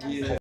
Yeah.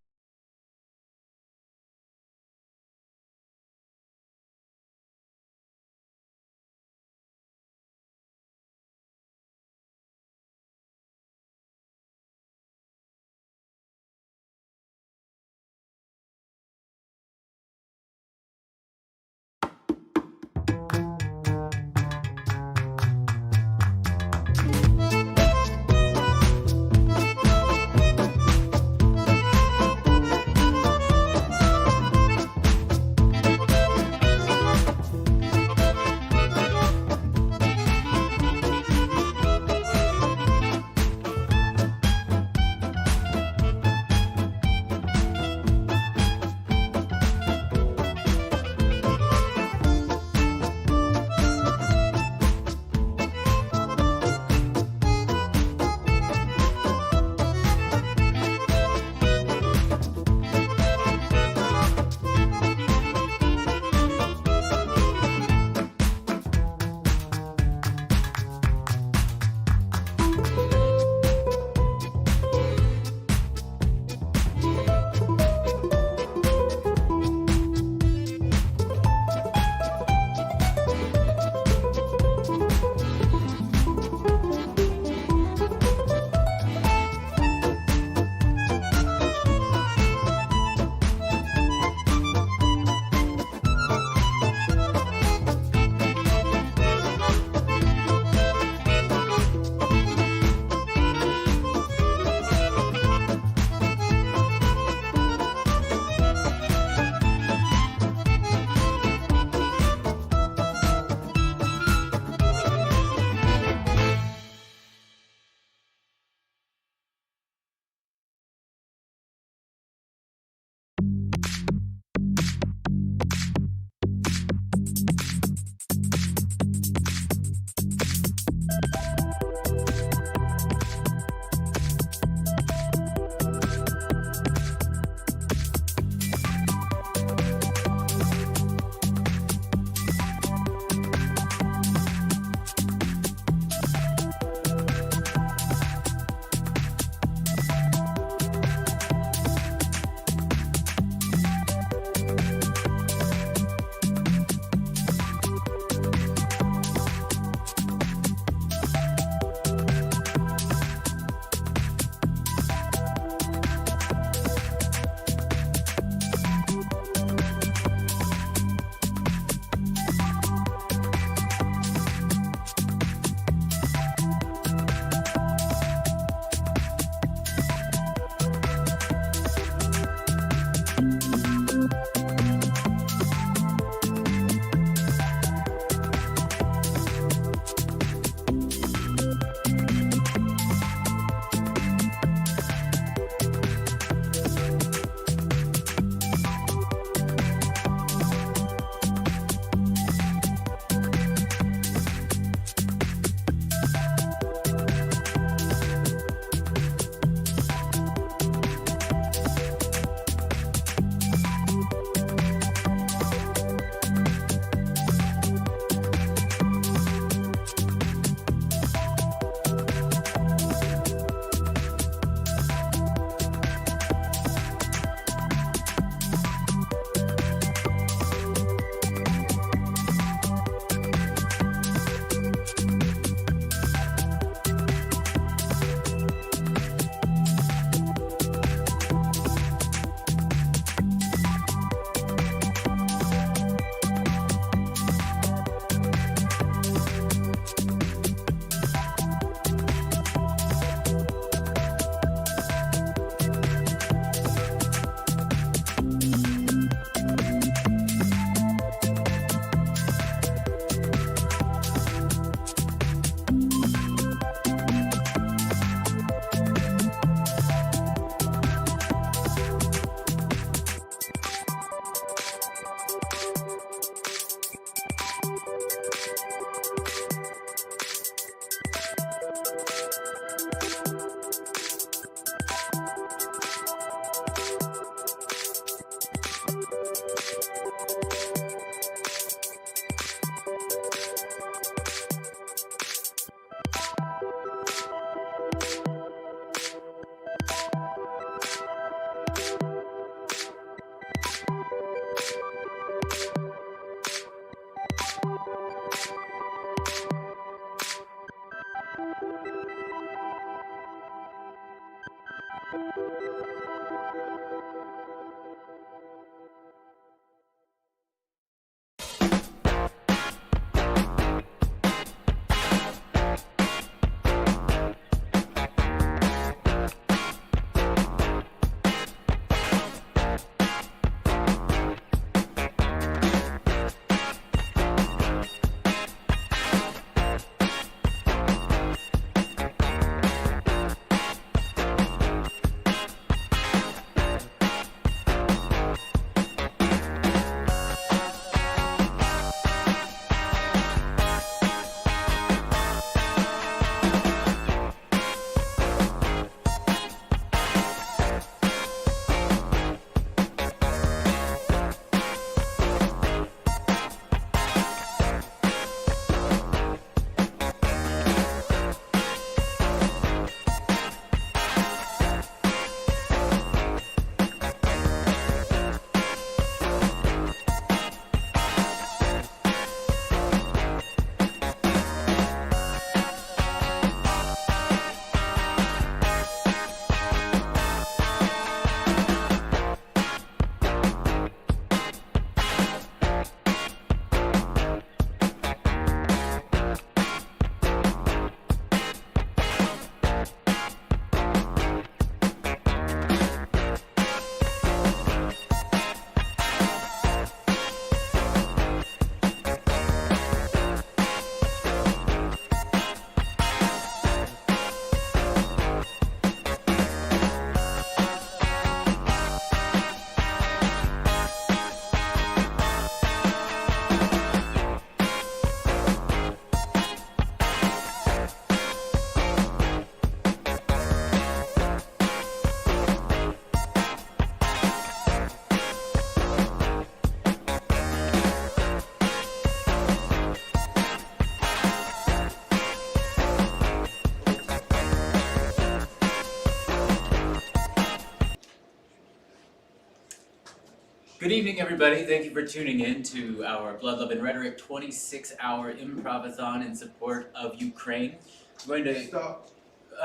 Good evening, everybody. Thank you for tuning in to our Blood, Love, and Rhetoric 26-hour Improvathon in support of Ukraine. I'm going to Stop.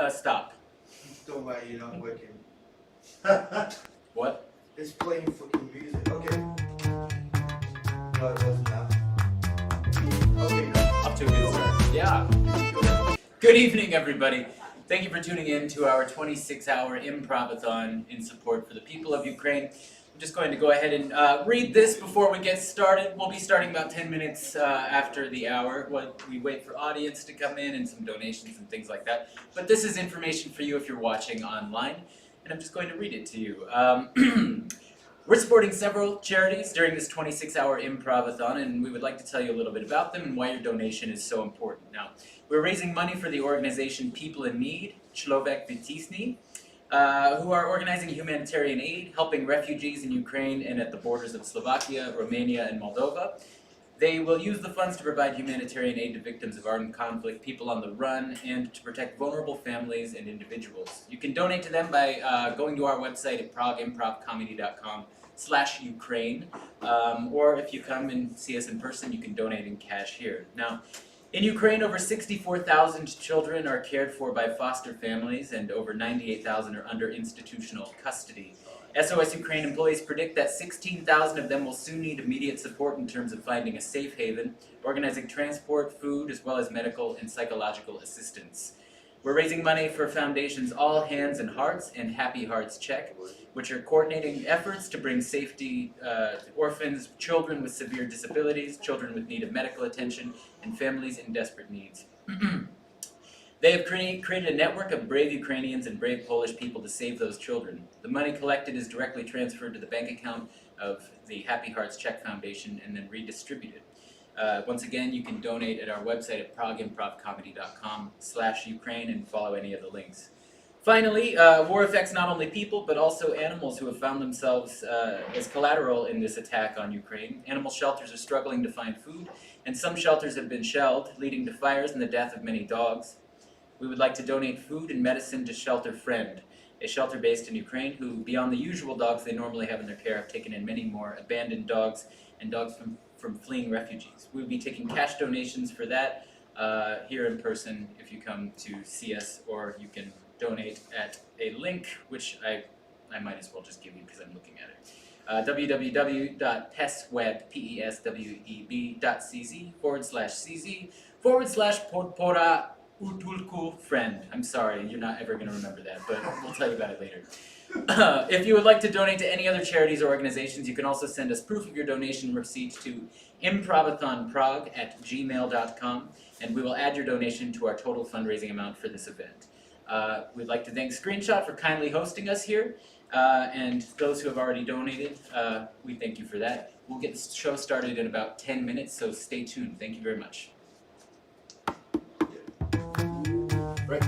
Stop. Don't worry, you're not working. What? It's playing fucking music. Okay. No, it wasn't that. Okay, go. Up to a good start. Yeah. Good evening, everybody. Thank you for tuning in to our 26-hour Improvathon in support for the people of Ukraine. I'm just going to go ahead and read this before we get started. We'll be starting about 10 minutes after the hour. We wait for audience to come in and some donations and things like that. But this is information for you if you're watching online, and I'm just going to read it to you. We're supporting several charities during this 26-hour Improvathon, and we would like to tell you a little bit about them and why your donation is so important. Now, we're raising money for the organization People in Need, Človek Vytisny, who are organizing humanitarian aid, helping refugees in Ukraine and at the borders of Slovakia, Romania, and Moldova. They will use the funds to provide humanitarian aid to victims of armed conflict, people on the run, and to protect vulnerable families and individuals. You can donate to them by going to our website at pragueimprovcomedy.com/Ukraine, or if you come and see us in person, you can donate in cash here. Now, in Ukraine, over 64,000 children are cared for by foster families, and over 98,000 are under institutional custody. SOS Ukraine employees predict that 16,000 of them will soon need immediate support in terms of finding a safe haven, organizing transport, food, as well as medical and psychological assistance. We're raising money for foundations All Hands and Hearts and Happy Hearts Check, which are coordinating efforts to bring safety to orphans, children with severe disabilities, children with need of medical attention, and families in desperate needs. They have created a network of brave Ukrainians and brave Polish people to save those children. The money collected is directly transferred to the bank account of the Happy Hearts Check Foundation and then redistributed. Once again, you can donate at our website at pragueimprovcomedy.com/Ukraine and follow any of the links. Finally, war affects not only people but also animals who have found themselves as collateral in this attack on Ukraine. Animal shelters are struggling to find food, and some shelters have been shelled, leading to fires and the death of many dogs. We would like to donate food and medicine to Shelter Friend, a shelter based in Ukraine who, beyond the usual dogs they normally have in their care, have taken in many more abandoned dogs and dogs from fleeing refugees. We will be taking cash donations for that here in person if you come to see us, or you can donate at a link, which I might as well just give you because I'm looking at it. www.pesweb.cz/cz/podpora Utulku Friend. I'm sorry, you're not ever going to remember that, but we'll tell you about it later. If you would like to donate to any other charities or organizations, you can also send us proof of your donation receipt to improvathonprague@gmail.com, and we will add your donation to our total fundraising amount for this event. We'd like to thank Screenshot for kindly hosting us here, and those who have already donated, we thank you for that. We'll get the show started in about 10 minutes, so stay tuned. Thank you very much. Right.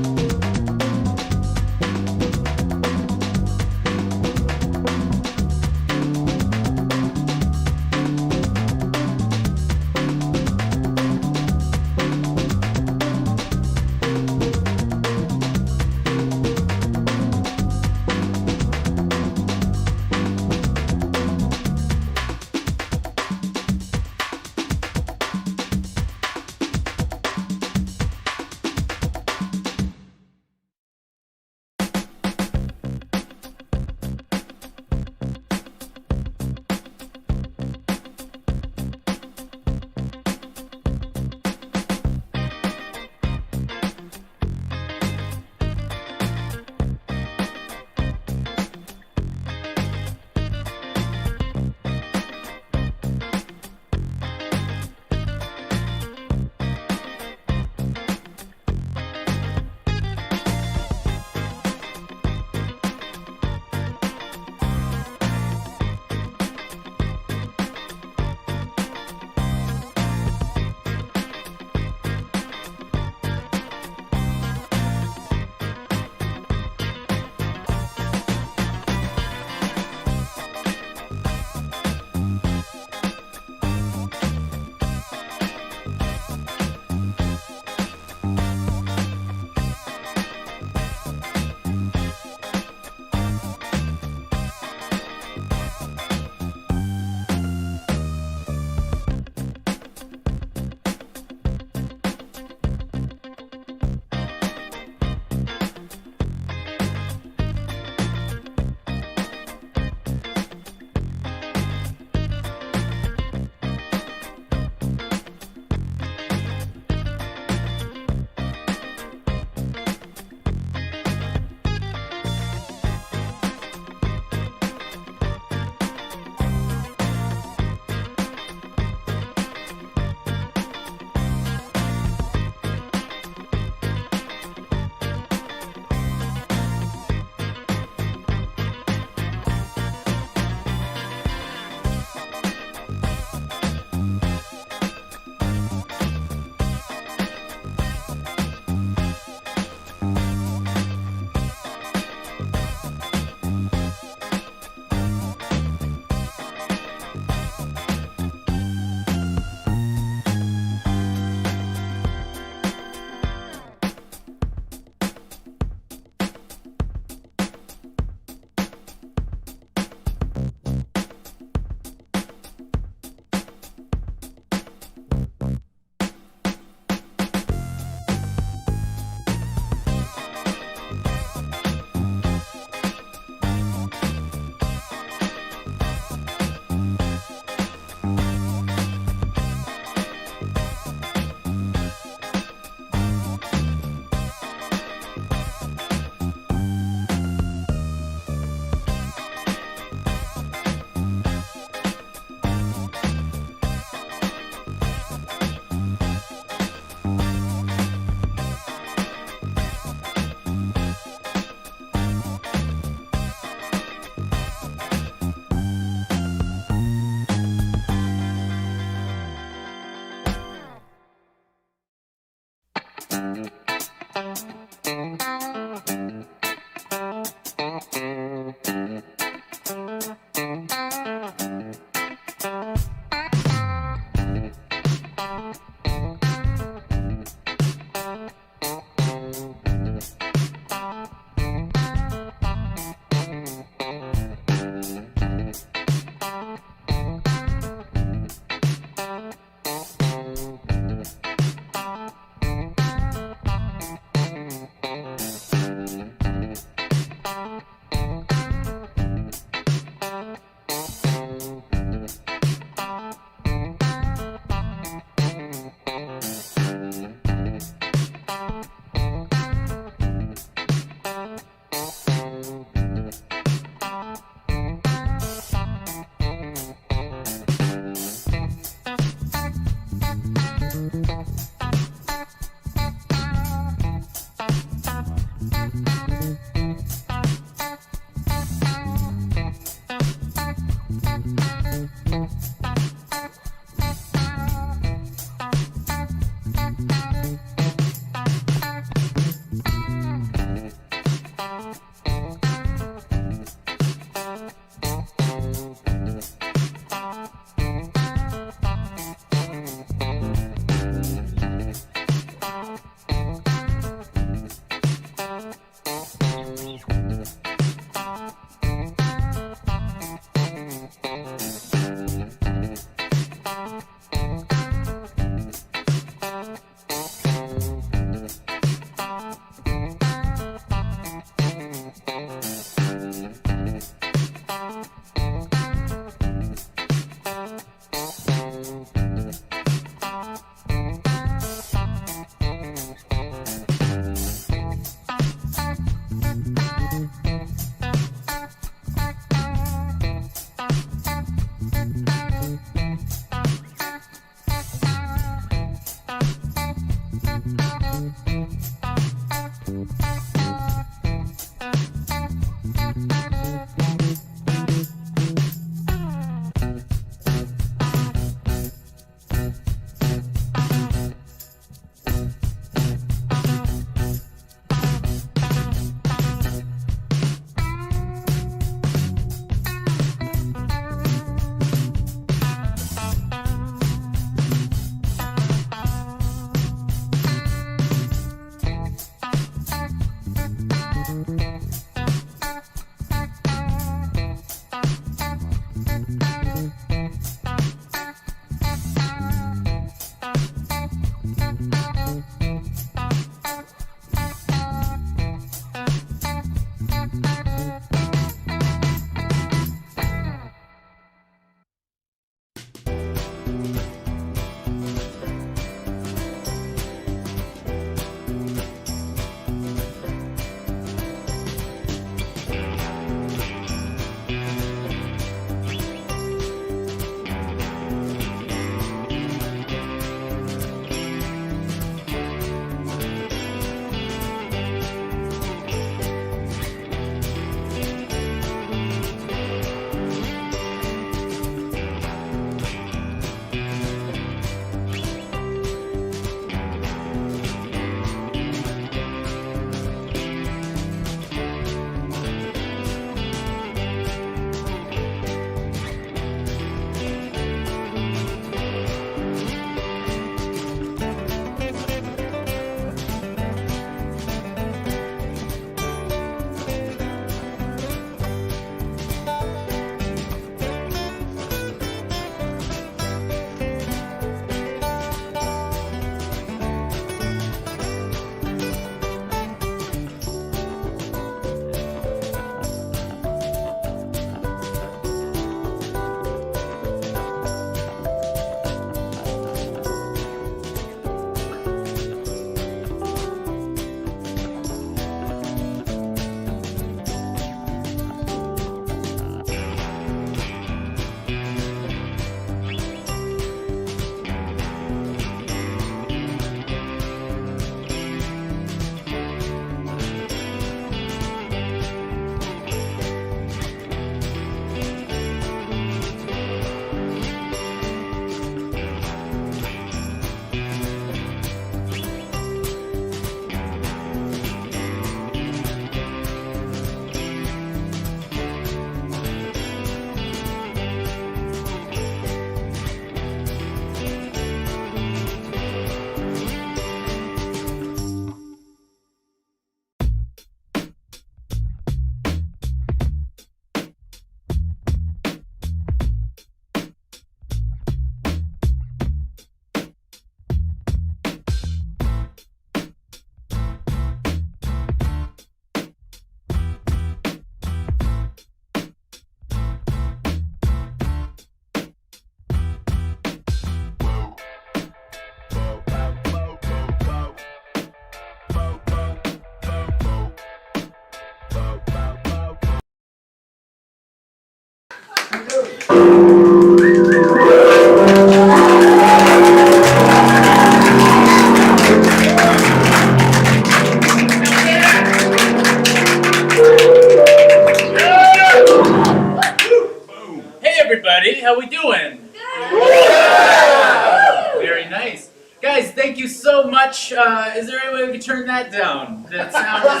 Nice. Guys, thank you so much. Is there any way we can turn that down? That sound is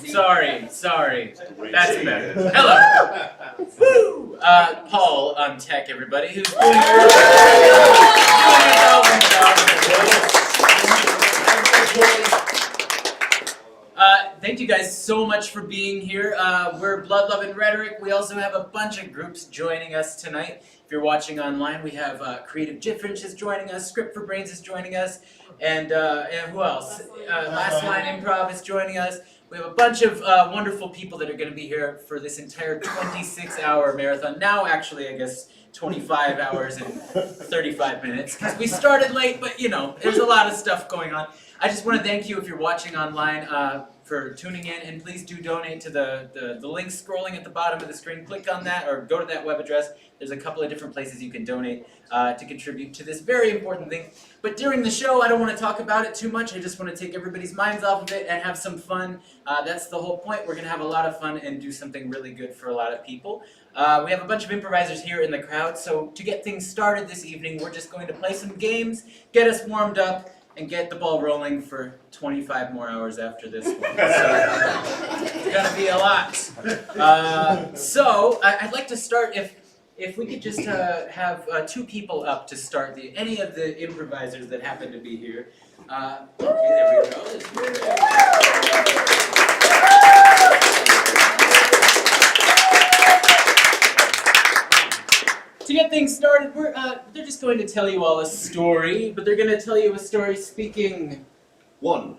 awful. Sorry. That's better. Hello. Woo! Paul on tech, everybody, who's doing thank you guys so much for being here. We're Blood, Love, and Rhetoric. We also have a bunch of groups joining us tonight. If you're watching online, we have Creative Difference is joining us, Script for Brains is joining us, and who else? Last Line Improv is joining us. We have a bunch of wonderful people that are going to be here for this entire 26-hour marathon. Now, actually, I guess 25 hours and 35 minutes, because we started late, but you know, there's a lot of stuff going on. I just want to thank you if you're watching online for tuning in, and please do donate to the link scrolling at the bottom of the screen. Click on that or go to that web address. There's a couple of different places you can donate to contribute to this very important thing. But during the show, I don't want to talk about it too much. I just want to take everybody's minds off of it and have some fun. That's the whole point. We're going to have a lot of fun and do something really good for a lot of people. We have a bunch of improvisers here in the crowd, so to get things started this evening, we're just going to play some games, get us warmed up, and get the ball rolling for 25 more hours after this one. So, it's gonna be a lot. So I'd like to start, if we could just have two people up to start, any of the improvisers that happen to be here. Okay, there we go. To get things started, they're just going to tell you all a story, but they're going to tell you a story speaking one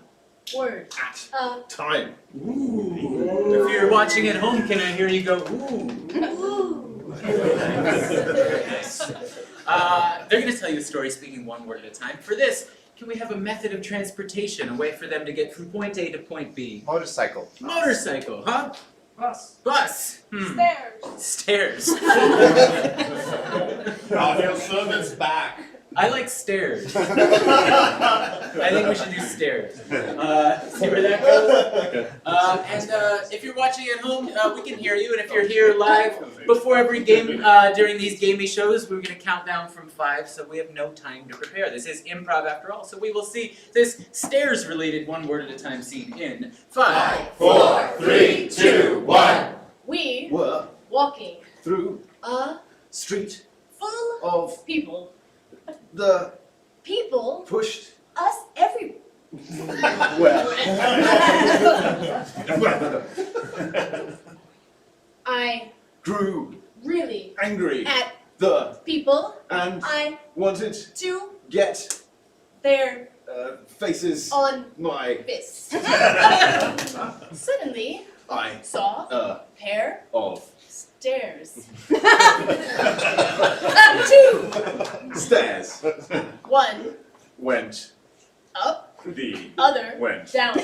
word at time. Ooh. If you're watching at home, can I hear you go, ooh? Ooh. Very nice. They're going to tell you a story speaking one word at a time. For this, can we have a method of transportation, a way for them to get from point A to point B? Motorcycle. Motorcycle, huh? Bus. Bus. Stairs. Stairs. Your servant's back. I like stairs. I think we should do stairs. See where that goes? Okay. And if you're watching at home, we can hear you. And if you're here live before every game during these gamey shows, we're going to count down from 5, so we have no time to prepare. This is improv after all, so we will see this stairs-related one word at a time scene in 5, 4, 3, 2, 1. We Were walking through a street full of people. the People pushed us every. well. I Grew really angry at the people. and I wanted to get their faces on my fists. Suddenly I saw a pair of stairs. 2. stairs 1 went up, the other went down.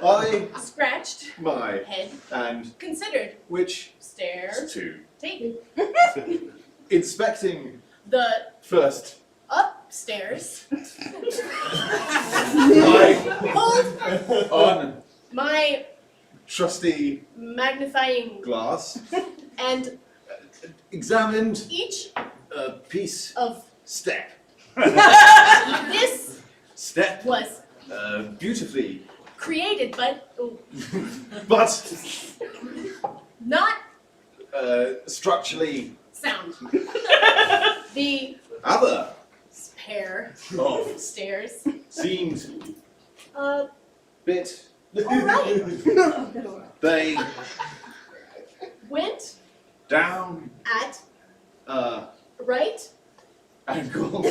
I Scratched my head. and Considered which stairs. to Take inspecting the first upstairs. I Hold on my trusty magnifying glass and examined each a piece of step this step was beautifully created but but not structurally sound. The other pair of stairs. seemed bit Alright. they Went down at right angle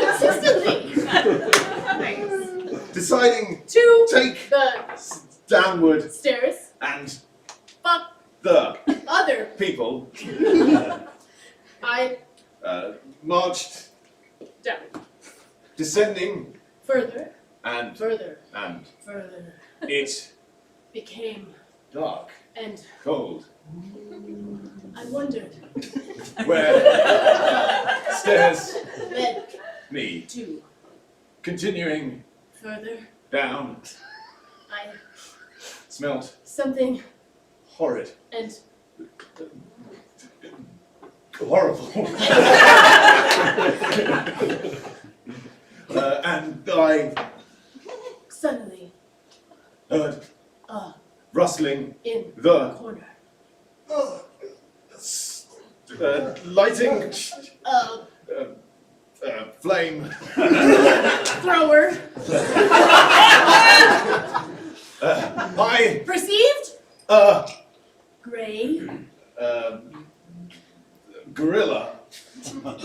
consistently deciding to take the downward stairs. and Fuck the other. people I marched down. descending Further. and Further. Further. It Became dark, and cold, I wondered. where stairs Led me, to continuing further. down, I smelt something horrid. and horrible. And I Suddenly, heard uh, rustling in the corner, lighting flame. thrower, I perceived, gray, gorilla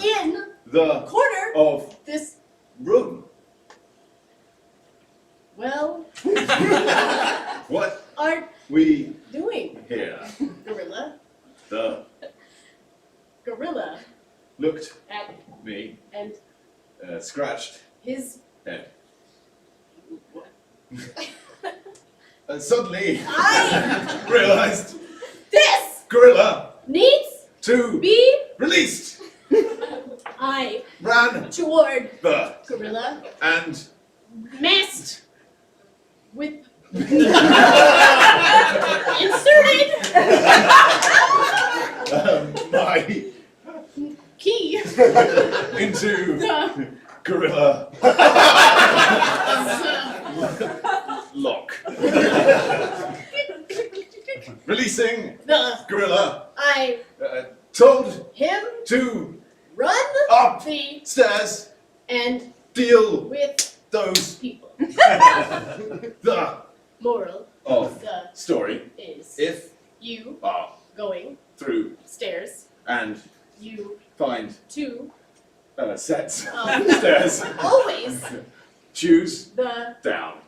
in the corner, of this, room. well, What art we doing, here? gorilla, The gorilla, looked at, me, and scratched his, head, and suddenly I, realized this, gorilla needs, to be, released. I, Ran toward, the gorilla, and messed, with, inserted, my key, into the, gorilla lock, releasing the, gorilla. I, Told him, to run, up the, stairs, and deal with those people. the Moral of the story. is If you are going through stairs, and you find to sets Um. stairs, always choose the down.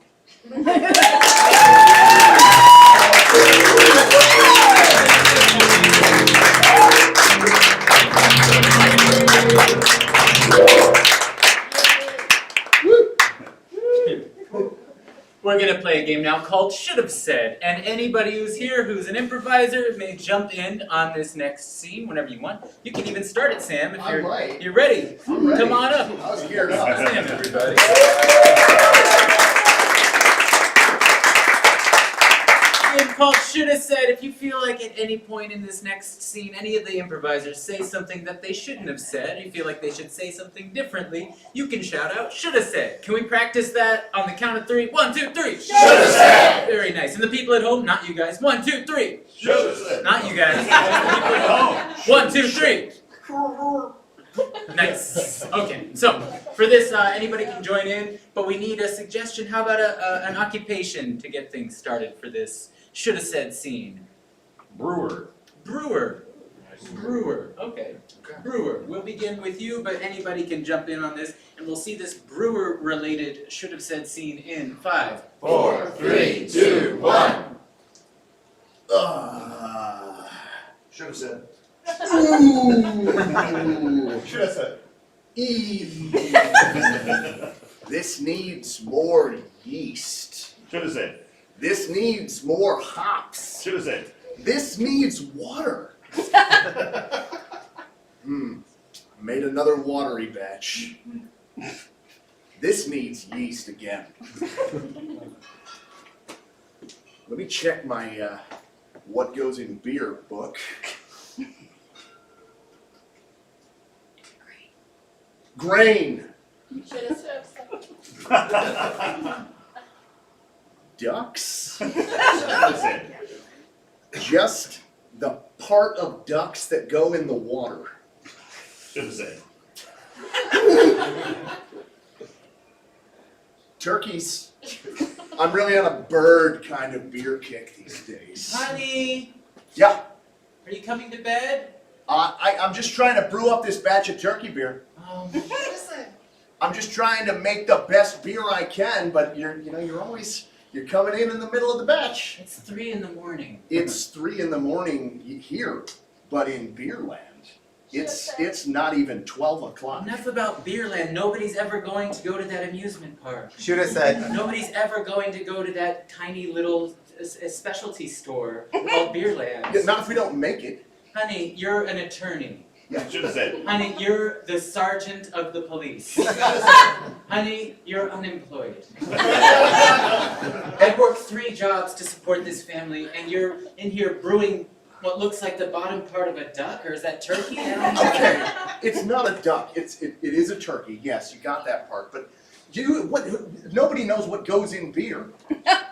We're gonna play a game now called Should Have Said, and anybody who's here who's an improviser may jump in on this next scene whenever you want. You can even start it, Sam, if I'm right. you're ready. I'm ready. Come on up. I was geared up. Sam, everybody. Game called Should Have Said. If you feel like at any point in this next scene, any of the improvisers say something that they shouldn't have said, you feel like they should say something differently, you can shout out, should have said. Can we practice that on the count of 3? 1, 2, 3. Should have said. Very nice. And the people at home, not you guys. 1, 2, 3. Should have said. Not you guys. The people at home. 1, 2, 3. Nice. Okay, so for this, anybody can join in, but we need a suggestion. How about an occupation to get things started for this should have said scene? Brewer. Brewer. Brewer. Okay. Brewer. We'll begin with you, but anybody can jump in on this, and we'll see this brewer-related should have said scene in 5, 4, 3, 2, 1. Should have said. Should have said. This needs more yeast. Should have said. This needs more hops. Should have said. This needs water. Made another watery batch. This needs yeast again. Let me check my what goes in beer book. Grain. should have said. Ducks. Should have said. Just the part of ducks that go in the water. Should have said. Turkeys. I'm really on a bird kind of beer kick these days. Honey, Yeah, are you coming to bed? I'm just trying to brew up this batch of turkey beer. I'm just trying to make the best beer I can, but you're coming in the middle of the batch. It's 3 in the morning. It's 3 in the morning here, but in Beerland, it's not even 12 o'clock. Enough about Beerland. Nobody's ever going to go to that amusement park. Should have said. Nobody's ever going to go to that tiny little specialty store called Beerland. Yeah, not if we don't make it. Honey, you're an attorney. Should have said. Honey, you're the sergeant of the police. Honey, you're unemployed. I work 3 jobs to support this family, and you're in here brewing what looks like the bottom part of a duck, or is that turkey? I don't know. Okay, it's not a duck. It is a turkey. Yes, you got that part. But nobody knows what goes in beer.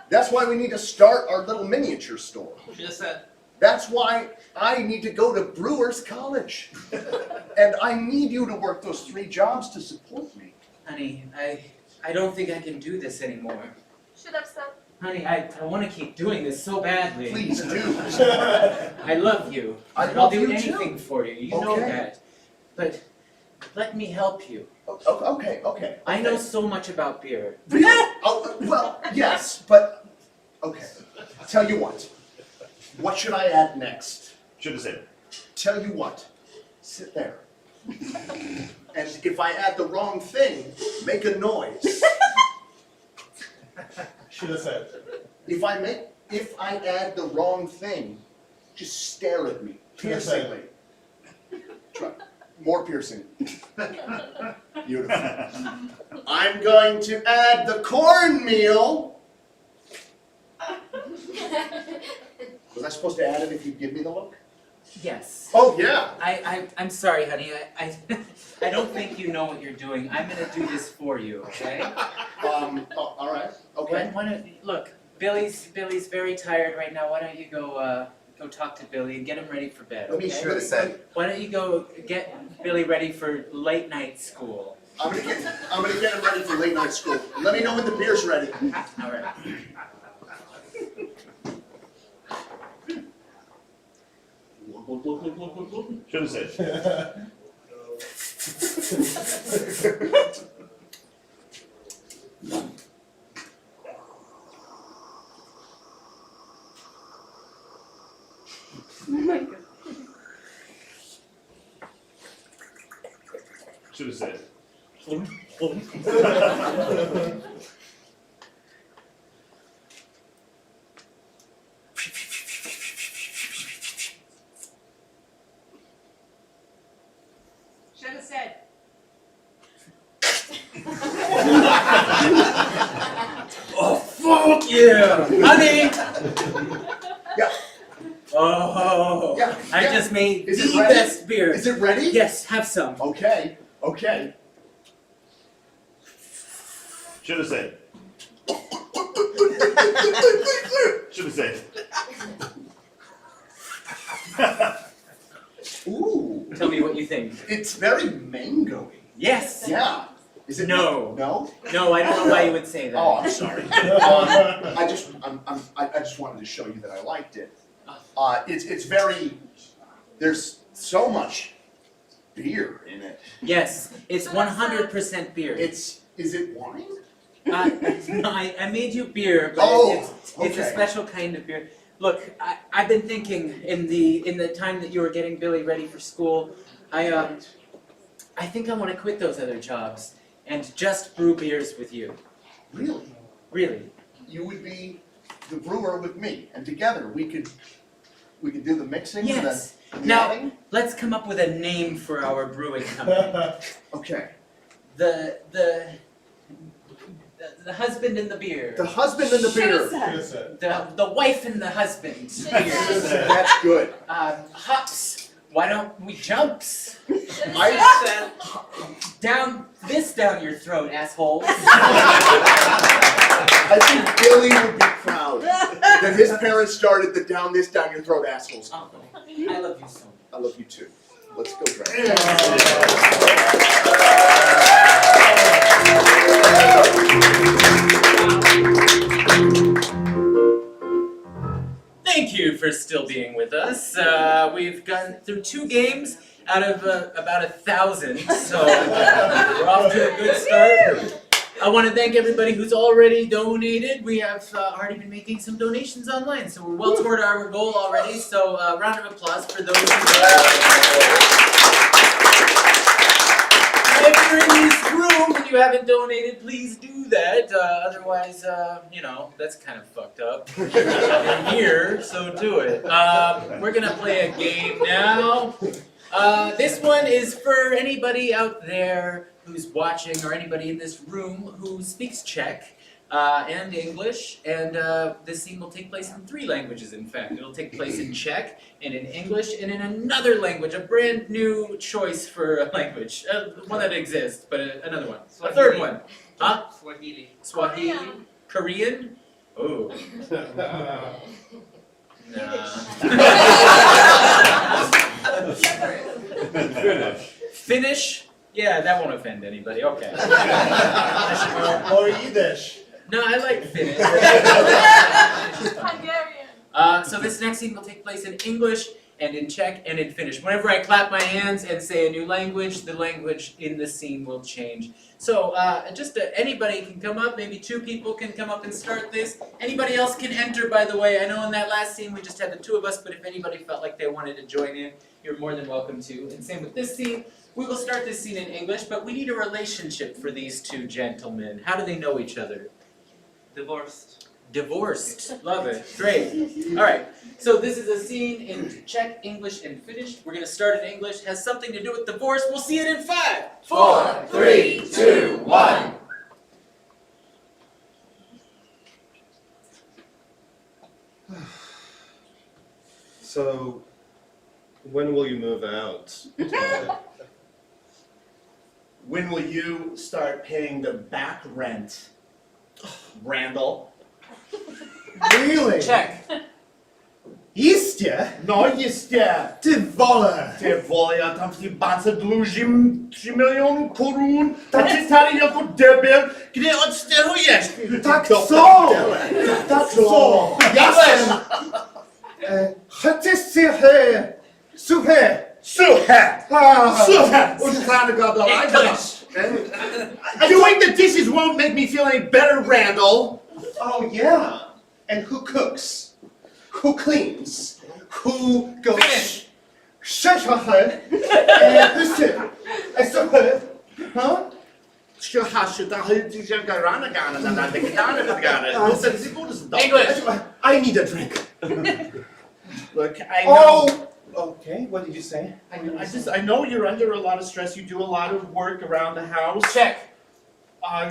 That's why we need to start our little miniature store. Just said. That's why I need to go to Brewers College. And I need you to work those 3 jobs to support me. Honey, I don't think I can do this anymore. Shut up, son. Honey, I want to keep doing this so badly. Please do. I love you. I I'll love do you anything too. for you. You know Okay. that. But let me help you. Okay. I know so much about beer. Really? Oh, well, yes, but okay. Tell you what. What should I add next? Should have said. Tell you what. Sit there. And if I add the wrong thing, make a noise. Should have said. If I add the wrong thing, just stare at me piercingly. Try. More piercing. Beautiful. I'm going to add the cornmeal. Was I supposed to add it if you give me the look? Yes. Oh yeah. I'm sorry, honey. I don't think you know what you're doing. I'm gonna do this for you, okay? All right. Okay. Why don't look, Billy's very tired right now. Why don't you go talk to Billy and get him ready for bed, Let me okay? should have said. Why don't you go get Billy ready for late night school? I'm gonna get him ready for late night school. Let me know when the beer's ready. All right. Should have said. Oh my god. Should have said. Should have said. Oh fuck yeah, honey! Yeah. Oh, Yeah, I yeah. just made Is it the ready? best beer. Is it ready? Yes, have some. Okay. Okay. Should have said. Should have said. Ooh. Tell me what you think. It's very mangoey. Yes. Yeah. Is it No. No? No, I don't know why you would say that. Oh, I'm sorry. I just wanted to show you that I liked it. It's very. There's so much beer in it. Yes, it's 100% beer. Is it wine? No, I made you beer, but Oh, it's a okay. special kind of beer. Look, I've been thinking in the time that you were getting Billy ready for school, I think I want to quit those other jobs and just brew beers with you. Really? Really. You would be the brewer with me, and together we could do the mixing. Yes. And the Now, adding? let's come up with a name for our brewing company. Okay. The husband and the beer. The husband and the beer. Should have said. The wife and the husband beer. That's good. Hops. Why don't we jumps? I Down your throat, asshole. I think Billy would be proud that his parents started the down your throat assholes. Oh, I love you so much. I love you too. Let's go, Greg. Thank you for still being with us. We've gone through 2 games out of about 1,000, so we're off to a good start. I want to thank everybody who's already donated. We have already been making some donations online, so we're well toward our goal already. So round of applause for those who If you're in this room and you haven't donated, please do that. Otherwise, that's kind of fucked up. You're here, so do it. We're gonna play a game now. This one is for anybody out there who's watching or anybody in this room who speaks Czech. and English, and this scene will take place in 3 languages, in fact. It'll take place in Czech, and in English, and in another language, a brand new choice for a language. One that exists, but another one. A third one. Huh? Swahili. Korean? Oh. Finnish? Yeah, that won't offend anybody. Okay. Or Yiddish. No, I like Finnish. Hungarian. So this next scene will take place in English and in Czech and in Finnish. Whenever I clap my hands and say a new language, the language in the scene will change. So anybody can come up, maybe 2 people can come up and start this. Anybody else can enter, by the way. I know in that last scene we just had the 2 of us, but if anybody felt like they wanted to join in, you're more than welcome to. And same with this scene. We will start this scene in English, but we need a relationship for these 2 gentlemen. How do they know each other? Divorced. Divorced. Love it. Great. All right. So this is a scene in Czech, English, and Finnish. We're going to start in English. It has something to do with divorce. We'll see it in 5, 4, 3, 2, 1. So, when will you move out? When will you start paying the back rent, Randall? Really? Czech. Iście? No jistě. Ty vole. Ty vole, já tam v té bance dlužím 3 miliony korun, tak jsi tady jako debil, kde odstěhuješ? Tak Do co? prdele. Tak co? Já jsem... Chci si he. Suhe. Suhe! Suhe! Už ráno gadal. English. Doing the dishes won't make me feel any better, Randall. Oh yeah. And who cooks? Who cleans? Who goes? Finish. Shut your head. And who's it? I saw her. Huh? English. I need a drink. Look, I know. Oh. Okay. What did you say? I know you're under a lot of stress. You do a lot of work around the house. Czech.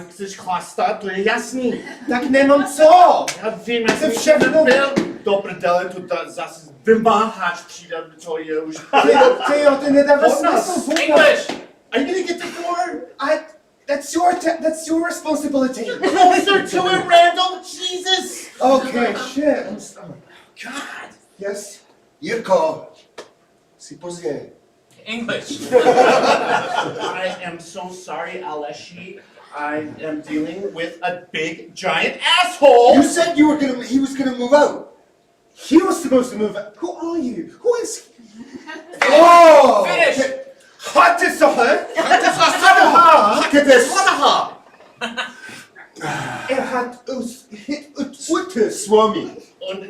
Chceš chlastat, to je jasný. Tak nemám co. Já vím, Jsem všechno byl. Do prdele, tu zase vymáháč přijde, to je už. Ty nedává smysl. English. Are you gonna get the door? That's your responsibility. Closer to it, Randall. Jesus. Okay, shit. God. Yes. Jirko. Si pozdě. English. I am so sorry, Aleshi. I am dealing with a big, giant asshole. You said he was gonna move out. He was supposed to move out. Who are you? Who is? Oh! Finish. Hot to summer. Hot to this. Hit Utus. Swami.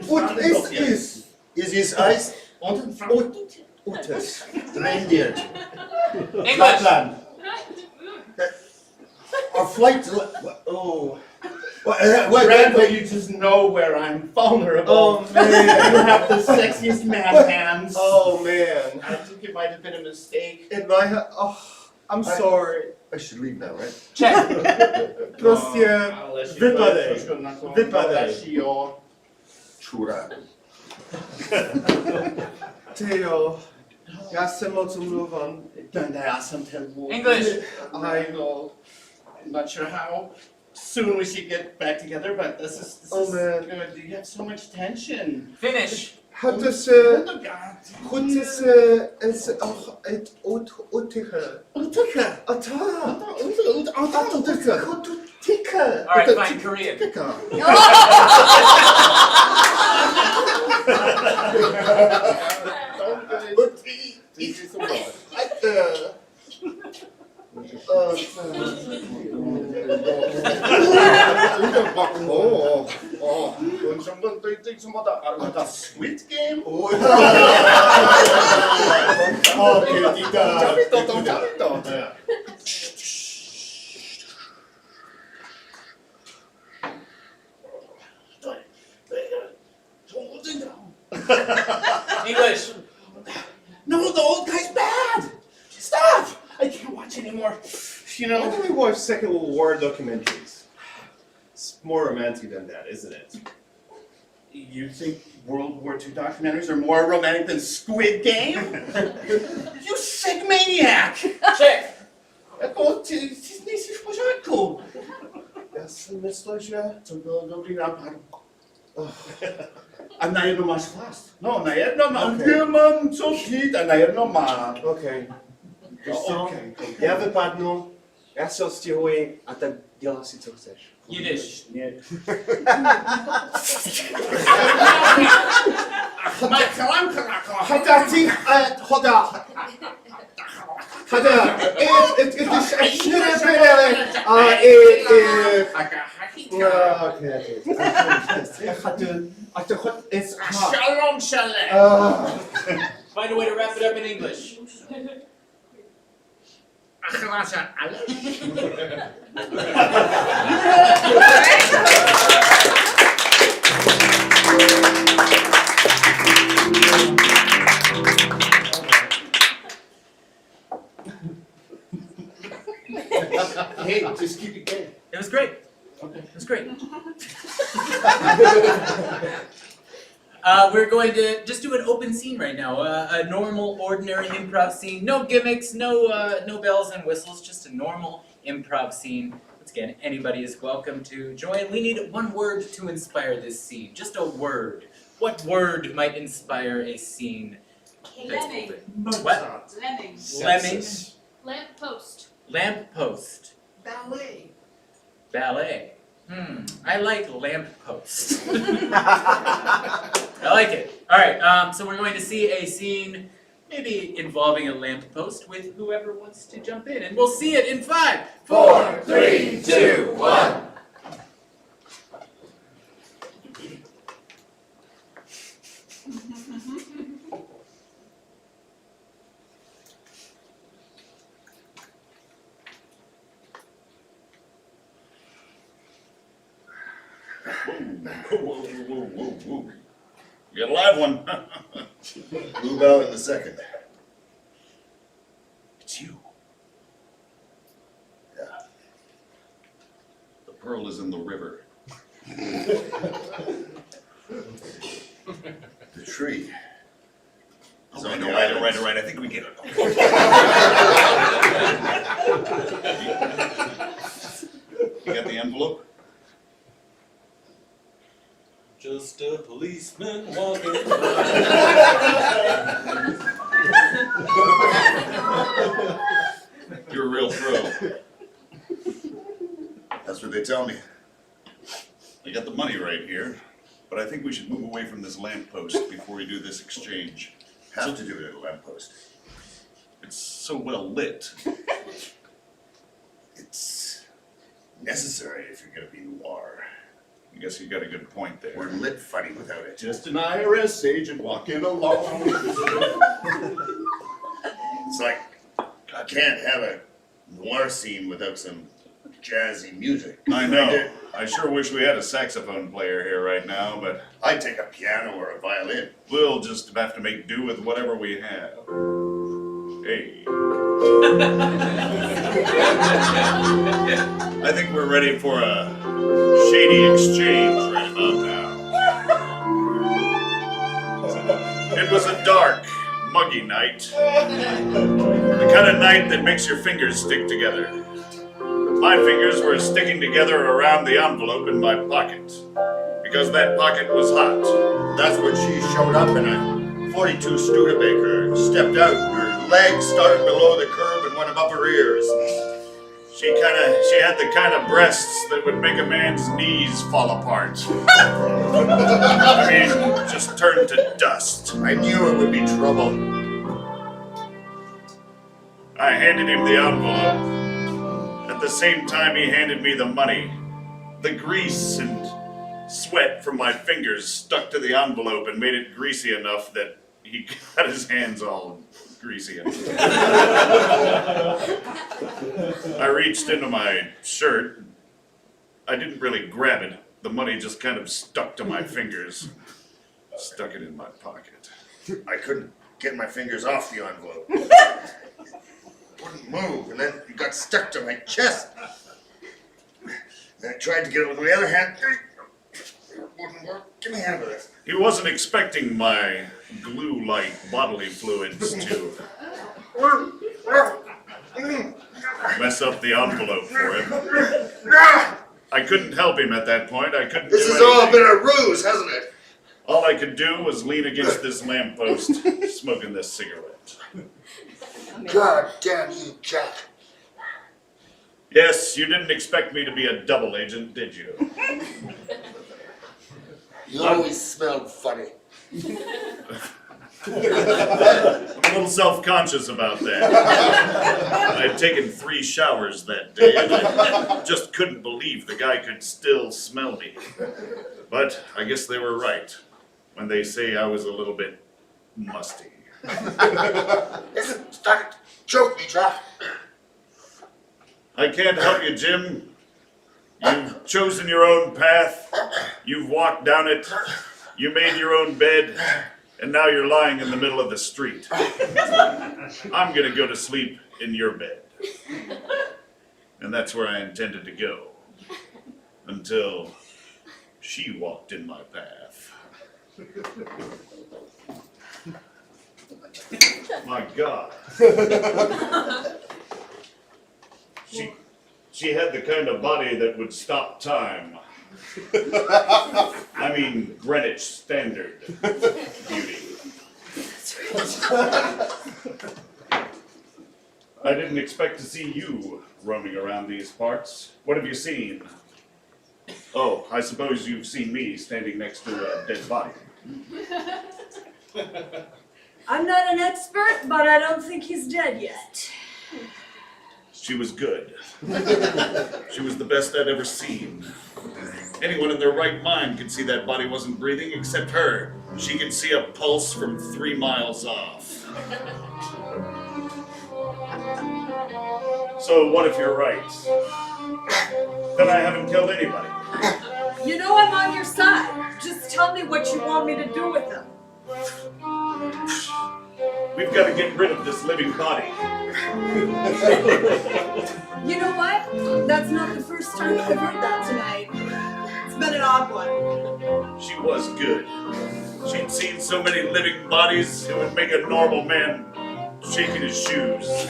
What is this? Is his eyes Utus. reindeer? English. Lapland. Our flight. Oh. Randall, you just know where I'm vulnerable. Oh man. You have the sexiest man hands. Oh man. I think it might have been a mistake. In my head. Oh, I'm sorry. I should leave now, right? Czech. Prostě vypadej. Vypadej. Aleši, jo. Čura. Ty jo. Já jsem moc umluvan. Já jsem ten wolf. English. I know. I'm not sure how soon we should get back together, but this is Oh, man. good. You have so much tension. Finish. Hat es Oh my God. goed is auch het otige. Utuka. Ata. Utuka. Tika. All right, fine. Korean. Squid Game? English. No, the old guy's bad! Stop! I can't watch anymore. You Why know, don't we watch Second World War documentaries? more romantic than that, isn't it? You think World War II documentaries are more romantic than Squid Game? You sick maniac! Check! To nic w porządku. Ja sobie myślę, że to było dobry napad. A na jedno masz fast. No, na jedno mam. Okej. Nie mam co pić, a na jedno mam. Okej. Wiesz co? Okej. Ja wypadnę, ja się odstieruję, a tak dělaj si co chcesz. Yiddish. Nie. Hada, ty, hoda. Hada, het is snurren binnen. Oké. Gaat goed, is Shalom shalom. Find a way to wrap it up in English. Hey, just keep it going. It was great. It was great. We're going to just do an open scene right now, a normal, ordinary improv scene. No gimmicks, no bells and whistles, just a normal improv scene. Once again, anybody is welcome to join. We need one word to inspire this scene, just a word. What word might inspire a scene that's Lemming. open? What? Lemming. Lemming. Lamppost. Lamppost. Ballet. Ballet. I like lamppost. I like it. All right, so we're going to see a scene maybe involving a lamppost with whoever wants to jump in. And we'll see it in 5, 4, 3, 2, 1. Whoa. You got a live one. Move out in a second. It's you. Yeah. The pearl is in the river. The tree. All right. I think we get it. You got the envelope? Just a policeman walking You're a real pro. That's what they tell me. I got the money right here, but I think we should move away from this lamppost before we do this exchange. Have to do it at a lamppost. It's so well lit. It's necessary if you're gonna be noir. I guess you got a good point there. We're lit funny without it. Just an IRS agent walking along. It's like, I can't have a noir scene without some jazzy music. I know. I sure wish we had a saxophone player here right now, but I'd take a piano or a violin. we'll just have to make do with whatever we have. Hey. I think we're ready for a shady exchange right about now. It was a dark, muggy night. The kind of night that makes your fingers stick together. My fingers were sticking together around the envelope in my pocket, because that pocket was hot. That's when she showed up in a 42 Studebaker and stepped out. Her legs started below the curb and went above her ears. She had the kind of breasts that would make a man's knees fall apart. I mean, just turn to dust. I knew it would be trouble. I handed him the envelope. At the same time, he handed me the money. The grease and sweat from my fingers stuck to the envelope and made it greasy enough that he got his hands all greasy. I reached into my shirt. I didn't really grab it. The money just kind of stuck to my fingers. Stuck it in my pocket. I couldn't get my fingers off the envelope. Wouldn't move, and then it got stuck to my chest. I tried to get it with my other hand. It wouldn't work. Give me a hand with this. He wasn't expecting my glue-like bodily fluids to mess up the envelope for him. I couldn't help him at that point. I couldn't This do has all anything. been a ruse, hasn't it? All I could do was lean against this lamppost, smoking this cigarette. God damn you, Jack. Yes, you didn't expect me to be a double agent, did you? You always smelled funny. I'm a little self-conscious about that. I had taken 3 showers that day, and I just couldn't believe the guy could still smell me. But I guess they were right when they say I was a little bit musty. Listen, start to choke me, Jack. I can't help you, Jim. You've chosen your own path. You've walked down it. You made your own bed. And now you're lying in the middle of the street. I'm gonna go to sleep in your bed. And that's where I intended to go. Until she walked in my path. My God. She had the kind of body that would stop time. I mean, Greenwich Standard beauty. I didn't expect to see you roaming around these parts. What have you seen? Oh, I suppose you've seen me standing next to a dead body. I'm not an expert, but I don't think he's dead yet. She was good. She was the best I'd ever seen. Anyone in their right mind could see that body wasn't breathing except her. She could see a pulse from 3 miles off. So what if you're right? Then I haven't killed anybody. You know I'm on your side. Just tell me what you want me to do with him. We've got to get rid of this living body. You know what? That's not the first time I've heard that tonight. It's been an odd one. She was good. She'd seen so many living bodies, it would make a normal man shake in his shoes. If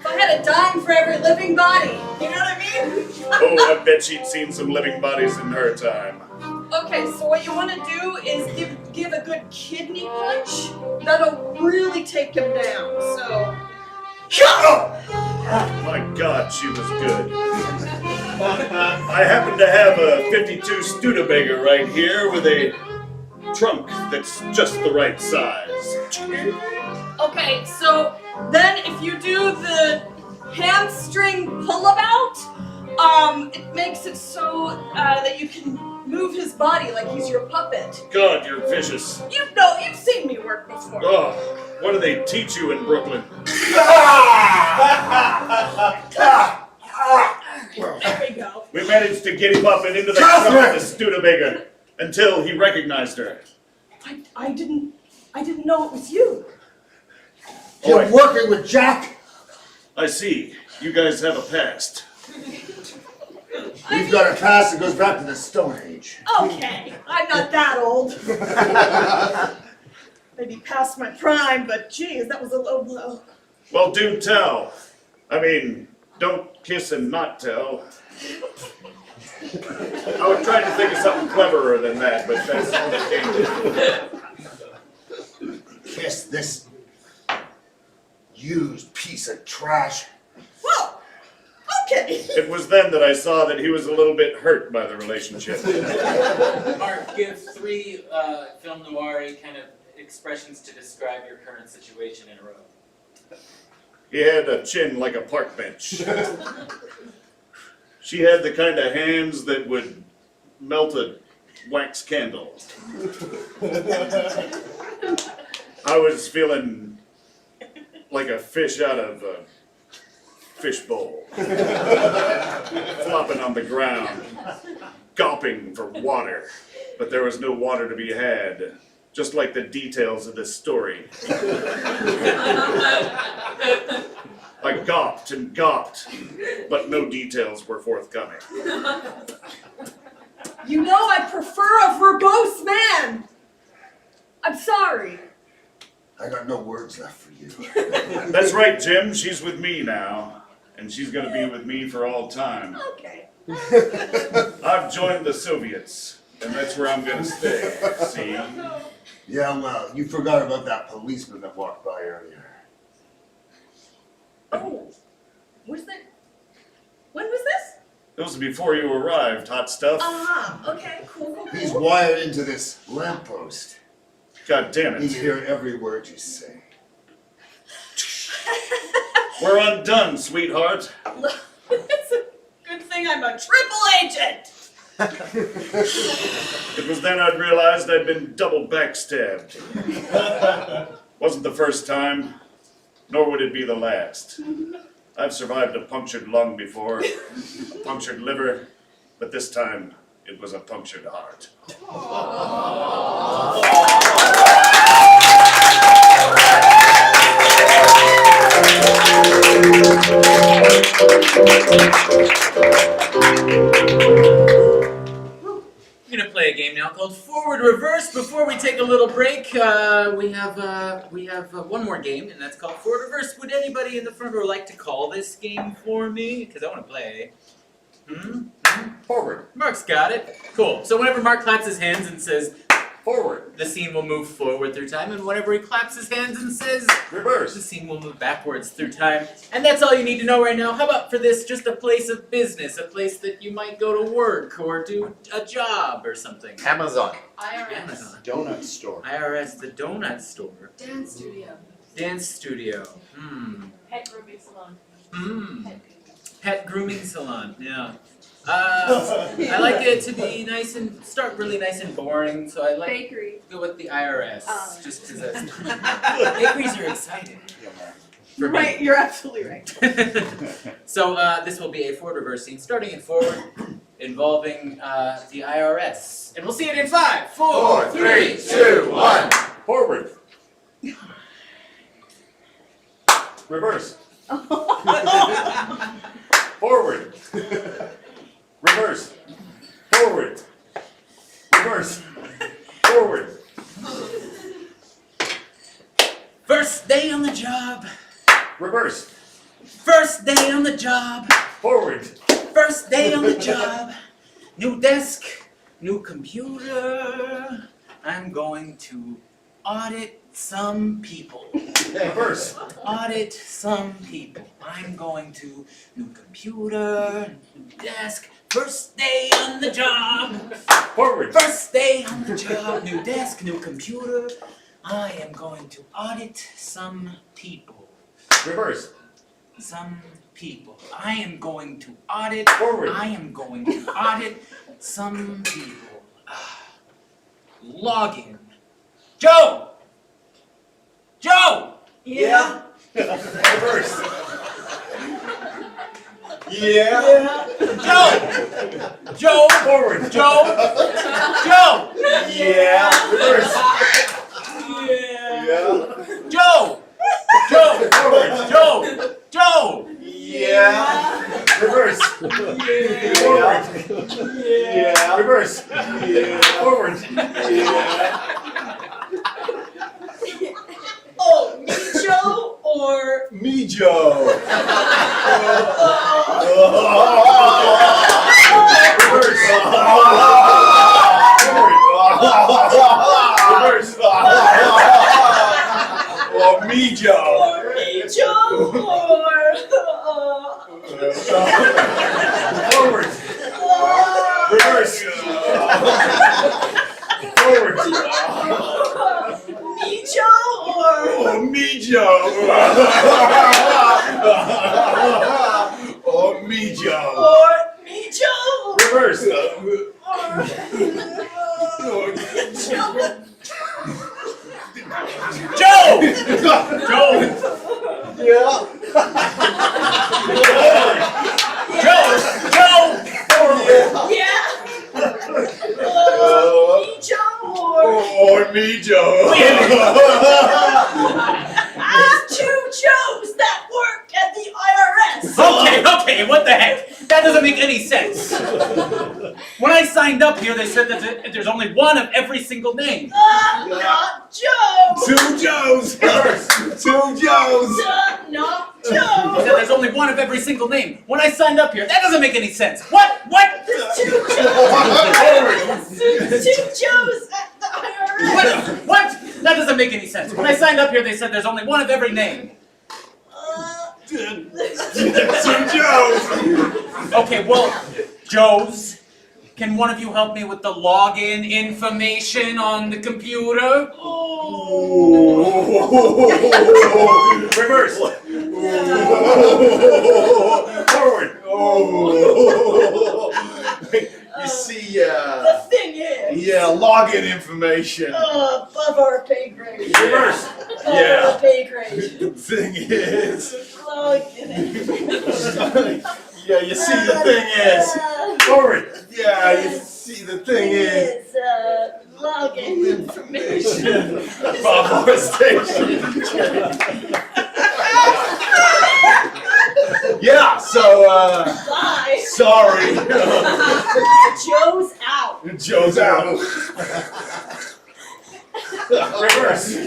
I had a dime for every living body, you know what I mean? Oh, I bet she'd seen some living bodies in her time. Okay, so what you want to do is give a good kidney punch. That'll really take him down, so... My God, she was good. I happen to have a 52 Studebaker right here with a trunk that's just the right size. Okay, so then if you do the hamstring pull-about, it makes it so that you can move his body like he's your puppet. God, you're vicious. You've seen me work before. Oh, what do they teach you in Brooklyn? There we go. We managed to get him up and into the trunk of the Studebaker until he recognized her. I didn't know it was you. You're working with Jack? I see. You guys have a past. We've got a past that goes back to the Stone Age. Okay, I'm not that old. Maybe past my prime, but geez, that was a low blow. Well, do tell. I mean, don't kiss and not tell. I was trying to think of something cleverer than that, but that's all that came to. Kiss this used piece of trash. Well, okay. It was then that I saw that he was a little bit hurt by the relationship. Mark, give 3 film noir kind of expressions to describe your current situation in a row. He had a chin like a park bench. She had the kind of hands that would melt a wax candle. I was feeling like a fish out of a fishbowl, flopping on the ground, gulping for water, but there was no water to be had, just like the details of this story. I gawped and gawped, but no details were forthcoming. You know I prefer a verbose man. I'm sorry. I got no words left for you. That's right, Jim. She's with me now, and she's gonna be with me for all time. Okay. I've joined the Soviets, and that's where I'm gonna stay. See? Yeah, well, you forgot about that policeman that walked by earlier. Oh, was that? When was this? It was before you arrived, hot stuff. Okay, cool. He's wired into this lamppost. God damn He it. can hear every word you say. We're undone, sweetheart. It's a good thing I'm a triple agent. It was then I'd realized I'd been double backstabbed. Wasn't the first time, nor would it be the last. I've survived a punctured lung before, a punctured liver, but this time it was a punctured heart. We're gonna play a game now called Forward Reverse. Before we take a little break, we have one more game, and that's called Forward Reverse. Would anybody in the front row like to call this game for me? Because I want to play. Forward. Mark's got it. Cool. So whenever Mark claps his hands and says Forward. the scene will move forward through time, and whenever he claps his hands and says the Reverse. scene will move backwards through time. And that's all you need to know right now. How about for this, just a place of business, a place that you might go to work or do a job or something. Amazon. IRS. Amazon. Donut store. IRS, the donut store. Dance studio. Dance studio. Pet grooming salon. Pet Pet grooming salon, yeah. I like it to be nice and start really nice and boring, so I like bakery. to go with the IRS, Oh. just because that's bakeries are exciting. For me. Right, you're absolutely right. So this will be a forward reverse scene, starting in forward, involving the IRS, and we'll see it in 5, 4, 3, 2, 1. Forward. Reverse. Forward. Reverse. Forward. Reverse. Forward. First day on the job. Reverse. First day on the job. Forward. First day on the job. New desk. New computer. I'm going to audit some people. Reverse. Audit some people. I'm going to new computer, new desk. First day on the job. Forward. First day on the job. New desk, new computer. I am going to audit some people. Reverse. Some people. I am going to audit. Forward. I am going to audit some people. Login. Joe! Joe! Yeah. Reverse. Yeah. Joe! Joe! Forward. Joe! Joe! Yeah. Reverse. Yeah. Joe! Joe! Forward. Joe! Joe! Yeah. Reverse. Yeah. Forward. Yeah. Reverse. Yeah. Forward. Oh, me, Joe, or Me, Joe. Reverse. Reverse. Or me, Joe. or me, Joe, or Forward. Reverse. Forward. me, Joe, or Oh, me, Joe. Oh, me, Joe. or me, Joe, Reverse. Joe! Joe! Yeah. Joe! Joe! yeah, me, Joe, or Oh, me, Joe. I have 2 Joes that work at the IRS. Okay, what the heck? That doesn't make any sense. When I signed up here, they said that there's only one of every single name. Not Joe! 2 Joes! 2 Joes! Not They Joe! said there's only one of every single name. When I signed up here, that doesn't make any sense. What? What? There's 2 Joes! There's 2 Joes at the IRS! What? That doesn't make any sense. When I signed up here, they said there's only one of every name. 2 Joes! Okay, well, Joes, can one of you help me with the login information on the computer? Reverse. Forward. You see, The thing is, yeah, login information. above our pay grade. Reverse. Above Yeah. our pay grade. The thing is, Login information. yeah, you see, the thing is, Forward. yeah, you see, the thing is, Login information. Bob Moore Station. Yeah, so, Bye. sorry. Joe's out. Joe's out. Reverse.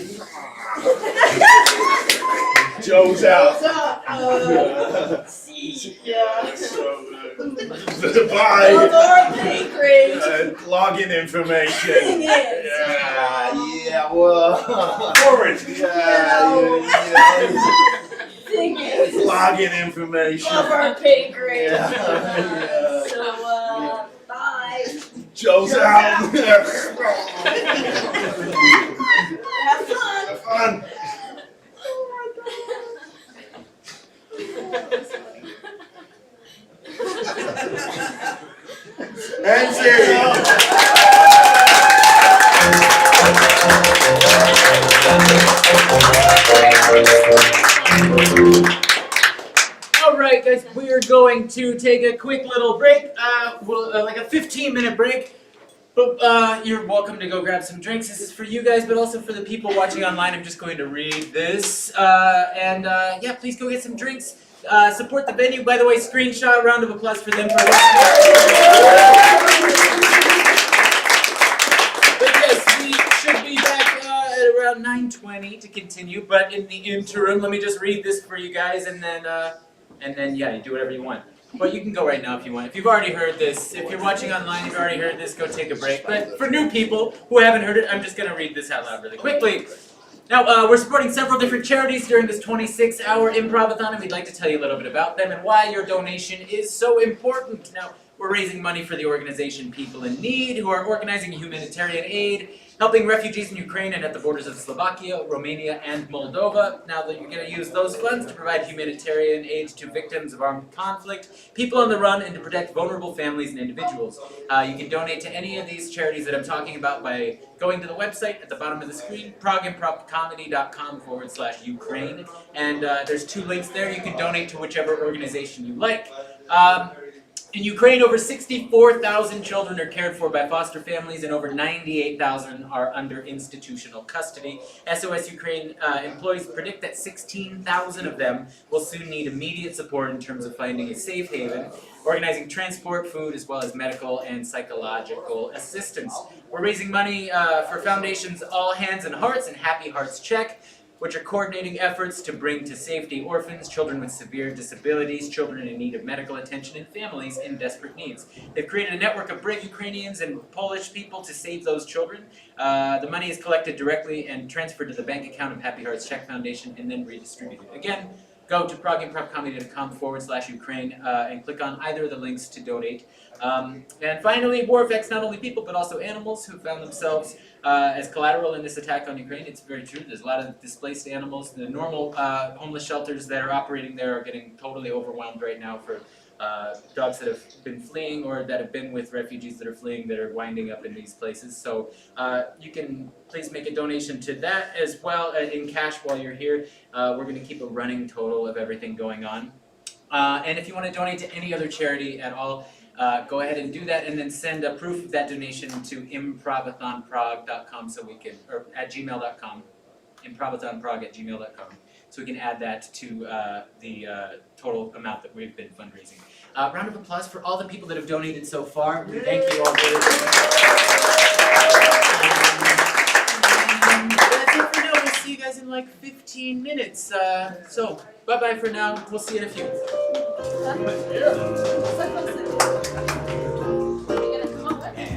Joe's out. See ya. Bye. Above our pay grade. Login information. Thing is. Yeah, well. Forward. Yeah. Thing is. Login information. Above our pay grade. Yeah. So, bye. Joe's out. Have fun. Have fun. And Alright guys, we're going to take a quick little break, like a 15-minute break. But you're welcome to go grab some drinks. This is for you guys, but also for the people watching online. I'm just going to read this. Yeah, please go get some drinks. Support the venue. By the way, screenshot, round of applause for them for listening. But yes, we should be back at around 9:20 to continue. But in the interim, let me just read this for you guys, and then yeah, you do whatever you want. But you can go right now if you want. If you've already heard this, if you're watching online, you've already heard this, go take a break. But for new people who haven't heard it, I'm just going to read this out loud really quickly. Now, we're supporting several different charities during this 26-hour Improvathon, and we'd like to tell you a little bit about them and why your donation is so important. Now, we're raising money for the organization People in Need, who are organizing humanitarian aid, helping refugees in Ukraine and at the borders of Slovakia, Romania, and Moldova. Now that you're going to use those funds to provide humanitarian aid to victims of armed conflict, people on the run, and to protect vulnerable families and individuals. You can donate to any of these charities that I'm talking about by going to the website at the bottom of the screen, pragueimprovcomedy.com/Ukraine. And there's 2 links there. You can donate to whichever organization you like. In Ukraine, over 64,000 children are cared for by foster families, and over 98,000 are under institutional custody. SOS Ukraine employees predict that 16,000 of them will soon need immediate support in terms of finding a safe haven, organizing transport, food, as well as medical and psychological assistance. We're raising money for foundations All Hands and Hearts and Happy Hearts Check, which are coordinating efforts to bring to safety orphans, children with severe disabilities, children in need of medical attention, and families in desperate needs. They've created a network of brave Ukrainians and Polish people to save those children. The money is collected directly and transferred to the bank account of Happy Hearts Czech Foundation and then redistributed. Again, go to pragueimprovcomedy.com/Ukraine and click on either of the links to donate. And finally, war affects not only people but also animals who found themselves as collateral in this attack on Ukraine. It's very true. There's a lot of displaced animals. The normal homeless shelters that are operating there are getting totally overwhelmed right now for dogs that have been fleeing or that have been with refugees that are fleeing that are winding up in these places. So you can please make a donation to that as well in cash while you're here. We're going to keep a running total of everything going on. And if you want to donate to any other charity at all, go ahead and do that, and then send a proof of that donation to improvathonprague.com so we can, or at gmail.com, improvathonprague@gmail.com, so so we can add that to the total amount that we've been fundraising. Round of applause for all the people that have donated so far. Thank you all very much. That's it for now. We'll see you guys in like 15 minutes. So, bye-bye for now. We'll see you in a few. Are you gonna come up with it?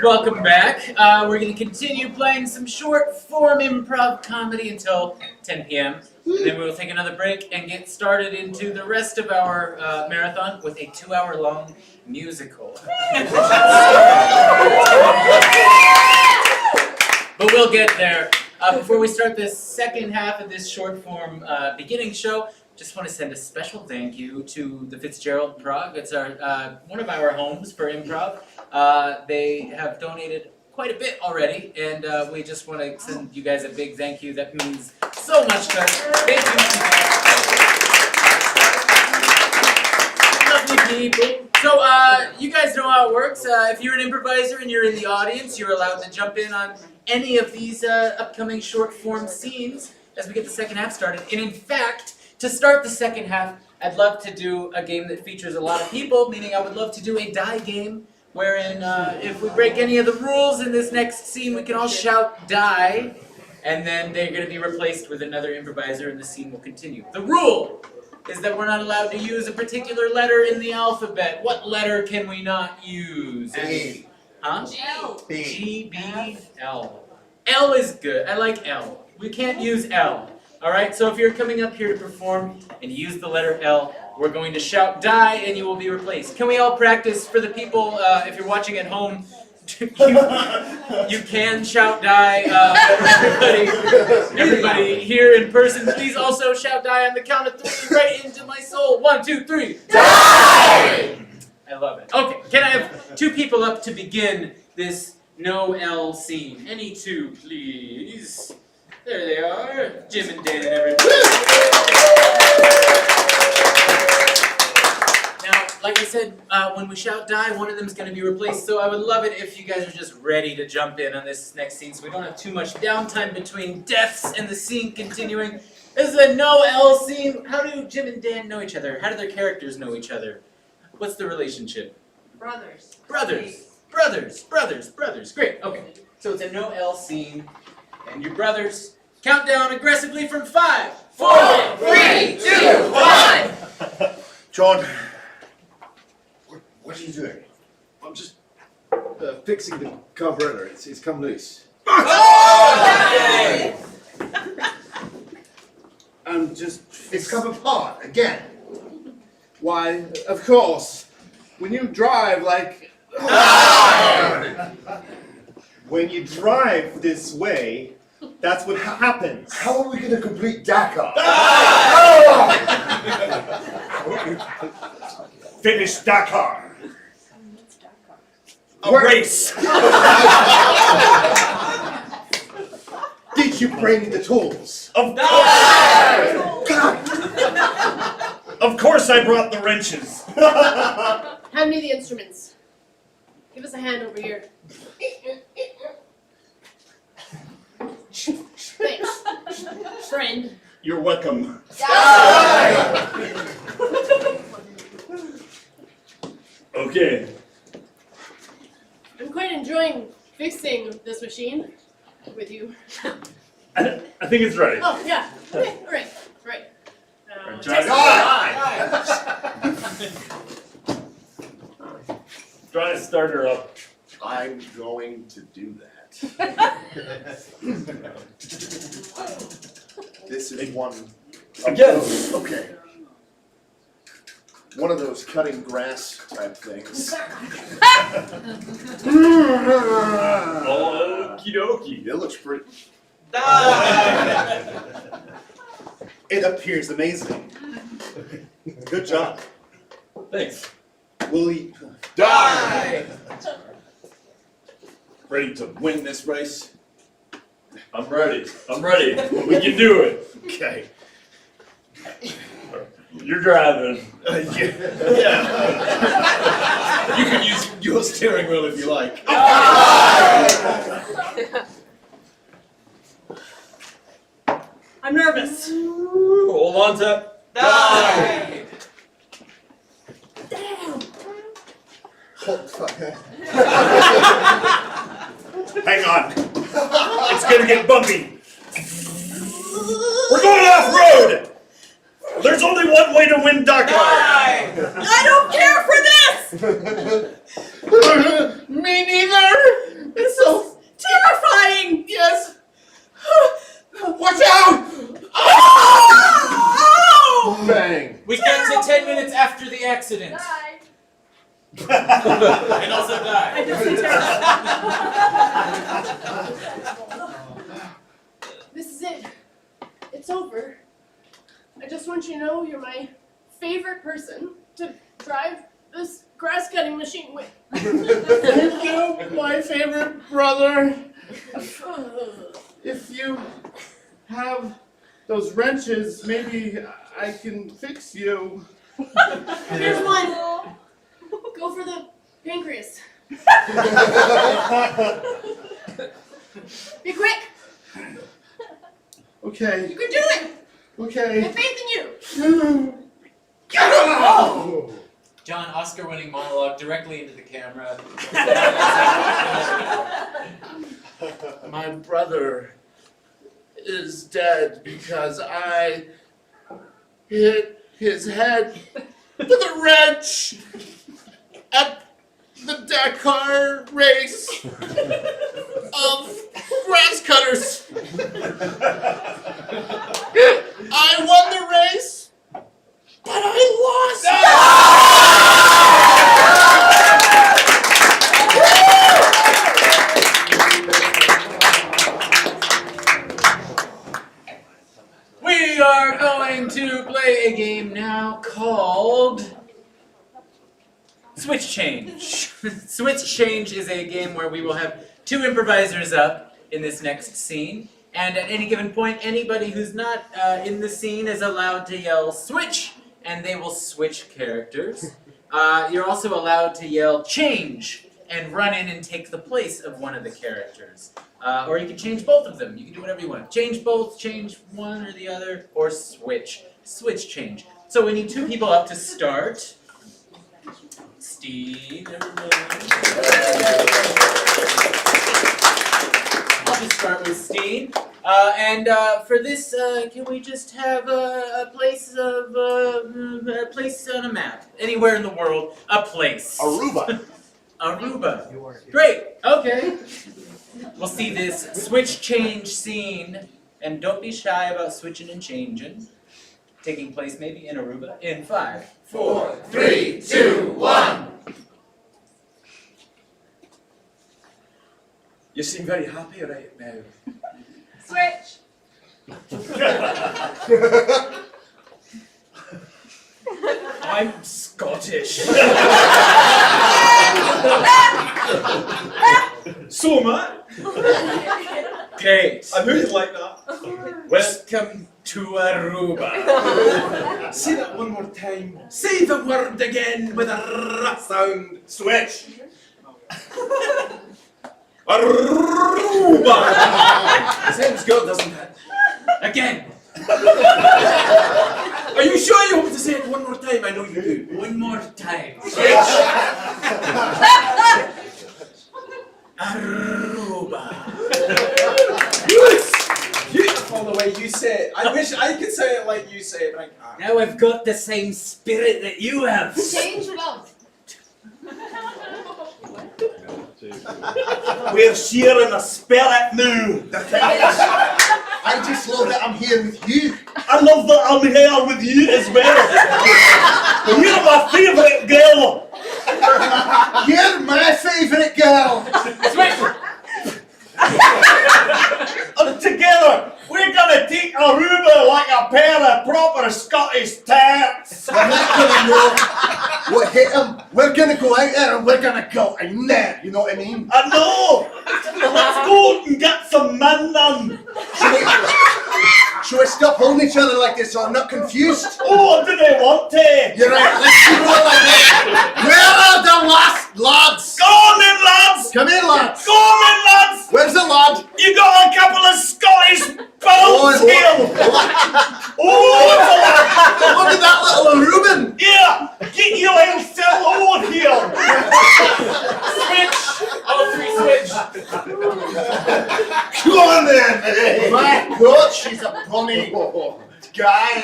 Welcome back. We're going to continue playing some short form improv comedy until 10 p.m. And then we'll take another break and get started into the rest of our marathon with a 2-hour-long musical. But we'll get there. Before we start the second half of this short form beginning show, just want to send a special thank you to the Fitzgerald Prague. It's our one of our homes for improv. They have donated quite a bit already, and we just want to send you guys a big thank you. That means so much to us. Thank you. Lovely people. So, you guys know how it works. If you're an improviser and you're in the audience, you're allowed to jump in on any of these upcoming short-form scenes as we get the second half started. And in fact, to start the second half, I'd love to do a game that features a lot of people, meaning I would love to do a die game, wherein if we break any of the rules in this next scene, we can all shout die, and then they're going to be replaced with another improviser and the scene will continue. The rule is that we're not allowed to use a particular letter in the alphabet. What letter can we not use? A. Huh? L. B. G, B, L. L is good. I like L. We can't use L. Alright, so if you're coming up here to perform and use the letter L, we're going to shout die and you will be replaced. Can we all practice for the people, if you're watching at home, you can shout die. Everybody here in person, please also shout die on the count of 3 right into my soul. 1, 2, 3. Die! I love it. Okay, can I have 2 people up to begin this no L scene? Any 2, please. There they are, Jim and Dan, everybody. Now, like I said, when we shout die, one of them is going to be replaced, so I would love it if you guys are just ready to jump in on this next scene so we don't have too much downtime between deaths and the scene continuing. This is a no-L scene. How do Jim and Dan know each other? How do their characters know each other? What's the relationship? Brothers. Brothers. Brothers. Brothers. Brothers. Great. Okay. So it's a no-L scene, and your brothers count down aggressively from 5, 4, 3, 2, 1. John, what are you doing? I'm just fixing the carburetor. It's come loose. Oh! I'm just. It's come apart again. Why, of course. When you drive like. When you drive this way, that's what happens. How are we going to complete Dakar? Finish Dakar. A Where- race. Did you bring the tools? Of course I brought the wrenches. Hand me the instruments. Give us a hand over here. Thanks. Friend. You're welcome. Okay. I'm quite enjoying fixing this machine with you. I think it's ready. Oh, yeah. Okay, alright. Right. Try to start her up. I'm going to do that. This is one. Again. Okay. One of those cutting grass type things. Okie dokie. It looks pretty. It appears amazing. Good job. Thanks. Will you Die! Ready to win this race? I'm ready. I'm ready. We can do it. Okay. You're driving. Yeah. You can use your steering wheel if you like. I'm nervous. Hold on to. Die! Hang on. It's gonna get bumpy. We're going off road. There's only one way to win Dakar. Die! I don't care for this! Me neither. It's so terrifying! Yes. Watch out! Oh! Bang. We get to 10 minutes after the accident. Die. And also I die. just see terrible. This is it. It's over. I just want you to know you're my favorite person to drive this grass cutting machine with. Thank you, my favorite brother. If you have those wrenches, maybe I can fix you. Here's one. Be quick. Okay. You can do it. I Okay. have faith in you. John, Oscar-winning monologue directly into the camera. My brother is dead because I hit his head with a wrench at the Dakar race of grass cutters. I won the race, but I lost. We are going to play a game now called Switch Change. Switch Change is a game where we will have two improvisers up in this next scene, and at any given point, anybody who's not in the scene is allowed to yell switch, and they will switch characters. You're also allowed to yell change and run in and take the place of one of the characters. Or you can change both of them. You can do whatever you want. Change both, change one or the other, or switch. Switch change. So we need two people up to start. Steve, everybody. I'll just start with Steve. And for this, can we just have a place of a place on a map, anywhere in the world, a place. Aruba. Aruba. Great. Okay. We'll see this switch change scene, and don't be shy about switching and changing. Taking place maybe in Aruba in 5, 4, 3, 2, 1. You seem very happy right now. Switch. I'm Scottish. So am I. Great. I'm really like that. Welcome to Aruba. Say that one more time. Say the word again with a r sound. Switch. Aruba. Sounds good, doesn't it? Again. Are you sure you want me to say it one more time? I know you do. One more time. Aruba. Yes! Beautiful the way you say it. I wish I could say it like you say it, but I can't. Now I've got the same spirit that you have. Change both. We're sharing a spirit now. I just love that I'm here with you. I love that I'm here with you as well. You're my favourite girl. You're my favourite girl. And together, we're gonna take Aruba like a pair of proper Scottish tarts. We're not gonna know what hit him. We're gonna go out there and we're gonna go in there. You know what I mean? I know. Let's go and get some men then. Should we stop holding each other like this so I'm not confused? Oh, do they want to? You're right. Let's keep it like this. Where are the last lads? Go on then, lads. Come in, lads. Go on then, lads. Where's the lad? You got a couple of Scottish bones here. Oh, Look at that little Reuben. yeah. Get your little cell over here. Switch. All three switch. Come on then. My God, she's a bunny guy.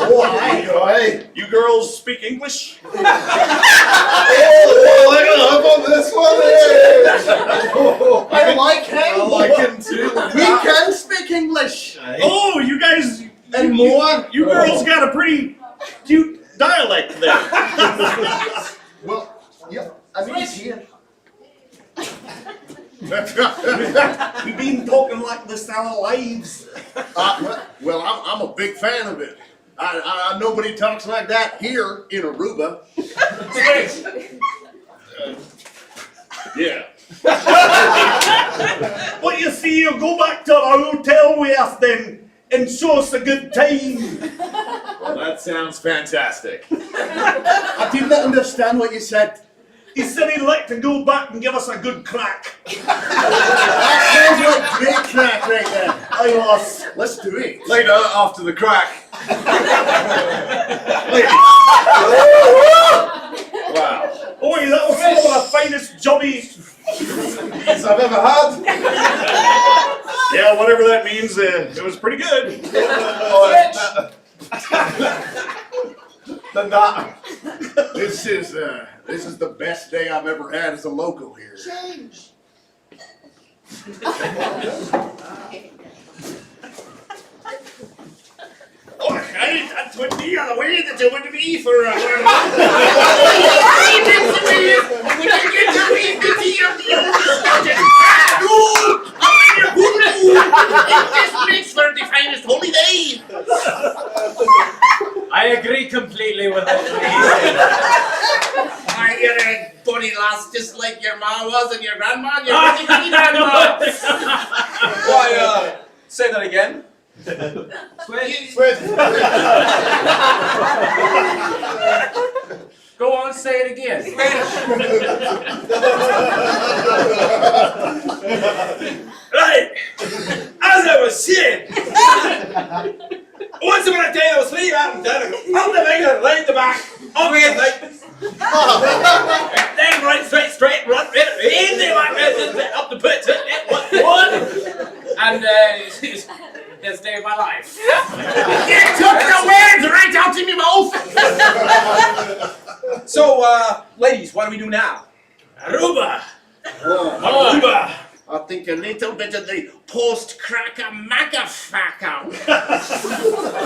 Oh, aye. You girls speak English? Oh, look at up on this one. I like him. I like him too. We can speak English Oh, you guys, and more. you girls got a pretty cute dialect there. Well, yeah, I mean he's here. We've been talking like this our lives. Well, I'm a big fan of it. Nobody talks like that here in Aruba. Yeah. What you see, you go back to our hotel with us then and show us a good time. that sounds fantastic. I didn't understand what you said. He said he'd like to go back and give us a good crack. That sounds like great crack right there. I lost. Let's do it. Later, after the crack. Wow. Boy, that was some of the finest jobbies I've ever had. Yeah, whatever that means, it was pretty good. This is the best day I've ever had as a local here. Change. Oh, that would be the way that it would be for This makes for the finest holiday. I agree completely with what you You're a bunny lass just like your ma was and your grandma and your pretty grandma. Why, say that again. Go on, say it again. Right, as I was saying, once upon a time I was leaving out and down, held the finger, laid the back, on the like this. Then right, straight, run, in the back, up the pit, one, and best day of my life. You took the words right out of my mouth. So, ladies, what do we do now? Aruba. Aruba. I think a little bit of the post-cracker maca-facker.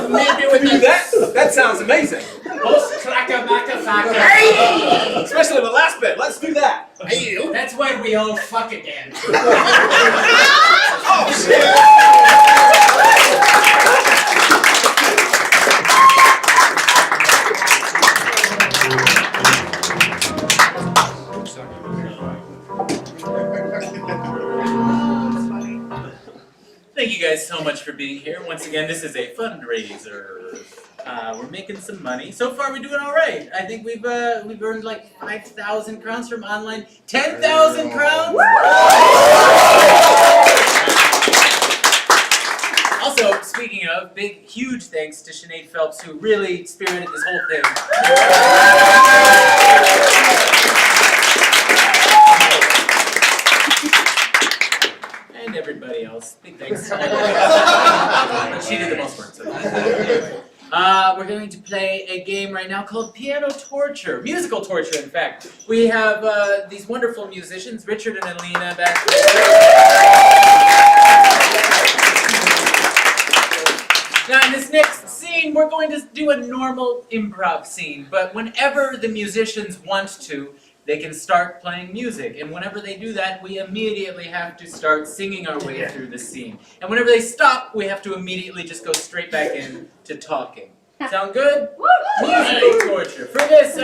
Maybe with Do that? That sounds amazing. Post-cracker maca-facker. Hey! Especially the last bit. Let's do that. Hey, you. That's when we all fuck again. Oh, shit. Thank you guys so much for being here. Once again, this is a fundraiser. We're making some money. So far, we're doing all right. I think we've earned like 5,000 crowns from online. 10,000 crowns. Also, speaking of, huge thanks to Sinead Phelps, who really spearheaded this whole thing. And everybody else. Big thanks. She did the most work. So. We're going to play a game right now called Piano Torture. Musical torture, in fact. We have these wonderful musicians, Richard and Alina, back there. Now, in this next scene, we're going to do a normal improv scene, but whenever the musicians want to, they can start playing music, and whenever they do that, we immediately have to start singing our way through the scene. And whenever they stop, we have to immediately just go straight back in to talking. Sound good? Musical torture. For this,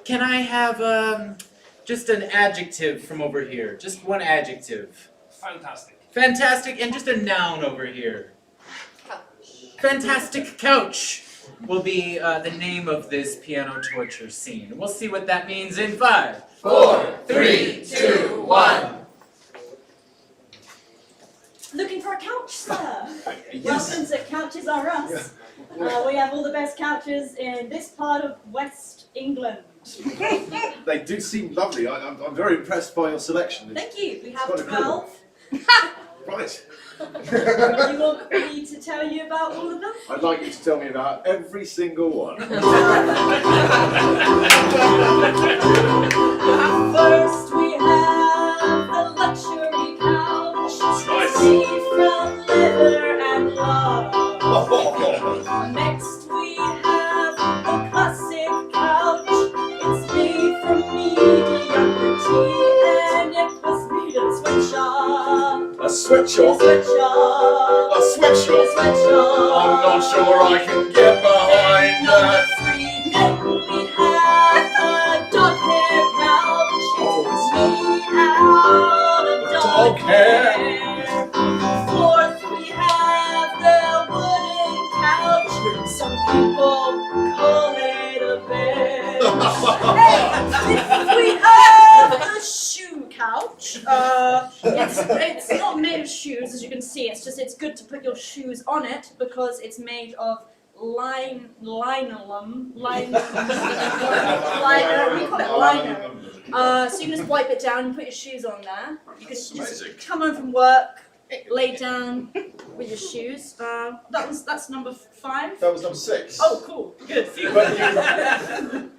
can I have just an adjective from over here? Just one adjective. Fantastic. Fantastic, and just a noun over here. Fantastic couch will be the name of this piano torture scene. We'll see what that means in 5, 4, 3, 2, 1. Looking for a couch, sir? Yes. Welcome to Couches R Us. We have all the best couches in this part of West England. They do seem lovely. I'm very impressed by your selection. Thank you. We have It's quite 12. Right. Do you want me to tell you about all of them? I'd like you to tell me about every single one. First we have the luxury couch, Nice. made from leather and love. Next we have the classic couch. It's made from mediocrity and it was made in a sweatshop. A sweatshop? Sweatshop. A sweatshop? Sweatshop. I'm not sure I can get behind Number that. 3, then we have a dog hair couch. It's made out of dog hair. 4th, we have the wooden couch. Some people people call it a bed. Hey, we have a shoe couch. It's not made of shoes, as you can see. It's good to put your shoes on it because it's made of linoleum. We call it lino. So you can just wipe it down and put your shoes on there. You can just come home from work, lay down with your shoes. That's number 5. That was number 6. Oh, cool. Good. But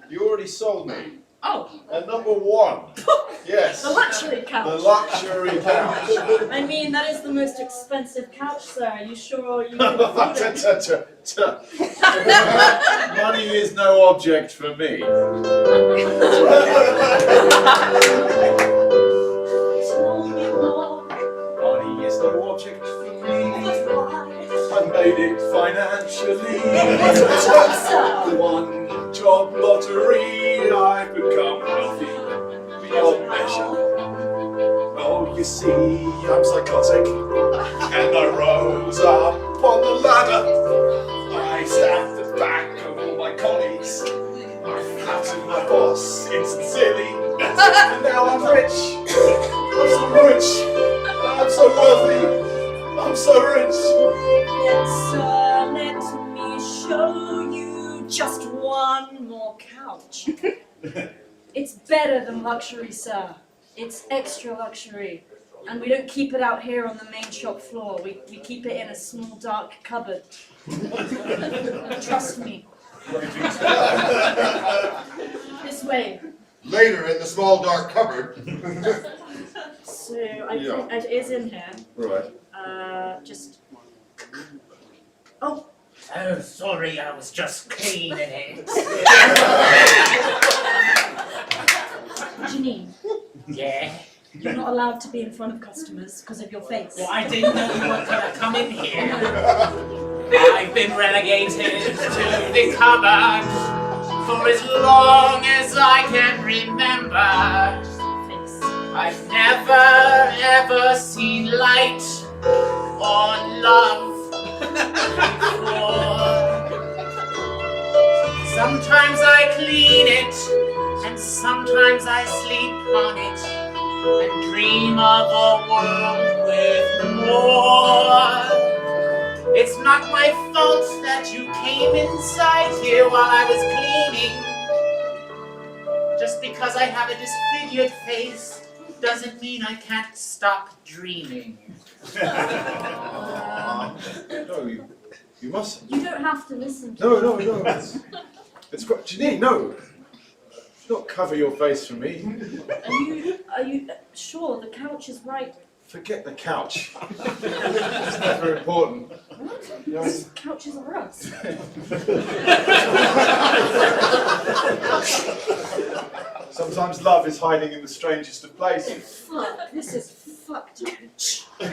you already sold me. Oh, And number 1. Yes. the luxury couch. The luxury couch. I mean, that is the most expensive couch, sir. Are you sure you can afford it? Money is no object for me. Tell me more. Money is no object for me. But why? I made it financially. Sir. The one job lottery, I've become wealthy beyond measure. Oh, you see, I'm psychotic, and I rose up on the ladder. I stabbed the back of all my colleagues. I flattered my boss insincerely, and now I'm rich. I'm so rich. I'm so wealthy. I'm so rich. Yes, sir, let me show you just one more couch. It's better than luxury, sir. It's extra luxury. And we don't keep it out here on the main shop floor. We keep it in a small dark cupboard. Trust me. This way. Later in the small dark cupboard. So I think it is in here. Right. Just. Oh. Oh, sorry, I was just cleaning it. Janine, Yeah? you're not allowed to be in front of customers because of your face. Well, I didn't know you were gonna come in here. I've been relegated to the cupboard for as long as I can remember. Face. I've never ever seen light or love before. Sometimes I clean it, and sometimes I sleep on it, and dream of a world with more. It's not my fault that you came inside here while I was cleaning. Just because I have a disfigured face doesn't mean I can't stop dreaming. No, you mustn't. You don't have to listen to No. It's quite, Janine, no. Do not cover your face for me. Are you sure the couch is right? Forget the couch. It's never important. What? You know, This couch is for us. sometimes love is hiding in the strangest of places. Fuck, this is fucked. I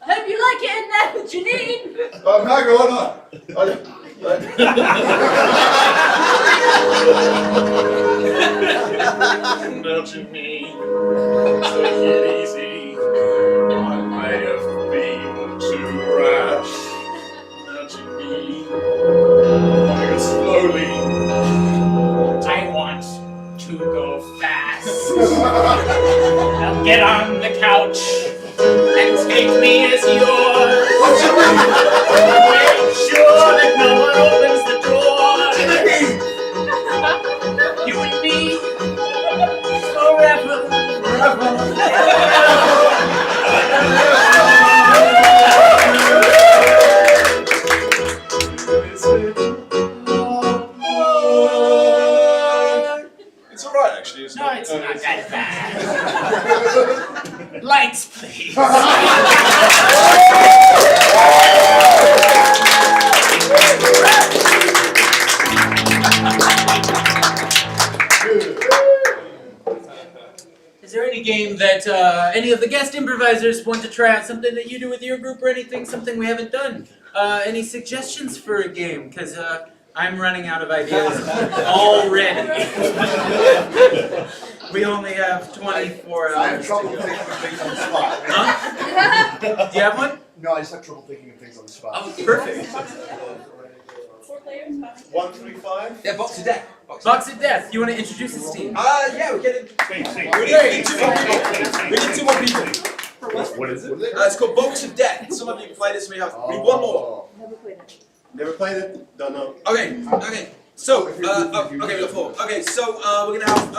hope you like it in there, Janine! Hang on. Now, Janine, take it easy. I may have been too rash. Now, Janine, go slowly. I want to go fast. Now get on the couch and take me as yours. Make sure that no one opens the door. You and me, forever, It's alright actually, isn't No, it? it's not that bad. Lights, please. Is there any game that any of the guest improvisers want to try out? Something that you do with your group or anything? Something we haven't done? Any suggestions for a game? Because I'm running out of ideas already. We only have 24 hours. I have trouble to go. thinking of things on the spot. Huh? Do you have one? No, I just have trouble thinking of things on the spot. Oh, perfect. 4 players. 1, 3, 5. Yeah, box of death. Box of Death, you want to introduce this team? Yeah, we're getting. We need two more people. What is it? It's called Box of Death. Some of you can play this. We need one more. Never played it. Don't know. Okay. So, okay, we got 4. Okay, so we're gonna have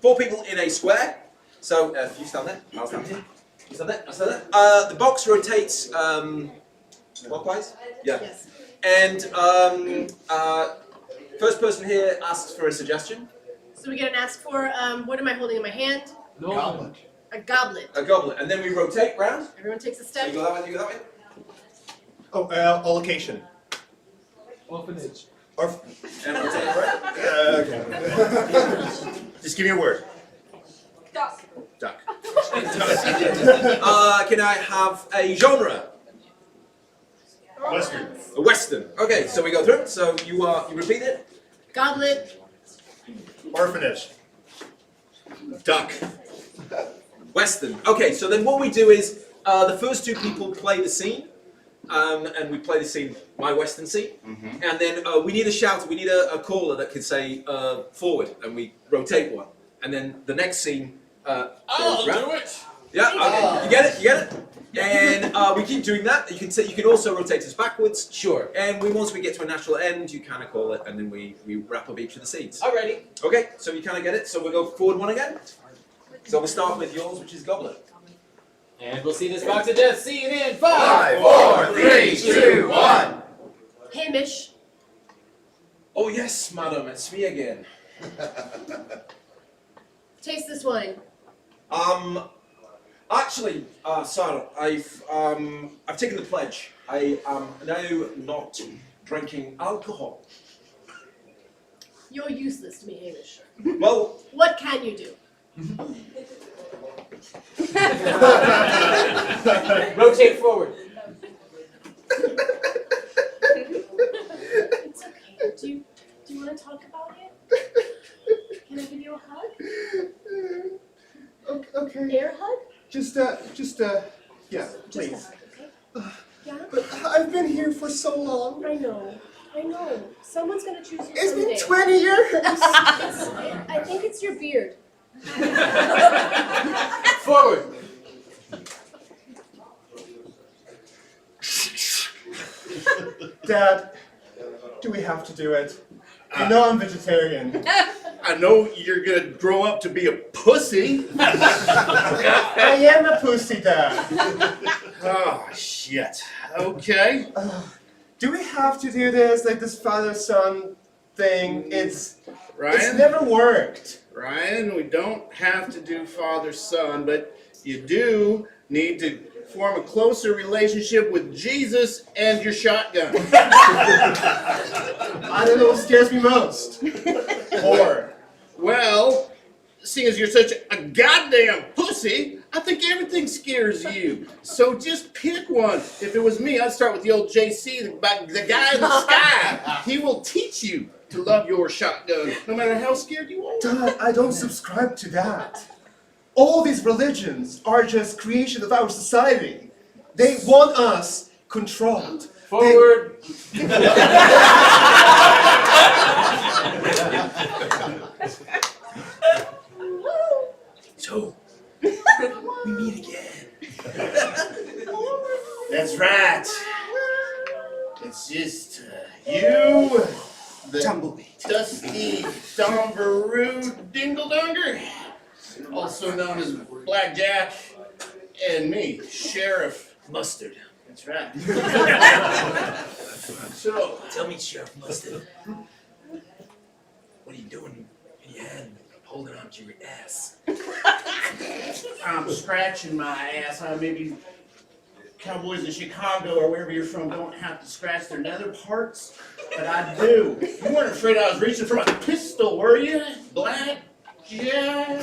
4 people in a square. So, if you stand there, I'll stand here. You stand there, I'll stand there. The box rotates clockwise. Yeah. Yes. And first person here asks for a suggestion. So we get an ask for, what am I holding in my hand? Goblet. A goblet. A goblet, and then we rotate round. Everyone takes a So step. you go that way, you go that way. Oh, allocation. Orphanage. And rotate it right. Okay. Just give me a word. Duck. Duck. Can I have a genre? Western. A western. Okay, so we go through. So you repeat it. Goblet. Orphanage. Duck. Western. Okay, so then what we do is the first 2 people play the scene, and we play the scene, my western scene, and then we need a shouter, we need a caller that can say forward, and we rotate one, and then the next scene. I'll do it. Yeah, okay. You get it. And we keep doing that. You can also rotate us backwards. Sure. And once we get to a natural end, you kind of call it, and then we wrap up each of the scenes. Alrighty. Okay, so you kind of get it. So we'll go forward one again. So we'll start with yours, which is Goblet. And we'll see this Box of Death scene in 5, 5, 4, 3, 2, 1. Hamish. Oh yes, madam, it's me again. Taste this wine. Actually, sir, I've taken the pledge. I am now not drinking alcohol. You're useless to me, Hamish. Well, What can you do? Rotate forward. It's okay. Do you want to talk about it? Can I give you a hug? Okay. Air hug? Yeah, Just please. a hug, okay? Yeah? But I've been here for so long. I know. Someone's gonna choose you It's someday. been 20 years. I think it's your beard. Forward. Dad, do we have to do it? You know I'm vegetarian. I know you're gonna grow up to be a pussy. I am a pussy, Dad. Oh, shit. Okay. Do we have to do this, like this father-son thing? It's Ryan? never worked. Ryan, we don't have to do father-son, but you do need to form a closer relationship with Jesus and your shotgun. I don't know what scares me most. Or, Well, seeing as you're such a goddamn pussy, I think everything scares you. So just pick one. If it was me, I'd start with the old JC, the guy in the sky. He will teach you to love your shotgun, no matter how scared you are. Dad, I don't subscribe to that. All these religions are just creation of our society. They want us controlled. Forward. so we meet again. That's right. It's just you, the Tumbleweed. dusty Dombaroo Dingledonger, also known as Blackjack, and me, Sheriff Mustard. That's right. So, Tell me, Sheriff Mustard, what are you doing in your hand, holding on to your ass? I'm scratching my ass. Maybe cowboys in Chicago or wherever you're from don't have to scratch their nether parts, but I do. You weren't afraid I was reaching for my pistol, were you? Black? Yeah.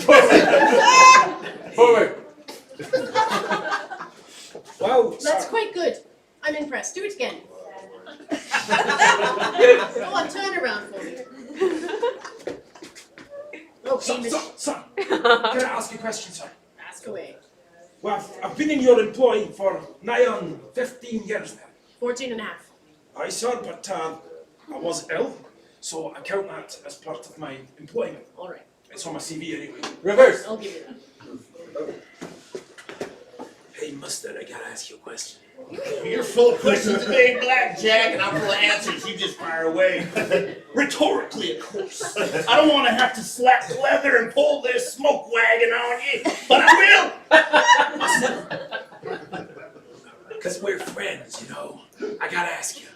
Forward. Wow. That's quite good. I'm impressed. Do it again. Go on, turn around for me. Oh, Hamish, Son, can I ask you a question, son? ask away. Well, I've been in your employ for nigh on 15 years now. 14 and a half. Aye, sir, but I was ill, so I count that as part of my employment. All right. It's on my CV anyway. Reverse. I'll give you that. Hey, Mustard, I gotta ask you a question. You're full of questions today, Blackjack, and I'm full of answers. You just fire away. Rhetorically, of course. I don't want to have to slap leather and pull this smoke wagon on you, but I will. Because we're friends, you know. I gotta ask you,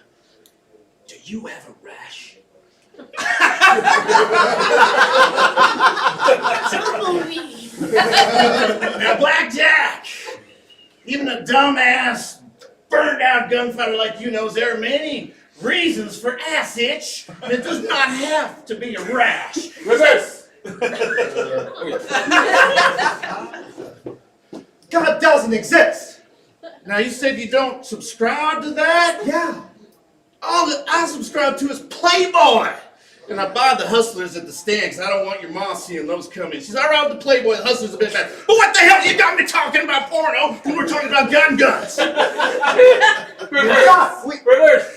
do you have a rash? Tumbleweed. Now, Blackjack, even a dumbass, burned out gunfighter like you knows there are many reasons for ass itch, and it does not have to be a rash. Reverse. God doesn't exist. Now, you said you don't subscribe to that? Yeah. All that I subscribe to is Playboy. And I buy the Hustlers at the stand because I don't want your mom seeing those coming. She's all right with the Playboy, the Hustlers a bit bad. But what the hell you got me talking about porno when we're talking about guns? Reverse. Reverse.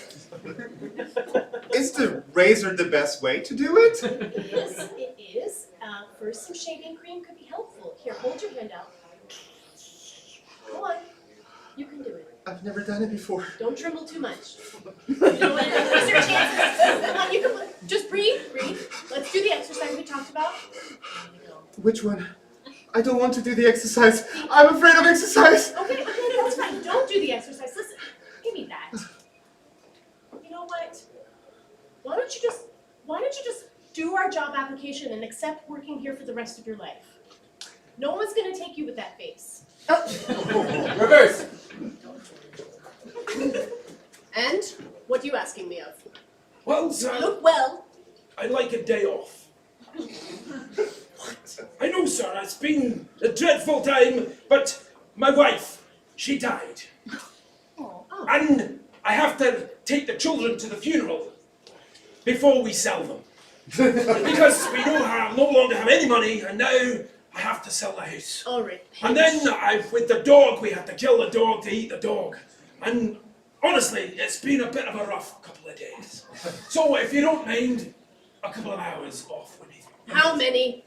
Is the razor the best way to do it? Yes, it is. First, some shaving cream could be helpful. Here, hold your hand out. Go on. You can do it. I've never done it before. Don't tremble too much. You know what? Increase your chances. Come on, you can just breathe. Let's do the exercise we talked about. Which one? I don't want to do the exercise. I'm afraid of exercise. Okay, that's fine. Don't do the exercise. Listen, give me that. You know what? Why don't you just do our job application and accept working here for the rest of your life? No one's gonna take you with that face. Reverse. And what are you asking me of? Well, sir, Look well. I'd like a day off. What? I know, sir, it's been a dreadful time, but my wife, she died. Oh. And I have to take the children to the funeral before we sell them. Because we no longer have any money, and now I have to sell the house. All right. And then with the dog, we had to kill the dog to eat the dog. And honestly, it's been a bit of a rough couple of days. So if you don't mind, a couple of hours off with me. How many?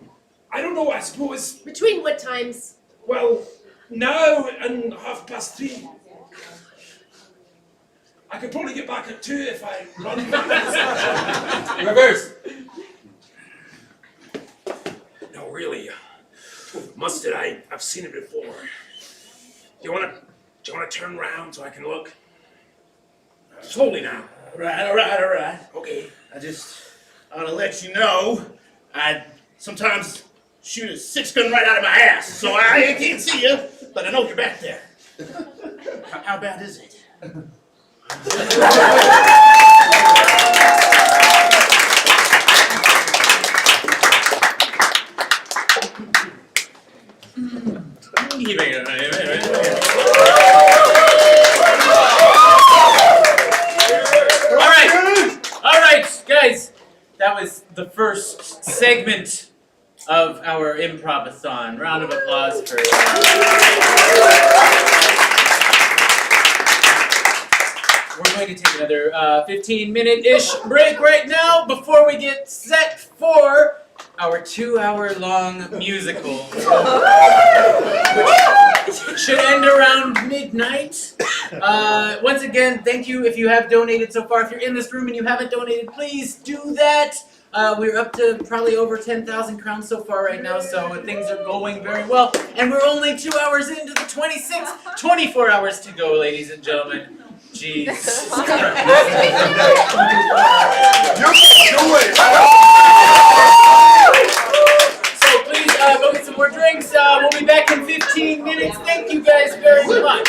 I don't know, I suppose, Between what times? well, now and 3:30. I could probably get back at 2 if I run. Reverse. No, really, Mustard, I've seen it before. Do you wanna turn around so I can look? Slowly now. All right. Okay. I ought to let you know, I sometimes shoot a 6-gun right out of my ass, so I can't see you, but I know you're back there. How bad is it? All right, guys. That was the first segment of our Improvathon. Round of applause for We're going to take another 15-minute-ish break right now before we get set for our 2-hour-long musical. Which should end around midnight. Once again, thank you if you have donated so far. If you're in this room and you haven't donated, please do that. We're up to probably over 10,000 crowns so far right now, so things are going very well. And we're only 2 hours into the 24 hours to go, ladies and gentlemen. Jeez. So please go get some more drinks. We'll be back in 15 minutes. Thank you guys very much.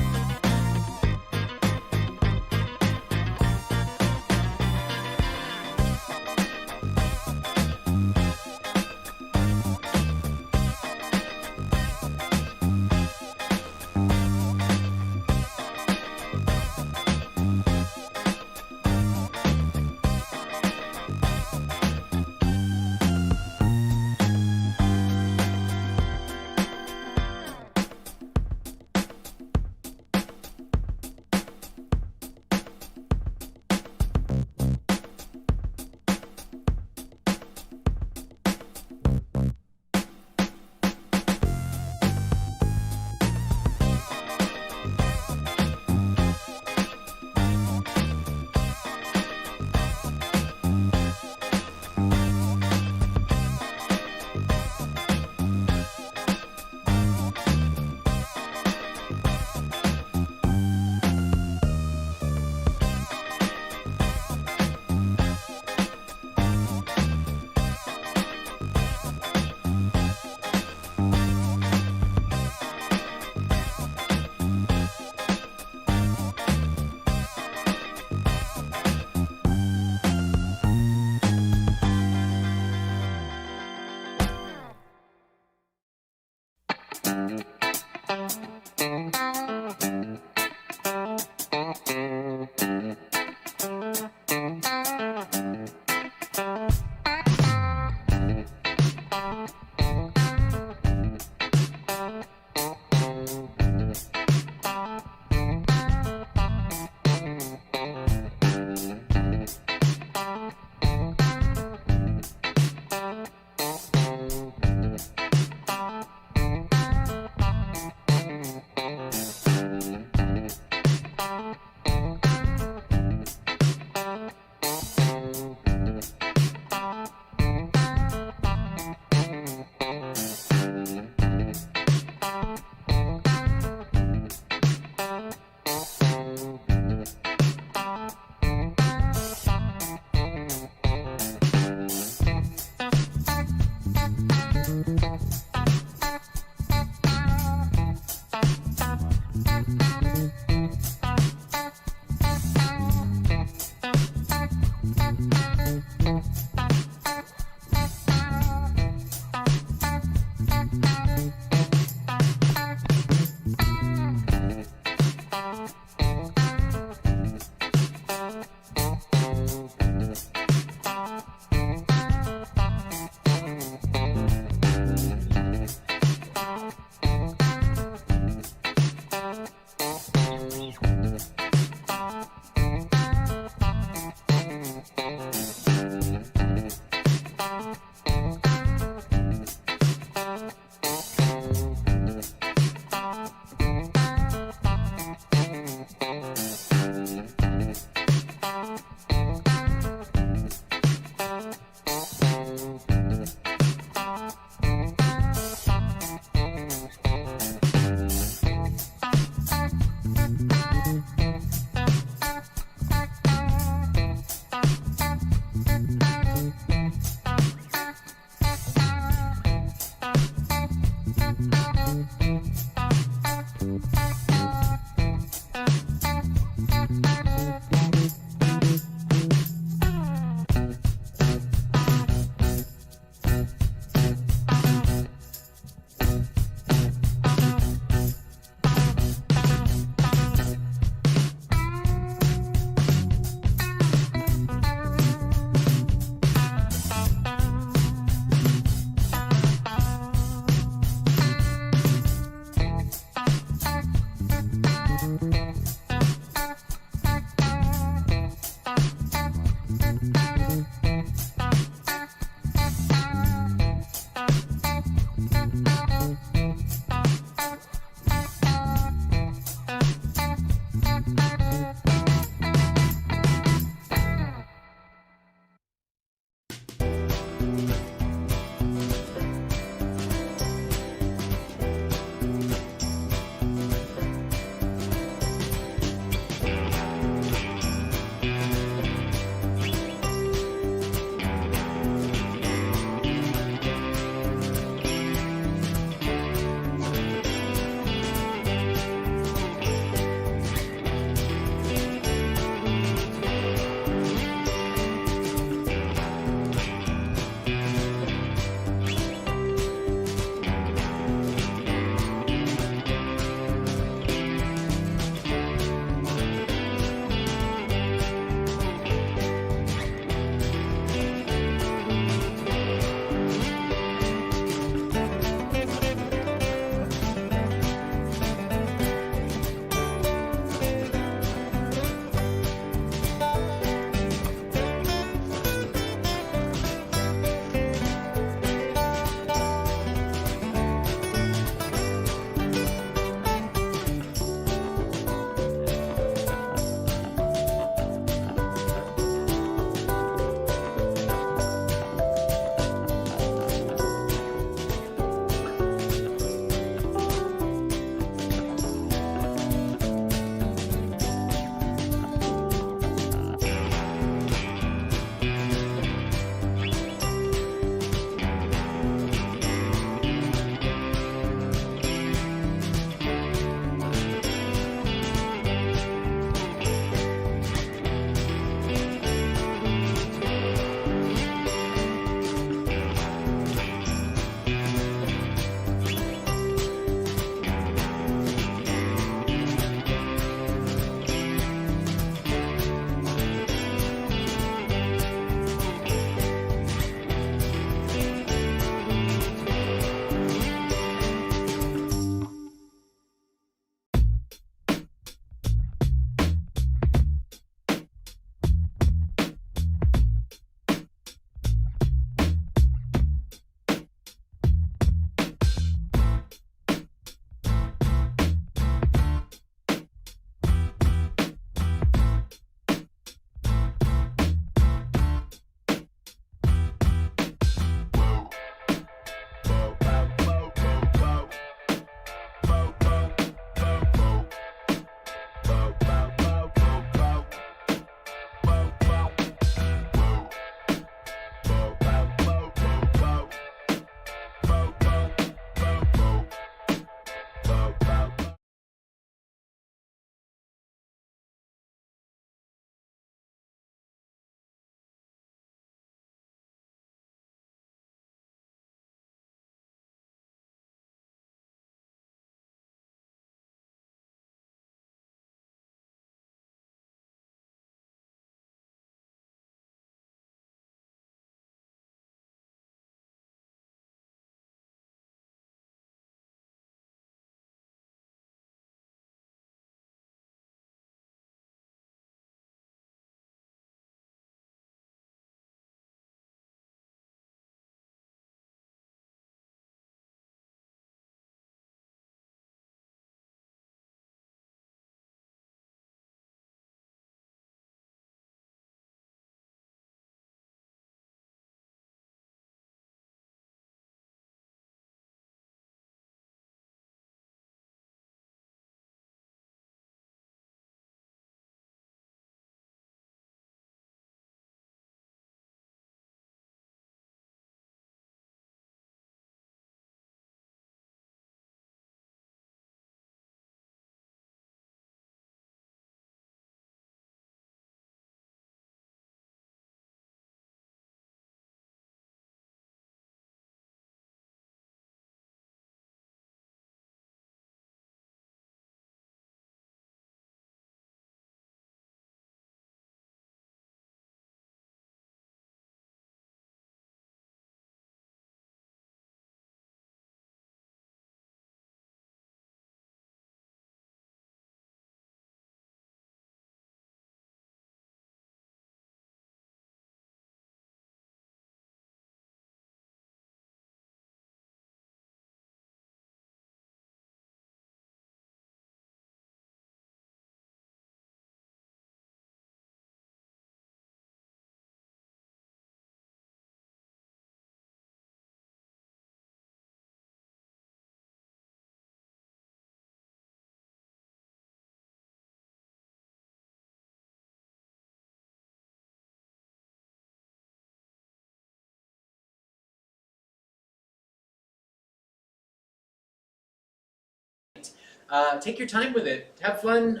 take your time with it. Have fun.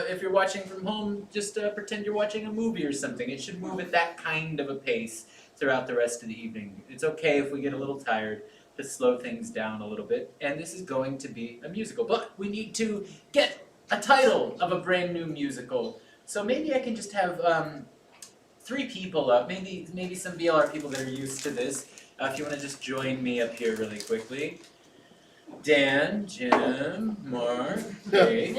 If you're watching from home, just pretend you're watching a movie or something. It should move at that kind of a pace throughout the rest of the evening. It's okay if we get a little tired. Just slow things down a little bit. And this is going to be a musical. But we need to get a title of a brand new musical. So maybe I can just have 3 people up. Maybe some BLR people that are used to this. If you want to just join me up here really quickly. Dan, Jim, Mark, Dave.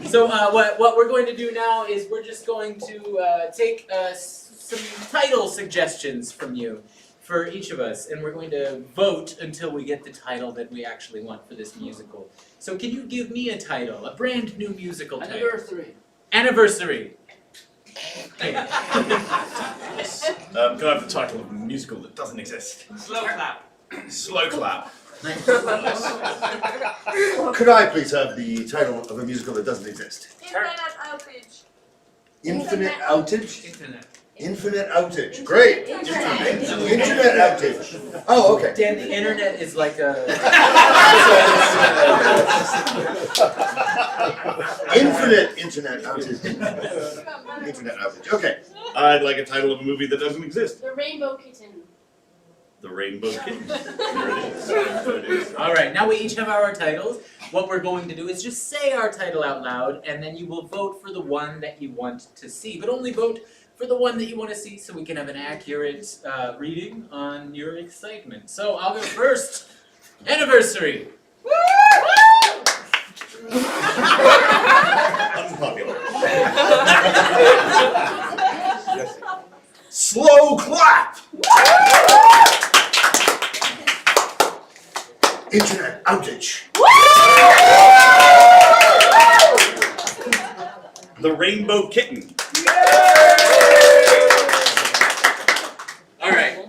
So what we're going to do now is we're just going to take some title suggestions from you for each of us, and we're going to vote until we get the title that we actually want for this musical. So can you give me a title, a brand new musical title? Anniversary. Anniversary. Okay. Can I have the title of a musical that doesn't exist? Slow clap. Slow clap. Could I please have the title of a musical that doesn't exist? Internet outage. Infinite outage? Internet. Infinite outage. Great. Internet outage. Oh, okay. Dan, the internet is like a... Infinite internet outage. Internet outage. Okay. I'd like a title of a movie that doesn't exist. The Rainbow Kitten. The Rainbow Kitten. There it is. There it is. All right, now we each have our titles. What we're going to do is just say our title out loud, and then you will vote for the one that you want to see. But only vote for the one that you want to see so we can have an accurate reading on your excitement. So I'll go first. Anniversary. Unpopular. Slow clap. Internet outage. The Rainbow Kitten. All right.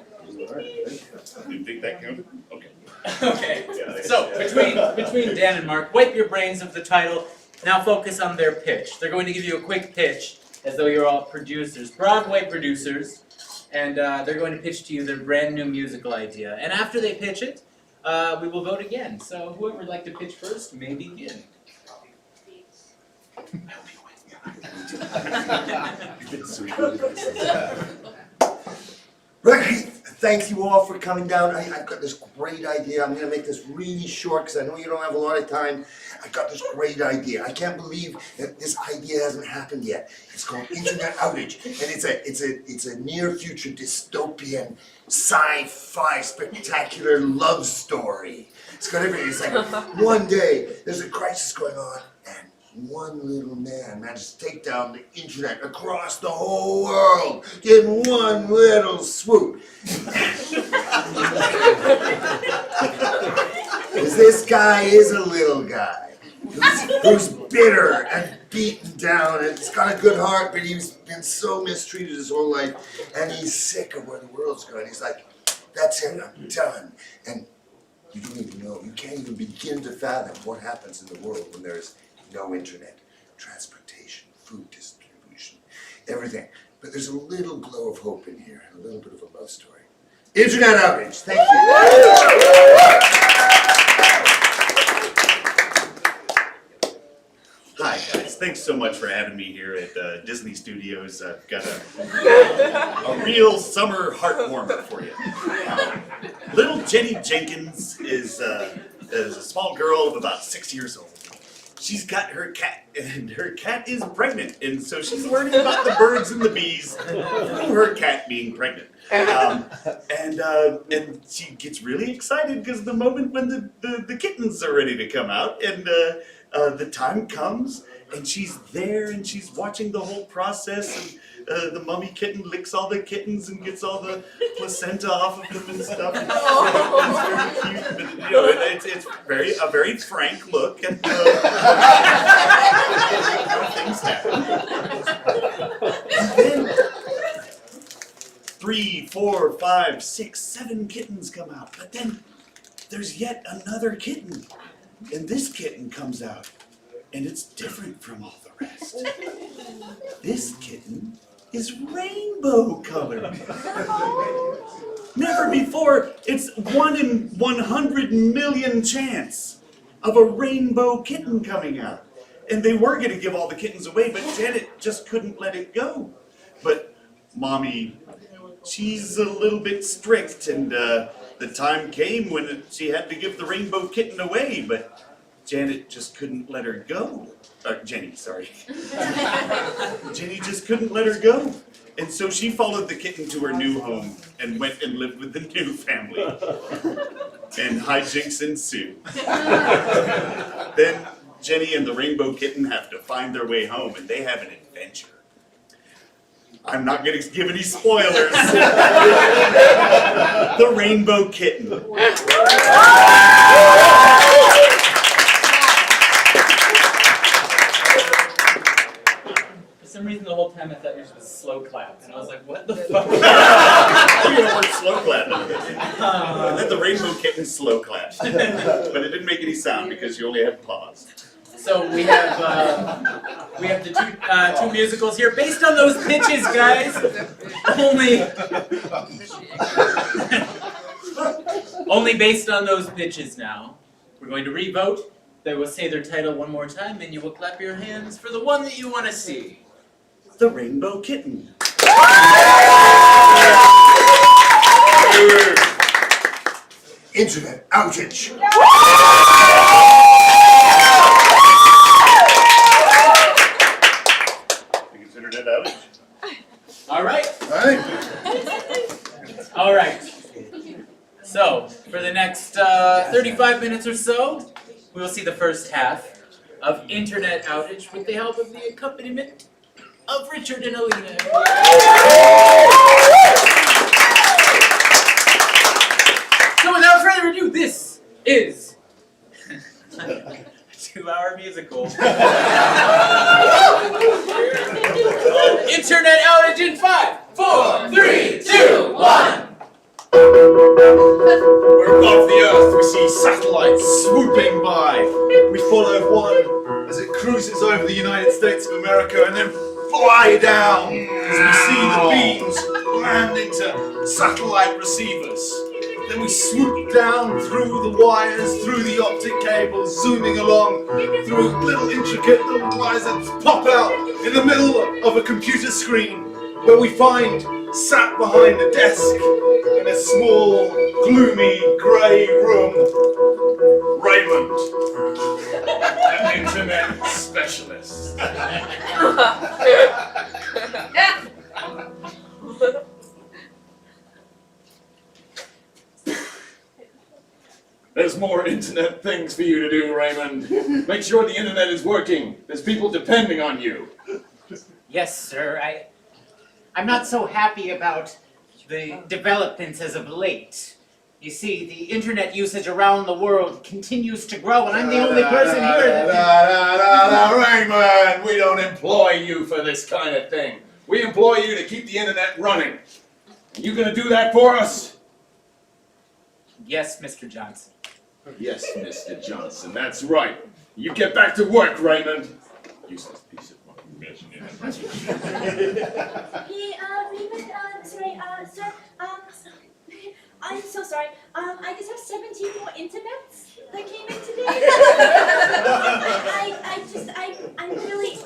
You think that counted? Okay. Okay. Yeah, So between Dan and Mark, wipe your brains of the title. Now focus on their pitch. They're going to give you a quick pitch, as though you're all producers, Broadway producers, and they're going to pitch to you their brand new musical idea. And after they pitch it, we will vote again. So whoever would like to pitch first may begin. Right. Thank you all for coming down. I've got this great idea. I'm going to make this really short because I know you don't have a lot of time. I've got this great idea. I can't believe that this idea hasn't happened yet. It's called Internet Outage, and it's a near future dystopian sci-fi spectacular love story. It's got everything. It's like one day there's a crisis going on, and one little man managed to take down the internet across the whole world in one little swoop. Because this guy is a little guy who's bitter and beaten down, and he's got a good heart, but he's been so mistreated his whole life, and he's sick of where the world's going. He's like, that's it, I'm done. And you don't even know, you can't even begin to fathom what happens in the world when there's no internet, transportation, food distribution, everything. But there's a little glow of hope in here, and a little bit of a love story. Internet outage, thank you. Hi guys, thanks so much for having me here at Disney Studios. I've got a real summer heartwarmer for you. Little Jenny Jenkins is a small girl of about 6 years old. She's got her cat, and her cat is pregnant, and so she's learning about the birds and the bees through her cat being pregnant. And she gets really excited because the moment when the kittens are ready to come out, and the time comes, and she's there, and she's watching the whole process, and the mummy kitten licks all the kittens and gets all the placenta off of them and stuff. It's very cute, but you know, it's a very frank look, and things happen. And then 3, 4, 5, 6, 7 kittens come out, but then there's yet another kitten. And this kitten comes out, and it's different from all the rest. This kitten is rainbow colored. Never before, it's 1 in 100 million chance of a rainbow kitten coming out. And they were going to give all the kittens away, but Janet just couldn't let it go. But Mommy, she's a little bit strict, and the time came when she had to give the rainbow kitten away, but Janet just couldn't let her go. Jenny, sorry. Jenny just couldn't let her go. And so she followed the kitten to her new home and went and lived with the new family. And hijinks ensue. Then Jenny and the rainbow kitten have to find their way home, and they have an adventure. I'm not going to give any spoilers. The rainbow kitten. For some reason, the whole time I thought yours was slow clap, and I was like, what the fuck? You know what slow clap is. And then the rainbow kitten slow clapped. But it didn't make any sound because you only had pause. So we have the two musicals here based on those pitches, guys. Only based on those pitches now. We're going to re-vote. They will say their title one more time, and you will clap your hands for the one that you want to see. The Rainbow Kitten. Internet outage. You considered it outage? All right. Right? All right. So, for the next 35 minutes or so, we will see the first half of Internet Outage with the help of the accompaniment of Richard and Alina. So, without further ado, this is a 2-hour musical. Internet Outage in 5, 4, 3, 2, 1. We're above the earth, we see satellites swooping by. We follow one as it cruises over the United States of America and then fly down as we see the beams land into satellite receivers. Then we swoop down through the wires, through the optic cables, zooming along through little intricate little wires that pop out in the middle of a computer screen, where we find, sat behind a desk in a small, gloomy, grey room, Raymond, an internet specialist. There's more internet things for you to do, Raymond. Make sure the internet is working. There's people depending on you. Yes, sir. I'm not so happy about the developments as of late. You see, the internet usage around the world continues to grow, and I'm the only person here that Raymond, we don't employ you for this kind of thing. We employ you to keep the internet running. You gonna do that for us? Yes, Mr. Johnson. Yes, Mr. Johnson, that's right. You get back to work, Raymond. Useless piece of fucking bitch. Hey, Raymond, sorry, sir, I'm so sorry. I just have 17 more internets that came in today.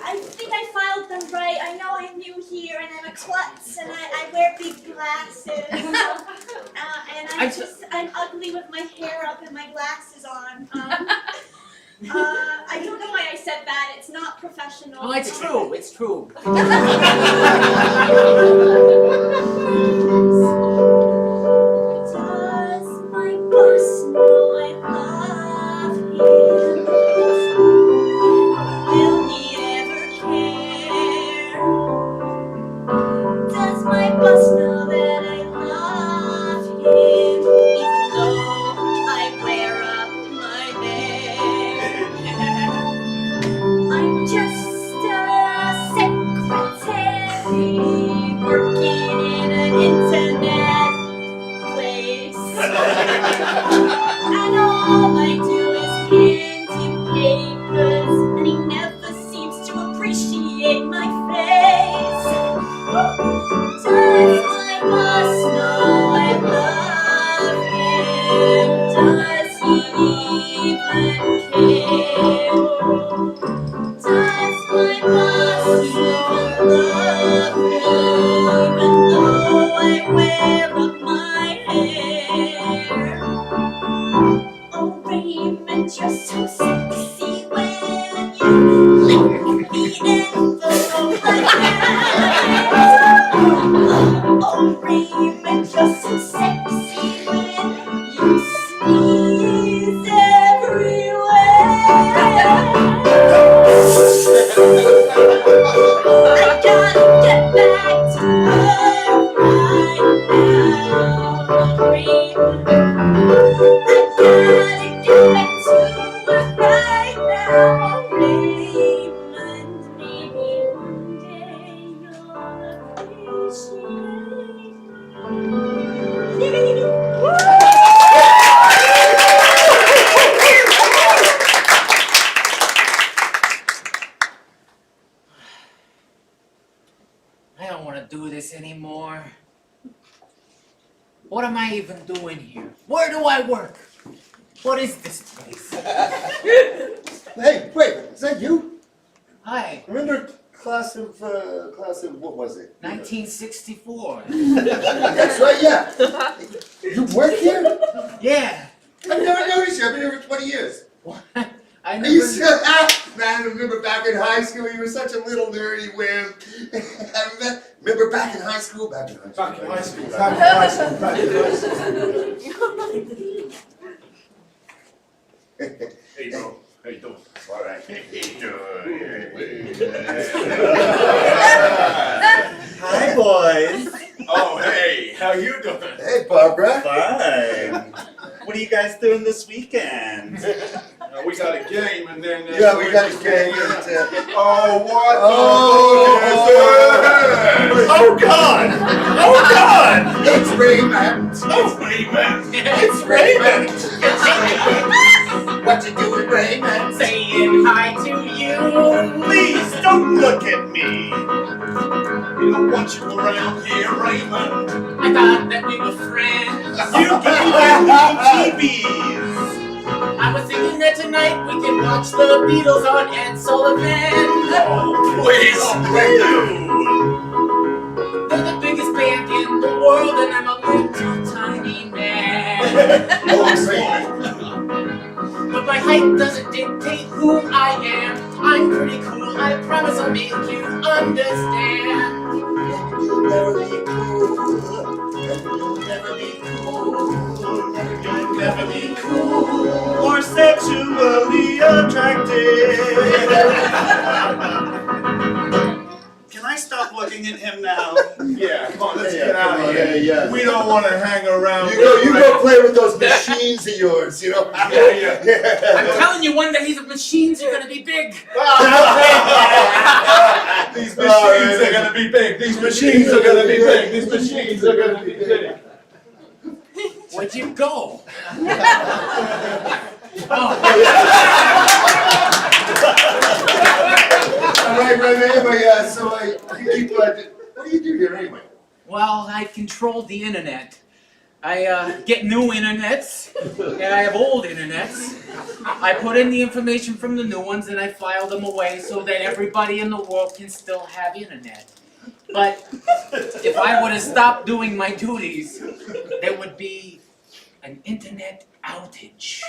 I think I filed them right. I know I'm new here and I'm a klutz and I wear big glasses. And I'm ugly with my hair up and my glasses on. I don't know why I said that. It's not professional. Oh, it's true. It's true. Does my boss know I love him? Will he ever care? Does my boss know that I love him, even though I wear up my hair? I'm just a secretary working in an internet I don't want to do this anymore. What am I even doing here? Where do I work? What is this place? Hey, wait, is that you? Hi, Remember class of what was it? 1964. That's right, yeah. You work here? Yeah. I've never noticed you. I've been here for 20 years. What? I Are never. you still man, remember back in high school, you were such a little nerdy wimp. Remember back in high school? Back in high school. Hey, bro. How you doing? All right. Hi, boys. Oh, hey. How you doing? Hey, Barbara. Fine. What are you guys doing this weekend? We got a game and then. Yeah, we got a game. Oh, what? Oh, God! Oh, God! It's Raymond. Oh, Raymond! It's Raymond. What you doing, Raymond? Saying hi to you. Please don't look at me. We don't want you around here, Raymond. I thought that we were friends. You give me TVs. I was thinking that tonight we could watch the Beatles on Ed Sullivan. Oh, please. They're the biggest band in the world, and I'm a little tiny man. But my height doesn't dictate who I am. I'm pretty cool, I promise I'll make you understand. You'll never be cool. You'll never be cool. You'll never be cool. Or sexually attractive. Can I stop looking at him now? Yeah, come on, let's Yeah, get out come of on, here. yeah. We don't want to hang around. You go play with those machines of yours, you know? I'm telling you, one day these machines are gonna be big. These machines are gonna be big. These machines are gonna be big. These machines are gonna be big. Where'd you go? All right, anyway, so you keep, what do you do here anyway? Well, I control the internet. I get new internets, and I have old internets. I put in the information from the new ones, and I file them away so that everybody in the world can still have internet. But if I were to stop doing my duties, there would be an internet outage.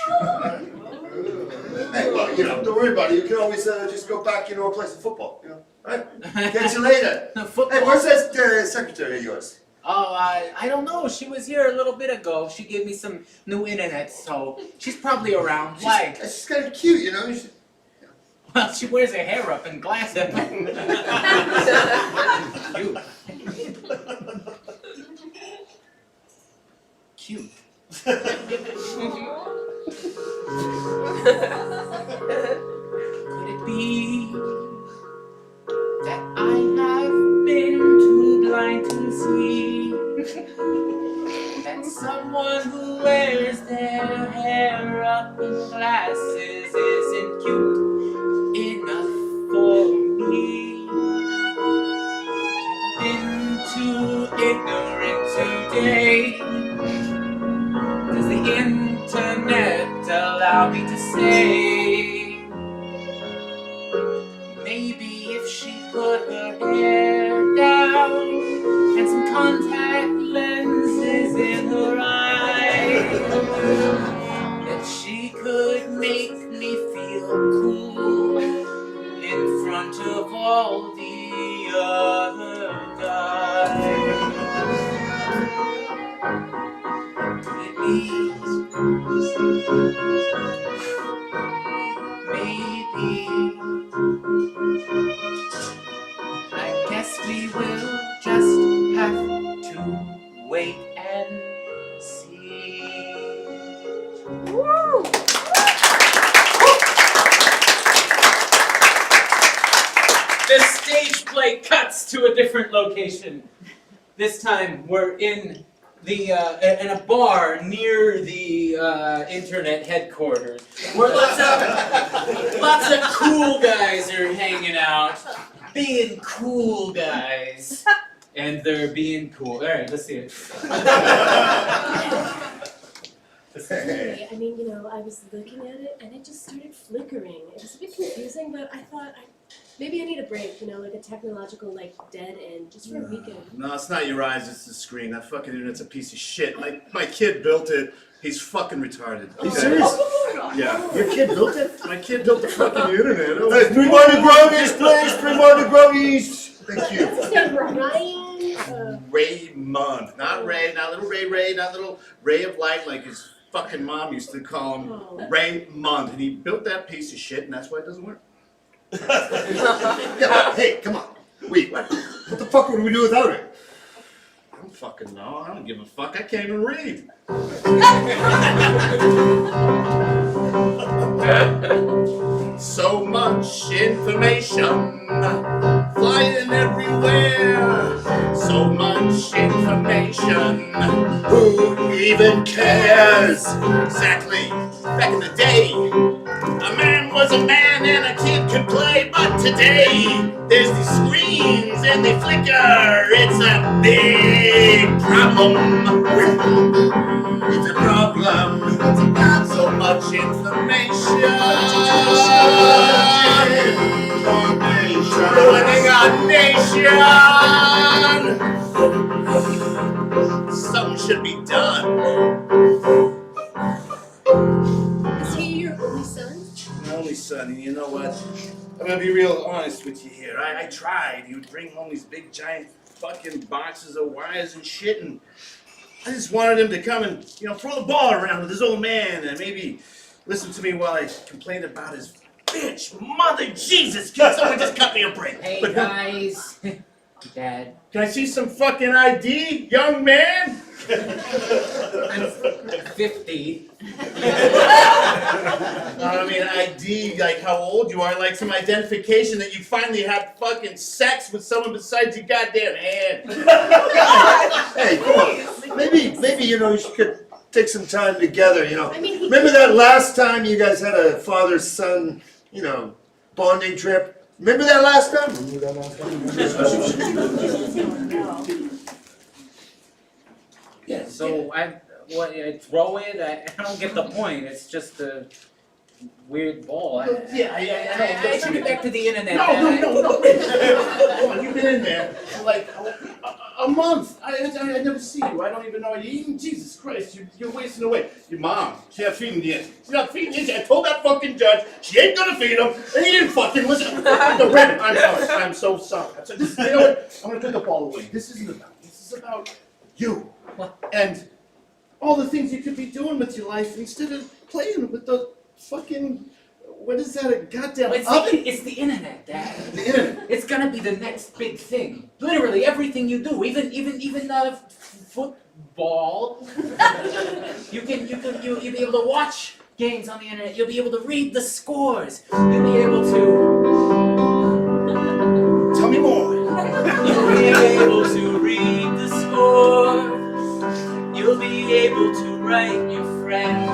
Hey, well, don't worry about it. You can always just go back, and play some football, Right? Catch you later. Football. Hey, where's that secretary of yours? Oh, I don't know. She was here a little bit ago. She gave me some new internet, so she's probably around. Why? She's kind of cute, Well, she wears her hair up and glasses. Cute. Could it be that I have been too blind to see that someone who wears their hair up in glasses isn't cute enough for me? Been too ignorant today. Does the internet allow allow me to say, maybe if she put her hair down and some contact lenses in her eyes, that she could make me feel cool in front of all the other guys. Maybe, I guess we will just have to wait and see. Woo! The stage play cuts to a different location. This time we're in a bar near the internet headquarters, where lots of cool guys are hanging out, being cool guys, and they're being cool. All right, let's see it. Hey, I mean, I was looking at it and it just started flickering. It was a bit confusing, but I thought maybe I need a break, like a technological, dead end, just for a weekend. No, it's not your eyes, it's the screen. That fucking internet's a piece of shit. My kid built it. He's fucking retarded. Are you serious? Yeah. Your kid built it? My kid built the fucking internet. Hey, 3 more Negronis, please. 3 more Negronis. Thank you. What's his name, Ryan? Raymond. Not Ray, not little Ray, not little Ray of Light like his fucking mom used to call him. Raymond. And he built that piece of shit, and that's why it doesn't work. Yeah, hey, come on. Wait, what the fuck would we do without it? I don't fucking know. I don't give a fuck. I can't even read. So much information flying everywhere. So much information. Who even cares? Exactly. Back in the day, a man was a man and a kid could play, but today there's these screens and they flicker. It's a big problem. It's a problem. So much information. Ruining our nation. Something should be done. Is he your only son? My only son, and you know what? I'm gonna be real honest with you here. I tried. He would bring home these big giant fucking boxes of wires and shit, and I just wanted him to come and, throw the ball around with his old man and maybe listen to me while I complained about his bitch mother. Jesus, can someone just cut me a break? Hey But guys, Dad. can I see some fucking ID, young man? I'm 50. I mean, ID, like how old you are, like some identification that you finally had fucking sex with someone besides your goddamn hand. Hey, come on. Maybe you could take some time together, I mean, Remember that last time you guys had a father-son, bonding trip? Remember that last time? Yeah, so throw it? I don't get the point. It's just a weird ball. I should get back to the internet. No. Come on, you've been in there for like a month. I never see you. I don't even know you. Jesus Christ, you're wasting away. Your mom, she's not feeding you. She's not feeding you. I told that fucking judge she ain't gonna feed him, and he didn't fucking listen. No, Brandon, I'm sorry. I'm so sorry. So you know what? I'm gonna put the ball away. This isn't about. This is about you. And all the things you could be doing with your life instead of playing with the fucking, what is that, a goddamn oven? It's the internet, Dad. The internet. It's gonna be the next big thing. Literally everything you do, even football. You'll be able to watch games on the internet. You'll be able to read the scores. You'll be able to. Tell me more. You'll be able to read the scores. You'll be able to write your friends.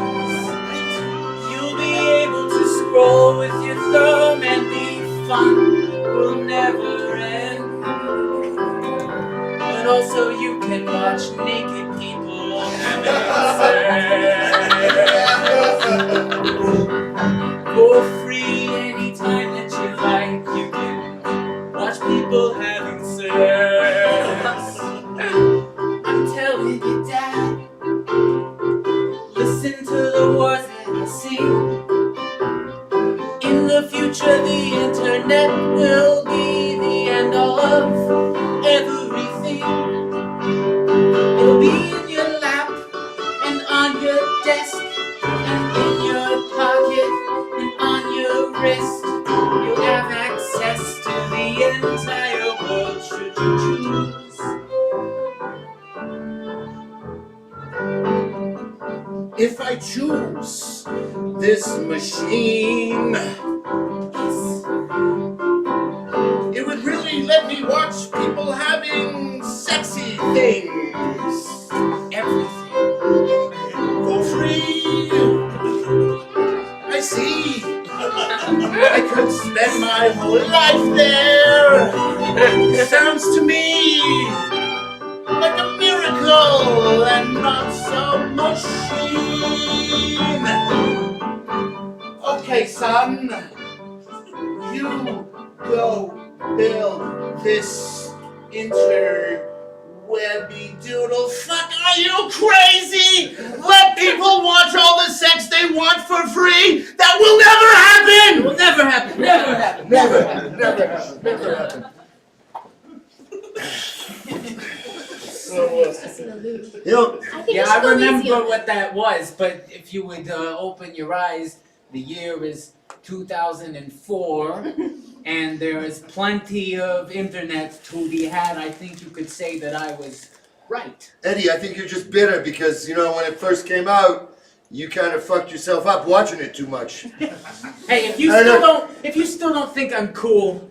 You'll be able to scroll with your thumb, and the fun will never end. But also you can watch naked people having sex. everything. In the future, the internet will be the end all of everything. It'll be in your lap and on your desk and in your pocket and on your wrist. You'll have access to the entire world should you choose. If I choose this machine, it would really let me watch people having sexy things. Everything. For free. I see. I could spend my whole life there. Sounds to me like a miracle and not some machine. Okay, son. You go build this interwebby doodle. Fuck, are you crazy? Let people watch all the sex they want for free? That will never happen! It will never happen. Never happen. Never happen, never happen, never happen. You know, I think Yeah, you should I go easy remember on what that was, but if you would open your eyes, the year is 2004, and there is plenty of internet to be had. I think you could say that I was right. Eddie, I think you're just bitter because, you know, when it first came out, you kind of fucked yourself up watching it too much. Hey, if you still don't think I'm cool,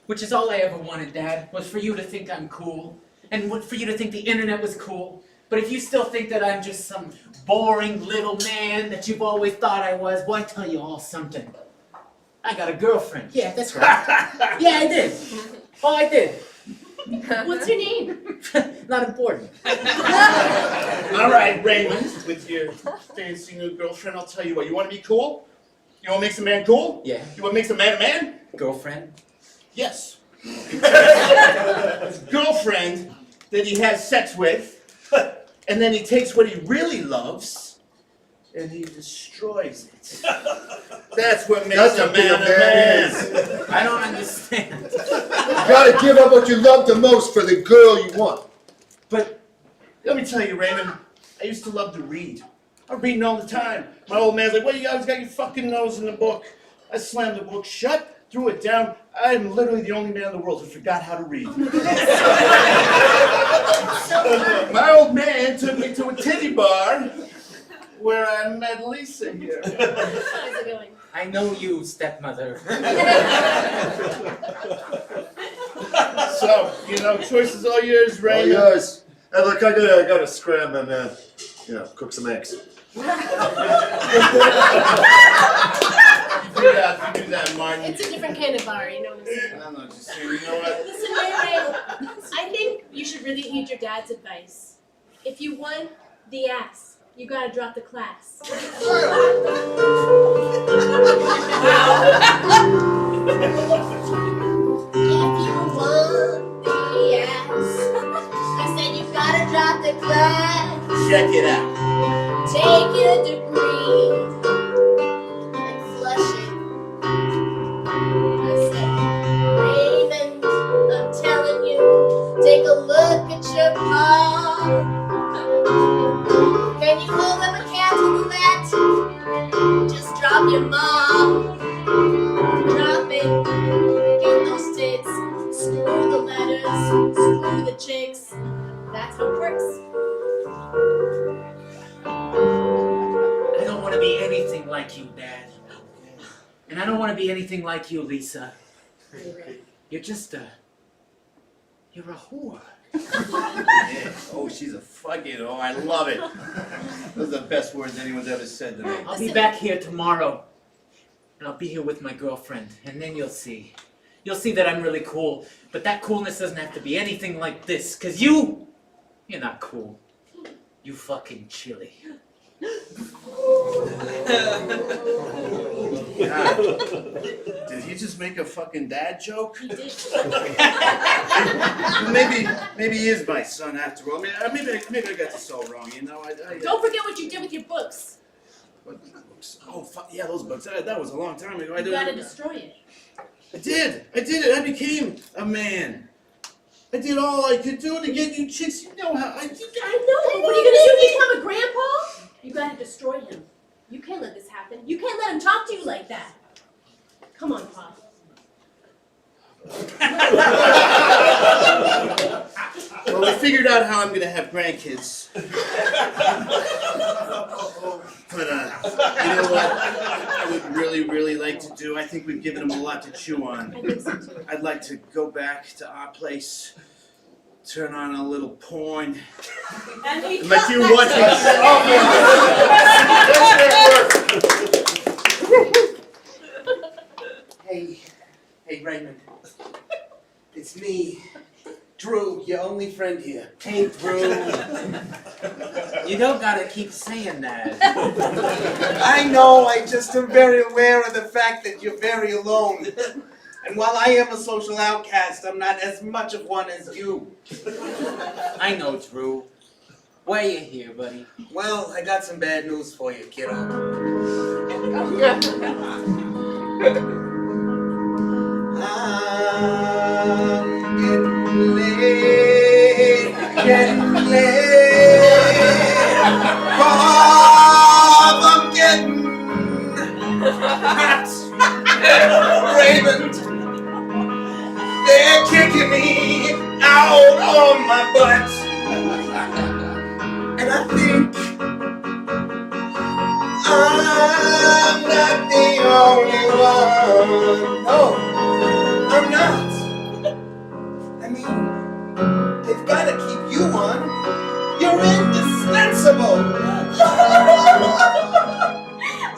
which is all I ever wanted, Dad, was for you to think I'm cool, and for you to think the internet was cool. But if you still think that I'm just some boring little man that you've always thought I was, well, I tell you all something. I got a girlfriend. Yeah, that's right. Yeah, I did. Oh, I did. What's your name? Not important. All right, Raymond, with your fancy new girlfriend, I'll tell you what. You want to be cool? You know what makes a man cool? Yeah. You know what makes a man a man? Girlfriend? Yes. His girlfriend that he has sex with, and then he takes what he really loves and he destroys it. That's what makes a man a man. I don't understand. You gotta give up what you love the most for the girl you want. But let me tell you, Raymond, I used to love to read. I'm reading all the time. My old man's like, "What, you guys got your fucking nose in the book?" I slammed the book shut, threw it down. I'm literally the only man in the world who forgot how to read. My old man took me to a titty bar where I met Lisa here. How's it going? I know you, stepmother. So, you know, choice is all yours, All Raymond. yours. Hey, look, I gotta scram and, you know, cook some eggs. You do that, Martin. It's a different kind of bar, you know what I'm saying? I'm not just saying, you know what? Listen, Ray, I think you should really heed your dad's advice. If you want the ass, you gotta drop the class. If you want the ass, I said you gotta drop the class. Check it out. Take your degree and flush it. I said, Raymond, I'm telling you, take a look at your palm. Can you hold up a candle to that? Just drop your mom. Drop it. Get those tits. Screw the letters. Screw the chicks. That's how it works. I don't want to be anything like you, Dad. And I don't want to be anything like you, Lisa. You're just you're a whore. Yeah. Oh, she's a fucking whore. I love it. Those are the best words anyone's ever said to me. I'll be back here tomorrow. And I'll be here with my girlfriend. And then you'll see. You'll see that I'm really cool. But that coolness doesn't have to be anything like this. Because you're not cool. You fucking chilly. God. Did he just make a fucking dad joke? He did. Maybe he is my son after all. Maybe I got this all wrong, you know? Don't forget what you did with your books. What books? Oh, Oh, yeah, those books. That was a long time ago. You gotta destroy it. I did it. I became a man. I did all I could do to get you chicks. You know how I did. I know, but what are you gonna do? Become a grandpa? You gotta destroy him. You can't let this happen. You can't let him talk to you like that. Come on, Pop. Well, I figured out how I'm gonna have grandkids. But you know what? I would really like to do. I think we've given them a lot to chew on. I think so too. I'd like to go back to our place, turn on a little porn. And we Let you watch Hey, Raymond. It's me, Drew, your only friend here. Hey, Drew. You don't gotta keep saying that. I know, I just am very aware of the fact that you're very alone. And while I am a social outcast, I'm not as much of one as you. I know, Drew. Why are you here, buddy? Well, I got some bad news for you, kiddo. Getting late. Oh, I'm getting hot. Raymond, they're kicking me out on my butt. And I think I'm not the only one. No, I'm not. I mean, they've got to keep you on. You're indispensable.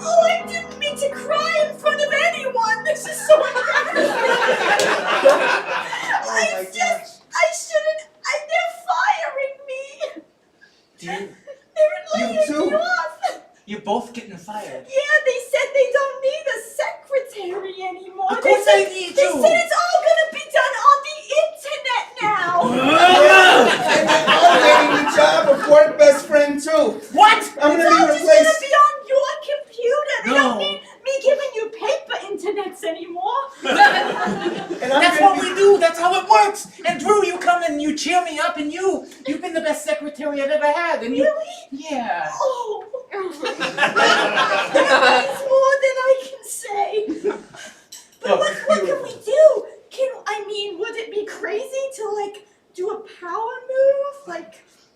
Oh, I didn't mean to cry in front of anyone. This is so embarrassing. They're firing me. They're laying me off. You're both getting fired. Yeah, they said they don't need a secretary anymore. Of course they need They you. said it's all gonna be done on the internet now. And they're all getting the job of work best friend too. What? I'm gonna It's all be just replaced. gonna be on your computer. They No. don't need me giving you paper internets anymore. And I'm That's gonna what we do. That's how it works. And Drew, you come and you cheer me up, and you've been the best secretary I've ever had. And you, Really? yeah. Oh. That means more than I can say. But what can we do? Would it be crazy to do a power move?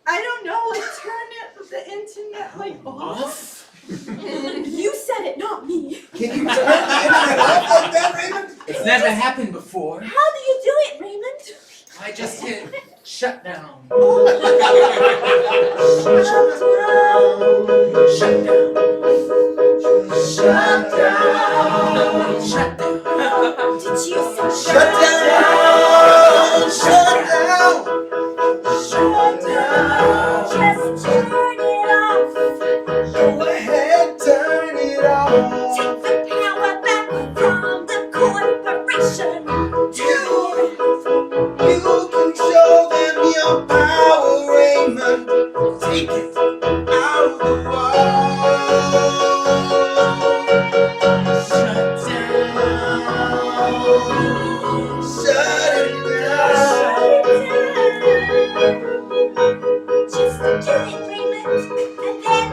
I don't know, turn the internet off? You said it, not me. Can you turn the internet off like that, Raymond? It's never happened before. How do you do it, Raymond? I just hit shut down. Shut down. Shut down. Shut down. Did you say Shut down. Shut down. Shut down. Just turn it off. Go ahead, turn it off. Take the power back from the corporation. You can show them your power, Raymond. Take it out of the wall. Shut down. Shut it down. Just do it, Raymond. And then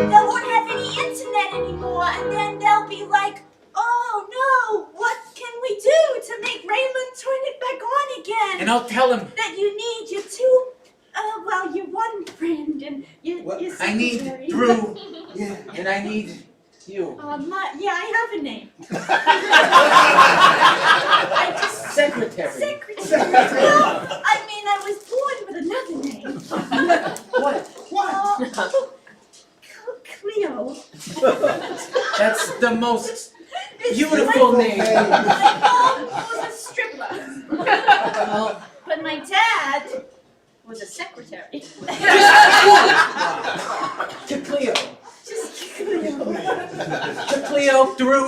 they won't have any internet anymore. And then they'll be like, oh no, what can we do to make Raymond turn it back on again? And I'll tell him. That you need your two, your one friend and your I need secretary. Drew. Yeah. And I need you. I have a name. Secretary. Secretary. Well, I was born with another name. What? Cleo. That's the most beautiful name. My mom was a stripper. But my dad was a secretary. To Cleo. Just Cleo. To Cleo, Drew.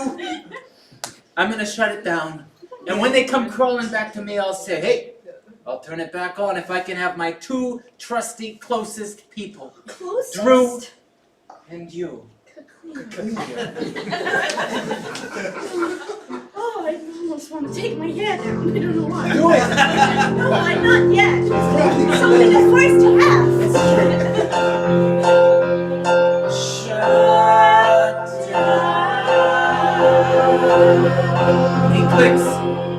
I'm gonna shut it down. And when they come crawling back to me, I'll say, hey, I'll turn it back on if I can have my two trusty, closest people. Closest? Drew and you. Oh, I almost want to take my hair down. I don't know why. Do it. No, I'm not yet. Something is first to have. He clicks,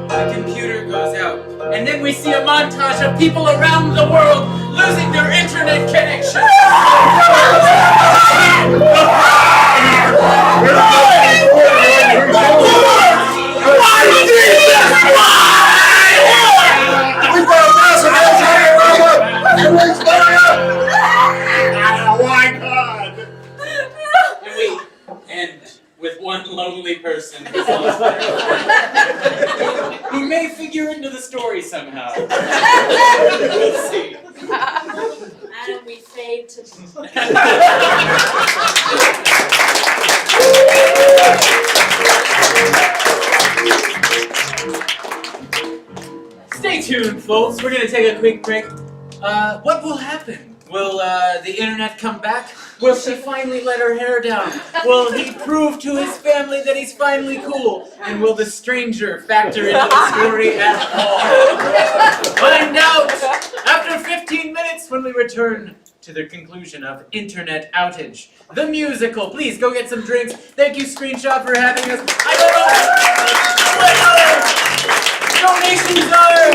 the computer goes out, and then we see a montage of people around the world losing their internet connection. And we end with one lonely person who may figure into the story somehow. We'll see. And we fade to Stay tuned, folks. We're gonna take a quick break. What will happen? Will the internet come back? Will she finally let her hair down? Will he prove to his family that he's finally cool? And will the stranger factor into the story at all? Find out after 15 minutes when we return to the conclusion of Internet Outage, the musical. Please go get some drinks. Thank you, Screenshot, for having us. I don't know what donations are,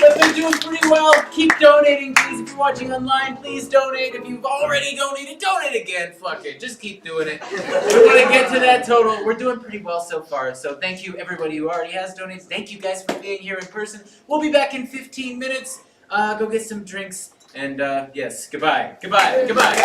but they're doing pretty well. Keep donating, please. If you're watching online, please donate. If you've already donated, donate again. Fuck it, just keep doing it. We want to get to that total. We're doing pretty well so far, so thank you everybody who already has donated. Thank you guys for being here in person. We'll be back in 15 minutes. Go get some drinks, and yes, goodbye, goodbye, goodbye.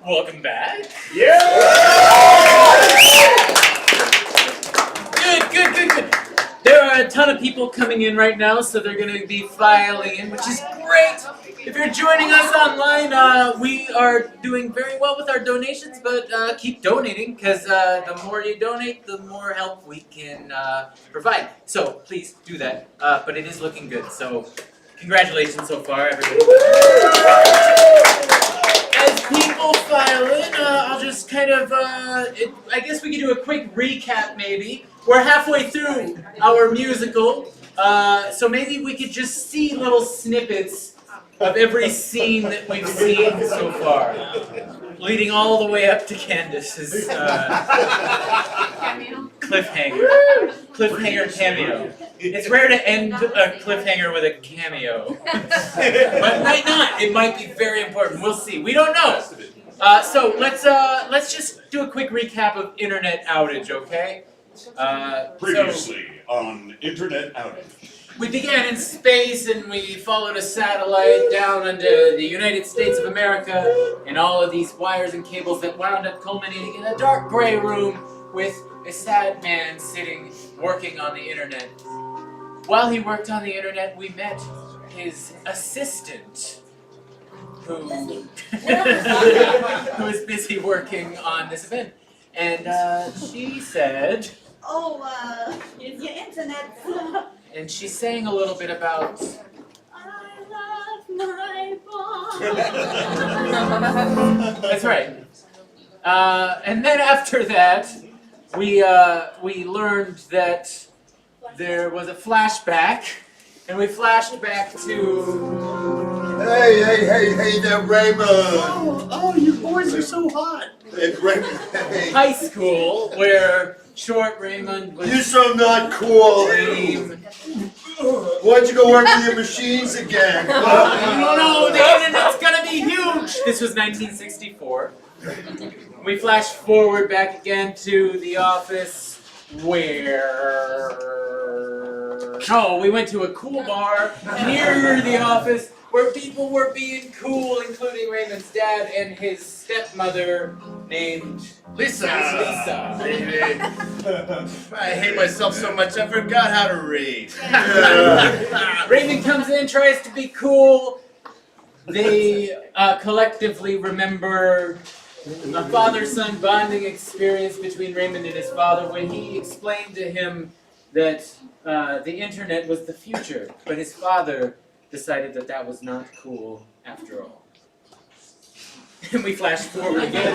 Welcome back. Yeah! Good. There are a ton of people coming in right now, so they're going to be filing in, which is great. If you're joining us online, we are doing very well with our donations, but keep donating, because the more you donate, the more help we can provide. So please do that. But it is looking good, so congratulations so far, everybody. As people file in, I'll just kind of, I guess we could do a quick recap maybe. We're halfway through our musical, so maybe we could just see little snippets of every scene that we've seen so far, leading all the way up to Candace's cliffhanger cameo. It's rare to end a cliffhanger with a cameo, but might not. It might be very important. We'll see. We don't know. So let's just do a quick recap of Internet Outage, okay? Previously on Internet Outage. We began in space and we followed a satellite down into the United States of America and all of these wires and cables that wound up culminating in a dark gray room with a sad man sitting working on the internet. While he worked on the internet, we met his assistant who was busy working on this event. And she said... Oh, here's your internet. And she sang a little bit about... I love my bomb. That's right. And then after that, we learned that there was a flashback, and we flashed back to... Hey there, Raymond. Oh, you boys are so hot. Hey, Raymond. Hey. high school, where short Raymond was... You're so not cool. lame. Why'd you go work for your machines again? No, the internet's gonna be huge! This was 1964. We flash forward back again to the office where... No, we went to a cool bar near the office where people were being cool, including Raymond's dad and his stepmother named... Lisa. Lisa. I hate myself so much I forgot how to read. Raymond comes in, tries to be cool. They collectively remember a father-son bonding experience between Raymond and his father when he explained to him that the internet was the future, but his father decided that that was not cool after all. And we flash forward again.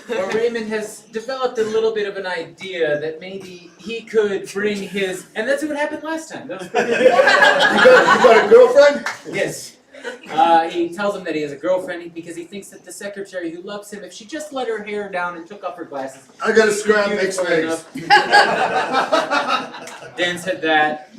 Well, Raymond has developed a little bit of an idea that maybe he could bring his... And that's what happened last time. That was pretty good. You got a girlfriend? Yes. He tells him that he has a girlfriend because he thinks that the secretary who loves him, if she just let her hair down and took off her glasses... I got a scrap mix face. Dan said that.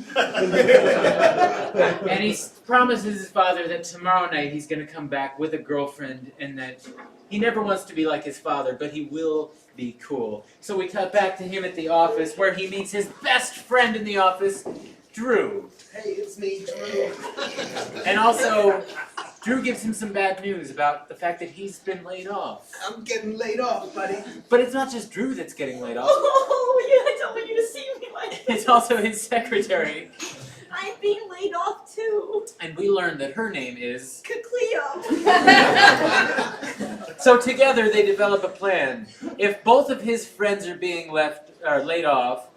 And he promises his father that tomorrow night he's going to come back with a girlfriend and that he never wants to be like his father, but he will be cool. So we cut back to him at the office where he meets his best friend in the office, Drew. Hey, it's me, Drew. And also, Drew gives him some bad news about the fact that he's been laid off. I'm getting laid off, buddy. But it's not just Drew that's getting laid off. Oh, yeah, I don't want you to see me like It's also his secretary. I'm being laid off too. And we learned that her name is... Cleo. So together they develop a plan. If both of his friends are being laid off,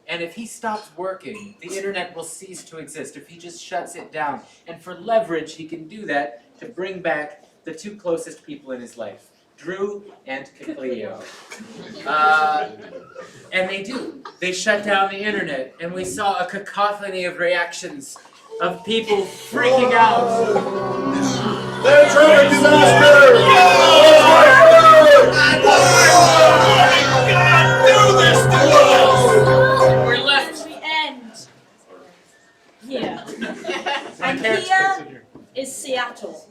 and if he stops working, the internet will cease to exist if he just shuts it down. And for leverage, he can do that to bring back the two closest people in his life, Drew and Cleo. And they do. They shut down the internet, and we saw a cacophony of reactions of people freaking out. There's a disaster! We're left. We end here. My And parents here consider. is Seattle.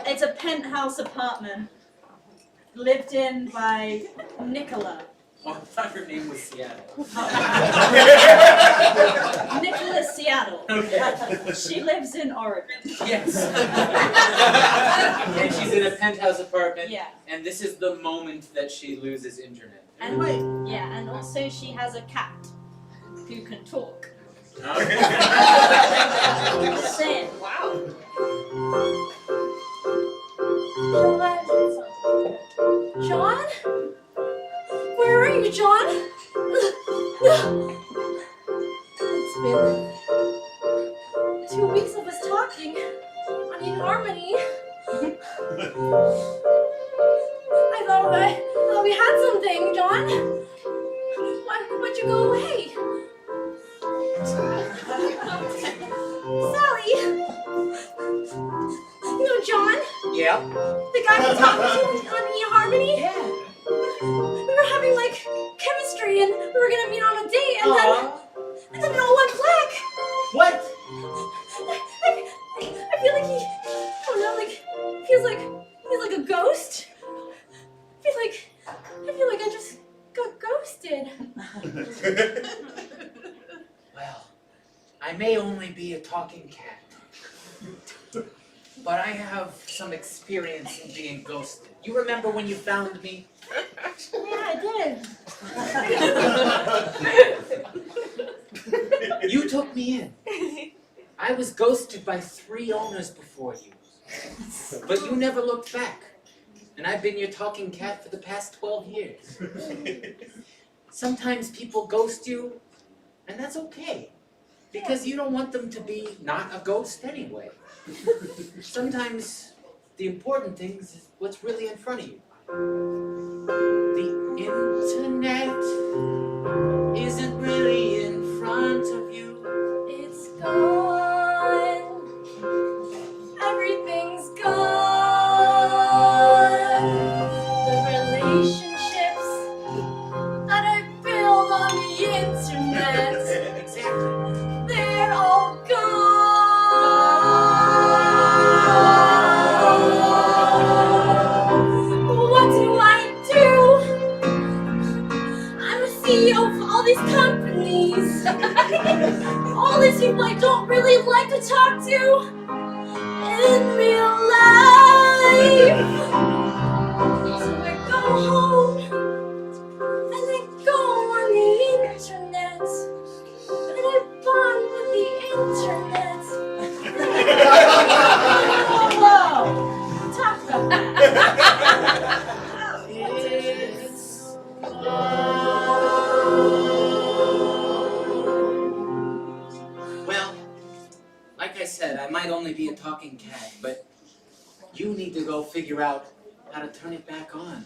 It's a penthouse apartment lived in by Nicola. Oh, I thought her name was Seattle. Nicola Seattle. Okay. She lives in Oregon. Yes. And she's in a penthouse apartment. Yeah. And this is the moment that she loses internet. And yeah, and also she has a cat who can talk. Okay. Just saying. Wow. John? Where are you, John? It's been 2 weeks of us talking in harmony. I thought we had something, John. Why'd you go away? Sally! You know John? Yeah. The guy we talked to on eHarmony? Yeah. We were having like chemistry and we were gonna meet on a date and then it all went black. What? I feel like he, I don't know, like feels like he's like a ghost. I feel like I just got ghosted. Well, I may only be a talking cat, but I have some experience in being ghosted. You remember when you found me? Yeah, I did. You took me in. I was ghosted by 3 owners before you. But you never looked back. And I've been your talking cat for the past 12 years. Sometimes people ghost you, and that's okay. Because you don't want them to be not a ghost anyway. Sometimes the important thing is what's really in front of you. The internet isn't really in front of you. It's gone. Everything's gone. The relationships that I built on the internet, Exactly. they're all gone. What do I do? I'm a CEO of all these companies. All these people I don't really like to talk to in real life. So I go home and I go on the internet and I bond with the internet. Whoa! Talk about that. Well, like I said, I might only be a talking cat, but you need to go figure out how to turn it back on.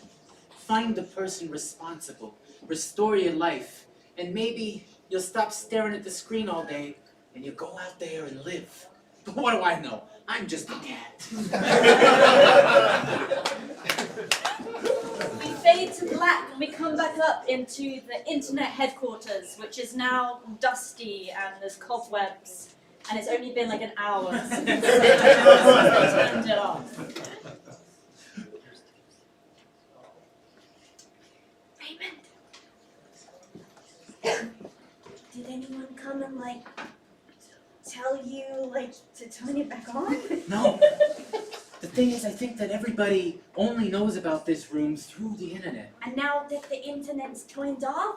Find the person responsible, restore your life, and maybe you'll stop staring at the screen all day and you go out there and live. But what do I know? I'm just a cat. We fade to black and we come back up into the internet headquarters, which is now dusty and there's cobwebs, and it's only been like an hour since they turned it off. Raymond, did anyone come and like tell you like to turn it back on? No. The thing is, I think that everybody only knows about this room through the internet. And now that the internet's turned off,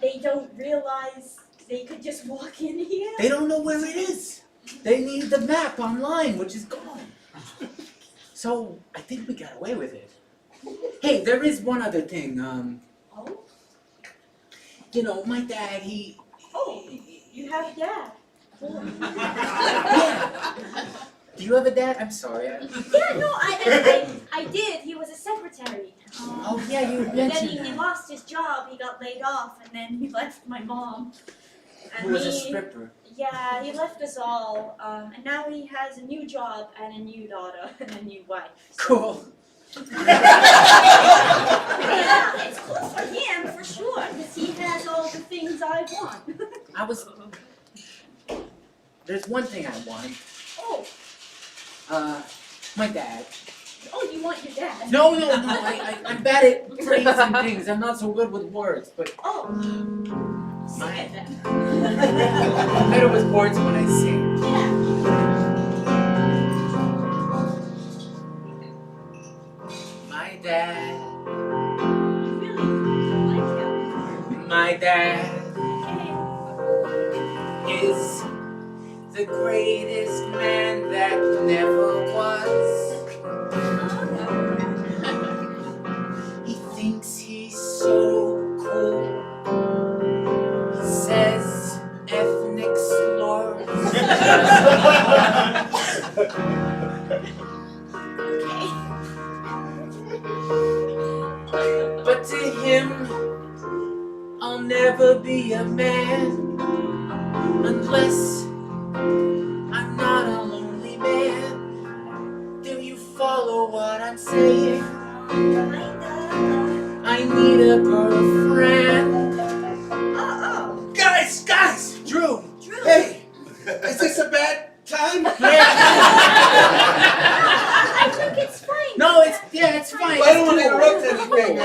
they don't realize they could just walk in here? They don't know where it is. They need the map online, which is gone. So, I think we got away with it. Hey, there is one other thing. Oh? You know, my dad, he... Oh, you have a dad. Yeah. Do you have a dad? I'm sorry. Yeah, no, I did. He was a secretary. Oh, yeah, you And then mentioned he that. lost his job. He got laid off, and then he left my mom. And Who was a me- stripper. Yeah, he left us all. And now he has a new job and a new daughter and a new wife. Cool. Yeah, it's cool for him for sure, because he has all the things I want. There's one thing I want. Oh, My dad. oh, you want your dad? No, I'm bad at phrasing things. I'm not so good with words, but Oh, say it then. I'm better with words when I sing. is the greatest man that never was. He thinks he's so cool. He says ethnic slurs. But to him, I'll never be a man unless I'm not a lonely man. Do you follow what I'm saying? I need a girlfriend. Guys! Drew! Hey! Is this a bad time? I think it's fine. No, it's fine. I don't want to interrupt anything. No,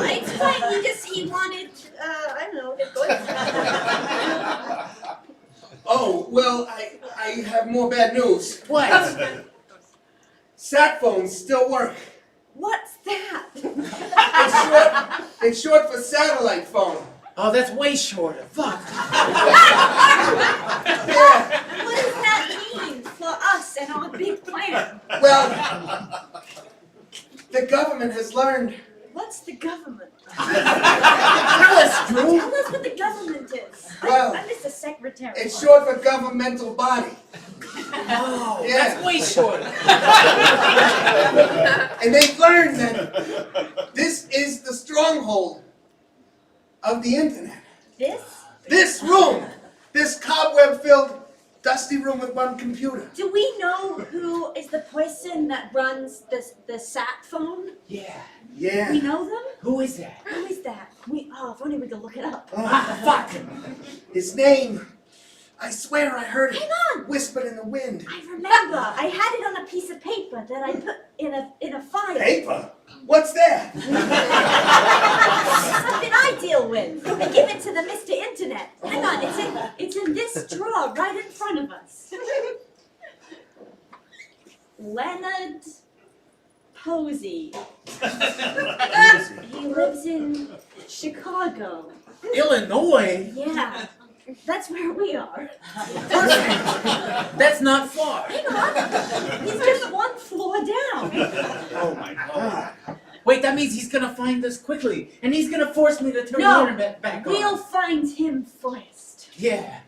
it's fine. He wanted, I don't know, get going. Oh, well, I have more bad news. What? Sat phones still work. What's that? It's short for satellite phone. Oh, that's way shorter. Fuck. Yeah. What does that mean for us and our big plan? Well, the government has learned. What's the government? Tell us, Drew. Tell us what the government is. Well, I'm just a secretary. It's short for governmental body. Oh, Yeah. that's way shorter. And they've learned that this is the stronghold of the internet. This room, this cobweb-filled, dusty room with one computer. Do we know who is the person that runs the sat phone? Yeah. Yeah. We know them? Who is that? Who is that? If only we could look it up. Fuck. His name, I swear I heard it. Hang on. Whispered in the wind. I remember. I had it on a piece of paper that I put in a file. Paper? What's that? Something I deal with. I give it to the Mr. Internet. Hang on, it's in this drawer right in front of us. Leonard Posey. He lives in Chicago. Illinois? Yeah. That's where we are. That's not far. Hang on. He's just one floor down. Oh my god. Wait, that means he's gonna find us quickly, and he's gonna force me to turn No, the internet back on. we'll find him first. Yeah.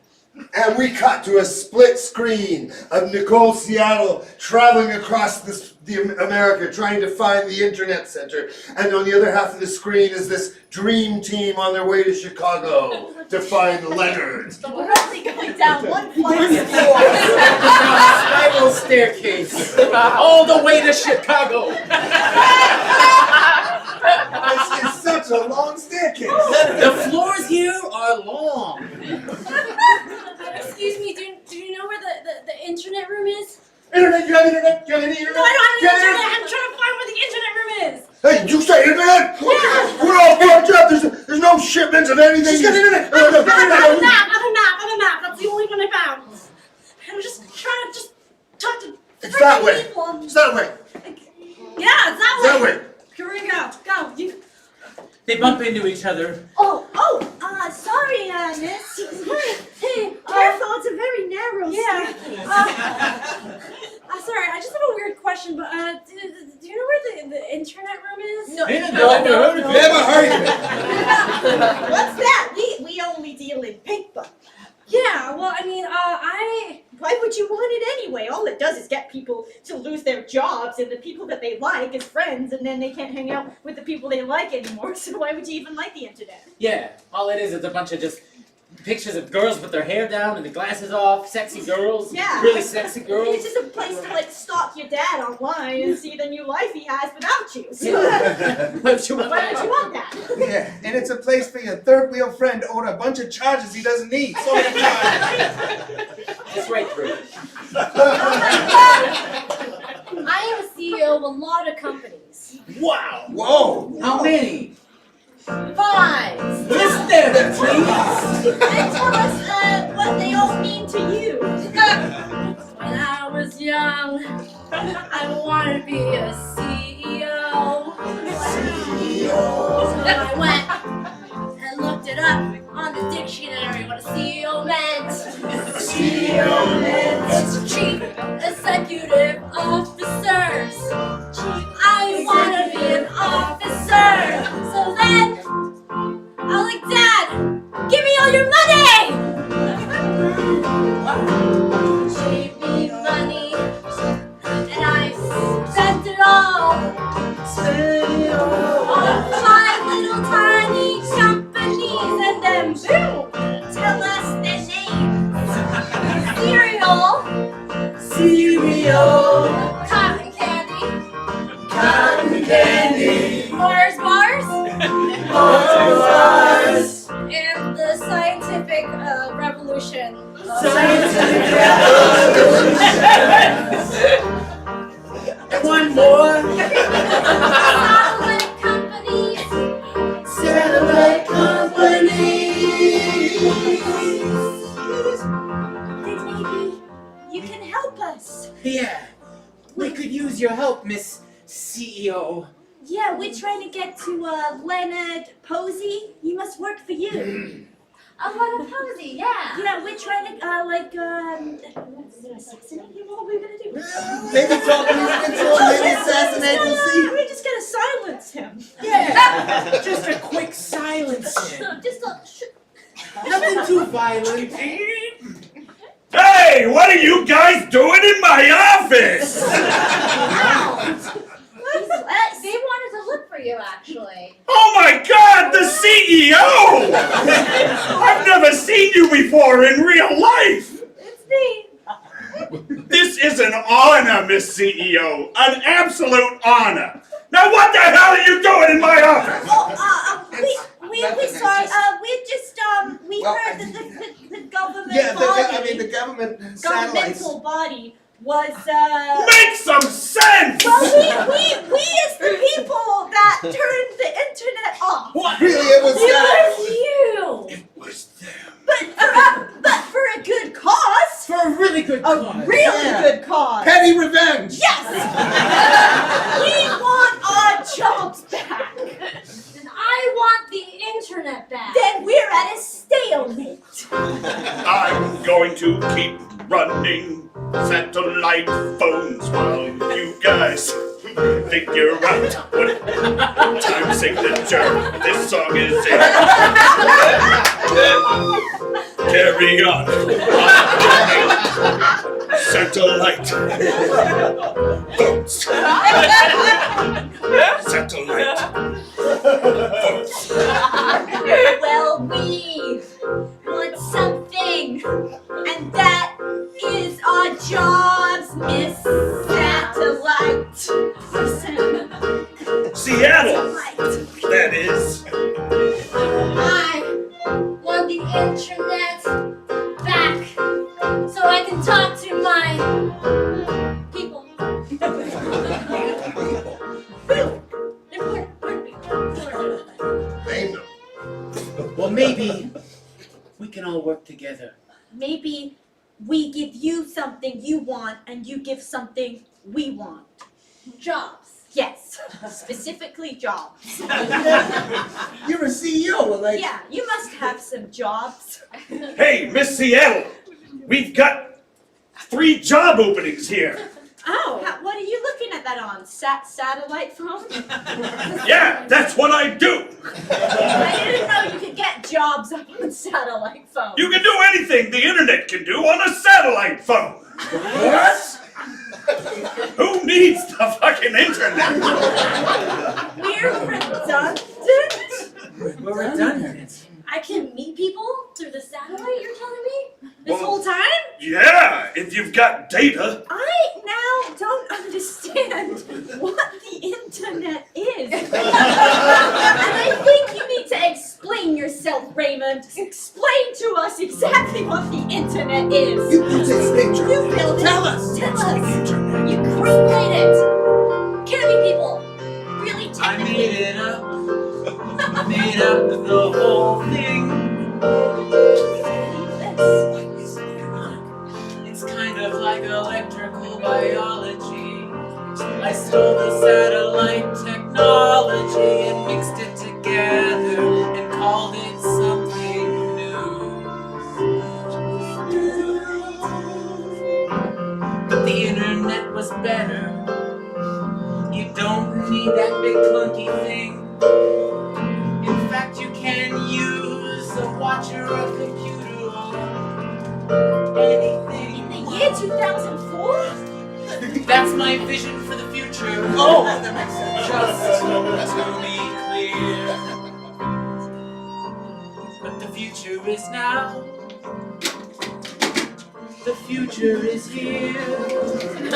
And we cut to a split screen of Nicole Seattle traveling across the America trying to find the internet center. And on the other half of the screen is this dream team on their way to Chicago to find Leonard. We're only going down one floor. Spiral staircase. All the way to Chicago. This is such a long staircase. The floors here are long. Excuse me, do you know where the internet room is? Internet, you have internet? You have any internet? No, I don't You have have internet. I'm trying to find where the internet room is. Hey, you say internet? Yeah. We're all fucked up. There's no shipments of anything. She's got internet. I have a map. That's the only one I found. I'm just trying to talk to It's that way. people. It's that way. Yeah, it's that way. That way. Here we go. Go. You. They bump into each other. Sorry, miss. Hey, careful. It's a very narrow staircase. Sorry, I just have a weird question, but do you know where the internet room is? No. Never heard of it. What's that? We only deal in paper. Yeah, well, I mean, why would you want it anyway? All it does is get people to lose their jobs and the people that they like as friends, and then they can't hang out with the people they like anymore, so why would you even like the internet? Yeah, all it is a bunch of just pictures of girls with their hair down and the glasses off, sexy girls, Yeah. really sexy girls. It's just a place to, stalk your dad online and see the new life he has without you. So Why would you want why would you want that? Yeah, and it's a place for your third wheel friend to order a bunch of charges he doesn't need. So many times. That's right, Drew. I am a CEO of a lot of companies. Wow. Whoa. How many? 5. List them, please. And tell us what they all mean to you. When I was young, I wanted to be a CEO. So I went and looked it up on the dictionary what a CEO meant. It's chief executive officers. I wanna be an officer. So then, I'm like, Dad, give me all your money! Gave me money, and I spent it all. On 5 little tiny companies, and then boom, tell us their names. Cereal, cotton candy, Mars bars, and the scientific revolution. And one more. Satellite companies. Then maybe you can help us. Yeah, we could use your help, Miss CEO. Yeah, we're trying to get to Leonard Posey. He must work for you. Leonard Posey, yeah. Yeah, we're trying to assassinate him. What are we gonna do? Maybe talk music into him, maybe assassinate, we'll see. We're just gonna silence him. Yeah, just a quick silence. Nothing too violent. Hey, what are you guys doing in my office? They wanted to look for you, actually. Oh my God, the CEO! I've never seen you before in real life. It's me. This is an honor, Miss CEO. An absolute honor. Now what the hell are you doing in my office? We sorry. We heard that the government body. The government satellites. Governmental body was Make some sense! Well, we as the people that turned the internet off. What? Really, it was you. It was them. But for a good cause. For a really good A cause. really good cause. Petty revenge. Yes. We want our jobs back. And I want the internet back. Then we're at a stalemate. I'm going to keep running satellite phones while you guys figure out what time signature this song is in. Carry on. Satellite phones. Satellite phones. Well, we want something, and that is our jobs, Miss Satellite. Seattle, that is. I want the internet back so I can talk to my people. Well, maybe we can all work together. Maybe we give you something you want, and you give something we want. Jobs. Yes, specifically jobs. You're a CEO, like. Yeah, you must have some jobs. Hey, Miss Seattle, we've got 3 job openings here. Oh, what are you looking at that on? Satellite phone? Yeah, that's what I do. I didn't know you could get jobs up on satellite phone. You can do anything the internet can do on a satellite phone. What? Who needs the fucking internet? We're redundant? We're redundant. I can meet people through the satellite, you're telling me? This Well- whole time? Yeah, if you've got data. I now don't understand what the internet is. And I think you need to explain yourself, Raymond. Explain to us exactly what the internet is. You built this picture. You built it. Tell us. Tell us. Internet. You created it. Can we people? Really I technically. made it up. Made up the whole thing. It's kind of like electrical biology. I stole the satellite technology and mixed it together and called it something new. was better. You don't need that big clunky thing. In fact, you can use a watch or a computer or anything. In the year 2004? That's my vision for the future. Oh, that makes sense. Just to be clear. But the future is now. The future is here. The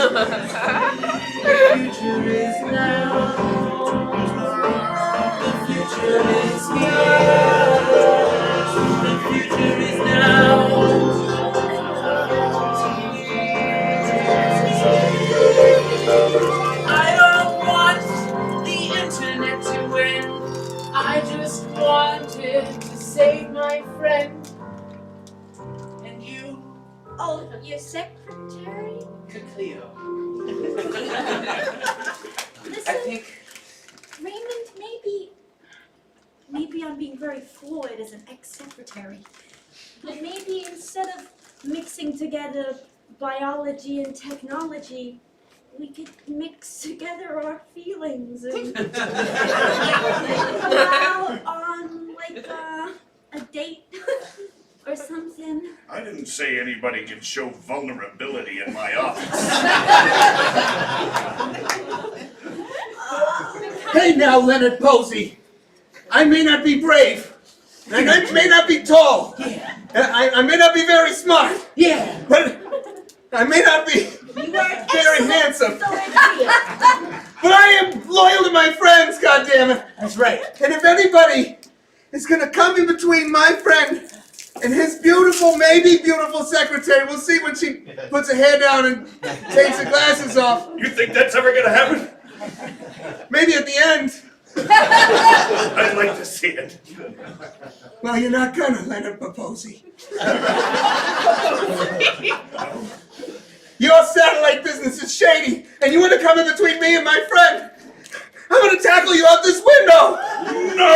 future is now. The future is here. The future is now. I don't want the internet to win. I just wanted to save my friend. And you? Oh, your secretary? Cleo. Listen, I think Raymond, maybe I'm being very fluid as an ex-secretary. But maybe instead of mixing together biology and technology, we could mix together our feelings and go out on like a date or something. I didn't say anybody can show vulnerability in my office. Hey now, Leonard Posey. I may not be brave. And I may not be tall. yeah. I may not be very smart. Yeah. But I may not be very handsome. Philadelphia. But I am loyal to my friends, goddammit. That's right. And if anybody is gonna come in between my friend and his beautiful, maybe beautiful secretary, we'll see when she puts her hair down and takes her glasses off. You think that's ever gonna happen? Maybe at the end. I'd like to see it. Well, you're not gonna, Leonard Posey. Your satellite business is shady, and you want to come in between me and my friend. I'm gonna tackle you out this window. No!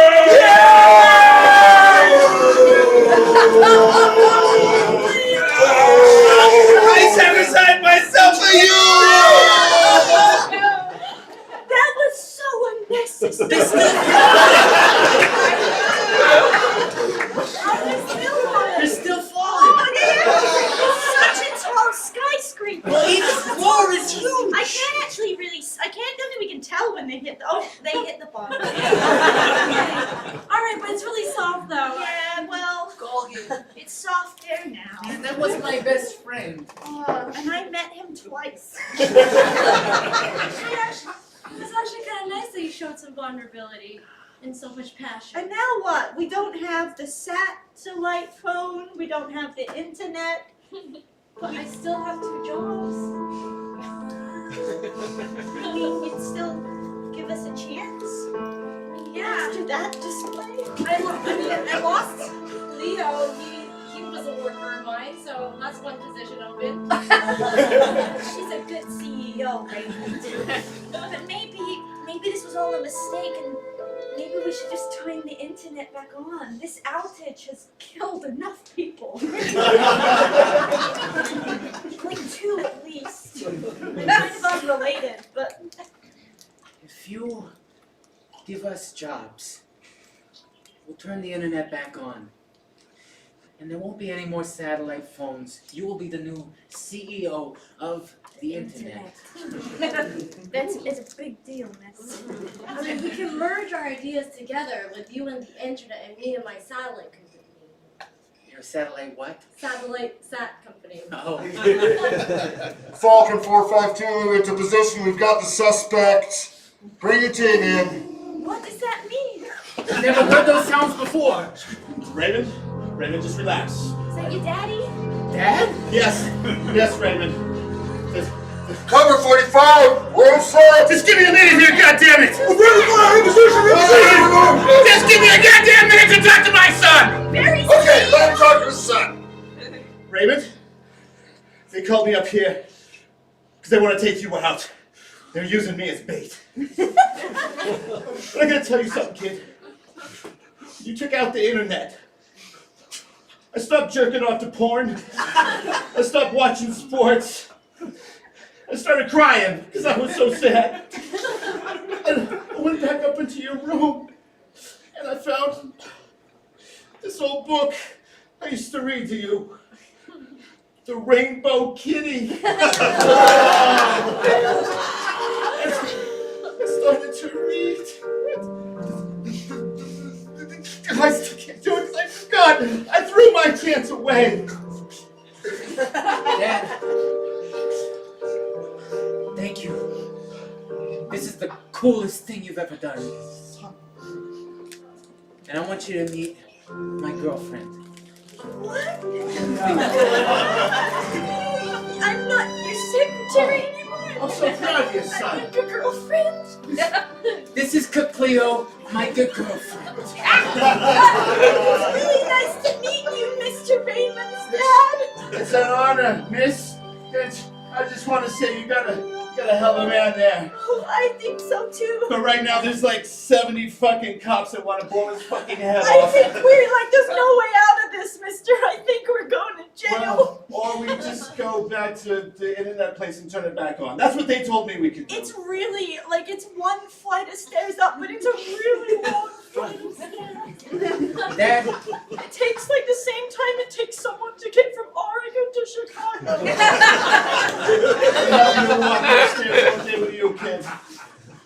I sacrificed myself for you. That was so unnecessary. They're still falling. Such a tall skyscraper. Well, each floor is huge. I can't actually really. I don't think we can tell when they hit the. Oh, they hit the bottom. All right, but it's really soft though. Yeah, well, it's soft there now. Man, that was my best friend. And I met him twice. It's actually kind of nice that you showed some vulnerability and so much passion. And now what? We don't have the satellite phone. We don't have the internet. But I still have 2 jobs. I mean, you'd still give us a chance. Yeah. After that display. I lost Leo. He was a worker of mine, so that's one position open. She's a good CEO, Raymond. But maybe this was all a mistake, and maybe we should just turn the internet back on. This outage has killed enough people. Like 2 at least. They're kind of unrelated, but If you give us jobs, we'll turn the internet back on. And there won't be any more satellite phones. You will be the new CEO of the internet. it's a big deal, man. I mean, we can merge our ideas together with you and the internet and me and my satellite company. Your satellite what? Sat company. Oh. Falcon 452 into position. We've got the suspect. Bring your team in. What does that mean? I've never heard those sounds before. Raymond, just relax. Is that your daddy? Dad? Yes, Raymond. Cover 45. We're inside. Just give me a minute here, goddammit! Just give me a goddamn minute to talk to my son! Very Okay, let him talk to his son. Raymond, they called me up here because they want to take you out. They're using me as bait. But I gotta tell you something, kid. You took out the internet. I stopped jerking off to porn. I stopped watching sports. I started crying because I was so sad. And I went back up into your room and I found this old book I used to read to you. The Rainbow Kitty. I started to read. I still can't do it because I forgot. I threw my chance away. Dad, thank you. This is the coolest thing you've ever done. And I want you to meet my girlfriend. What? I'm not your secretary anymore. I'm so proud of you, son. I'm your girlfriend. This is Cleo, my good girlfriend. It's really nice to meet you, Mr. Raymond's dad. It's an honor, miss. I just want to say you got a hell of a man there. Oh, I think so too. But right now there's like 70 fucking cops that want to blow his fucking head I off. think there's no way out of this, mister. I think we're going to jail. Well, or we just go back to the internet place and turn it back on. That's what they told me we could do. It's really, it's one flight of stairs up, but it's a really long flight of stairs. Dad, It takes the same time it takes someone to get from Oregon to Chicago. With you, kid.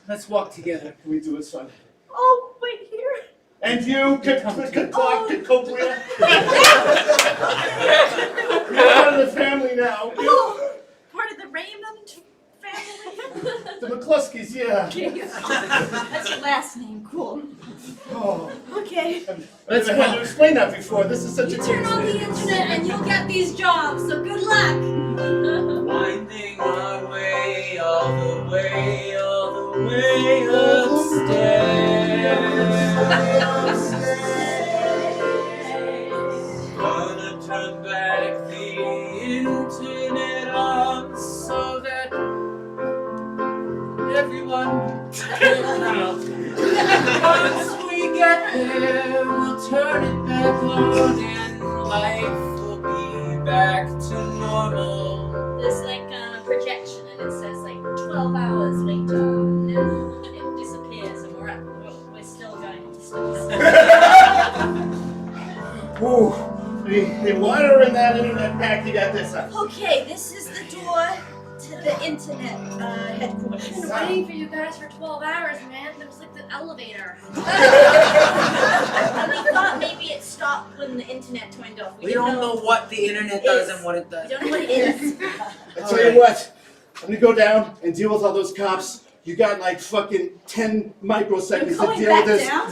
let's walk together. Can we do it, son? Oh, wait here. And you, Cleo. You're part of the family now. Oh, part of the Raymond family. The McCluskeys, yeah. That's your last name. Cool. Oh, Okay. I've never had to explain that before. This is such You a turn on the internet and you'll get these jobs, so good luck. Winding our way all the way upstairs. Gonna turn back the internet on so that everyone can out. Once we get there, we'll turn it back on and life will be back to normal. There's a projection and it says 12 hours later and then it disappears and we're still going to start. Ooh, the water in that internet pack, you got this up. Okay, this is the door to the internet headquarters. I've been waiting for you guys for 12 hours, man. That was like the elevator. And we thought maybe it stopped when the internet turned off. We don't know what the internet does and what it does. We don't know what it is. I tell you what, I'm gonna go down and deal with all those cops. You got fucking 10 microseconds to Going deal back with this. down?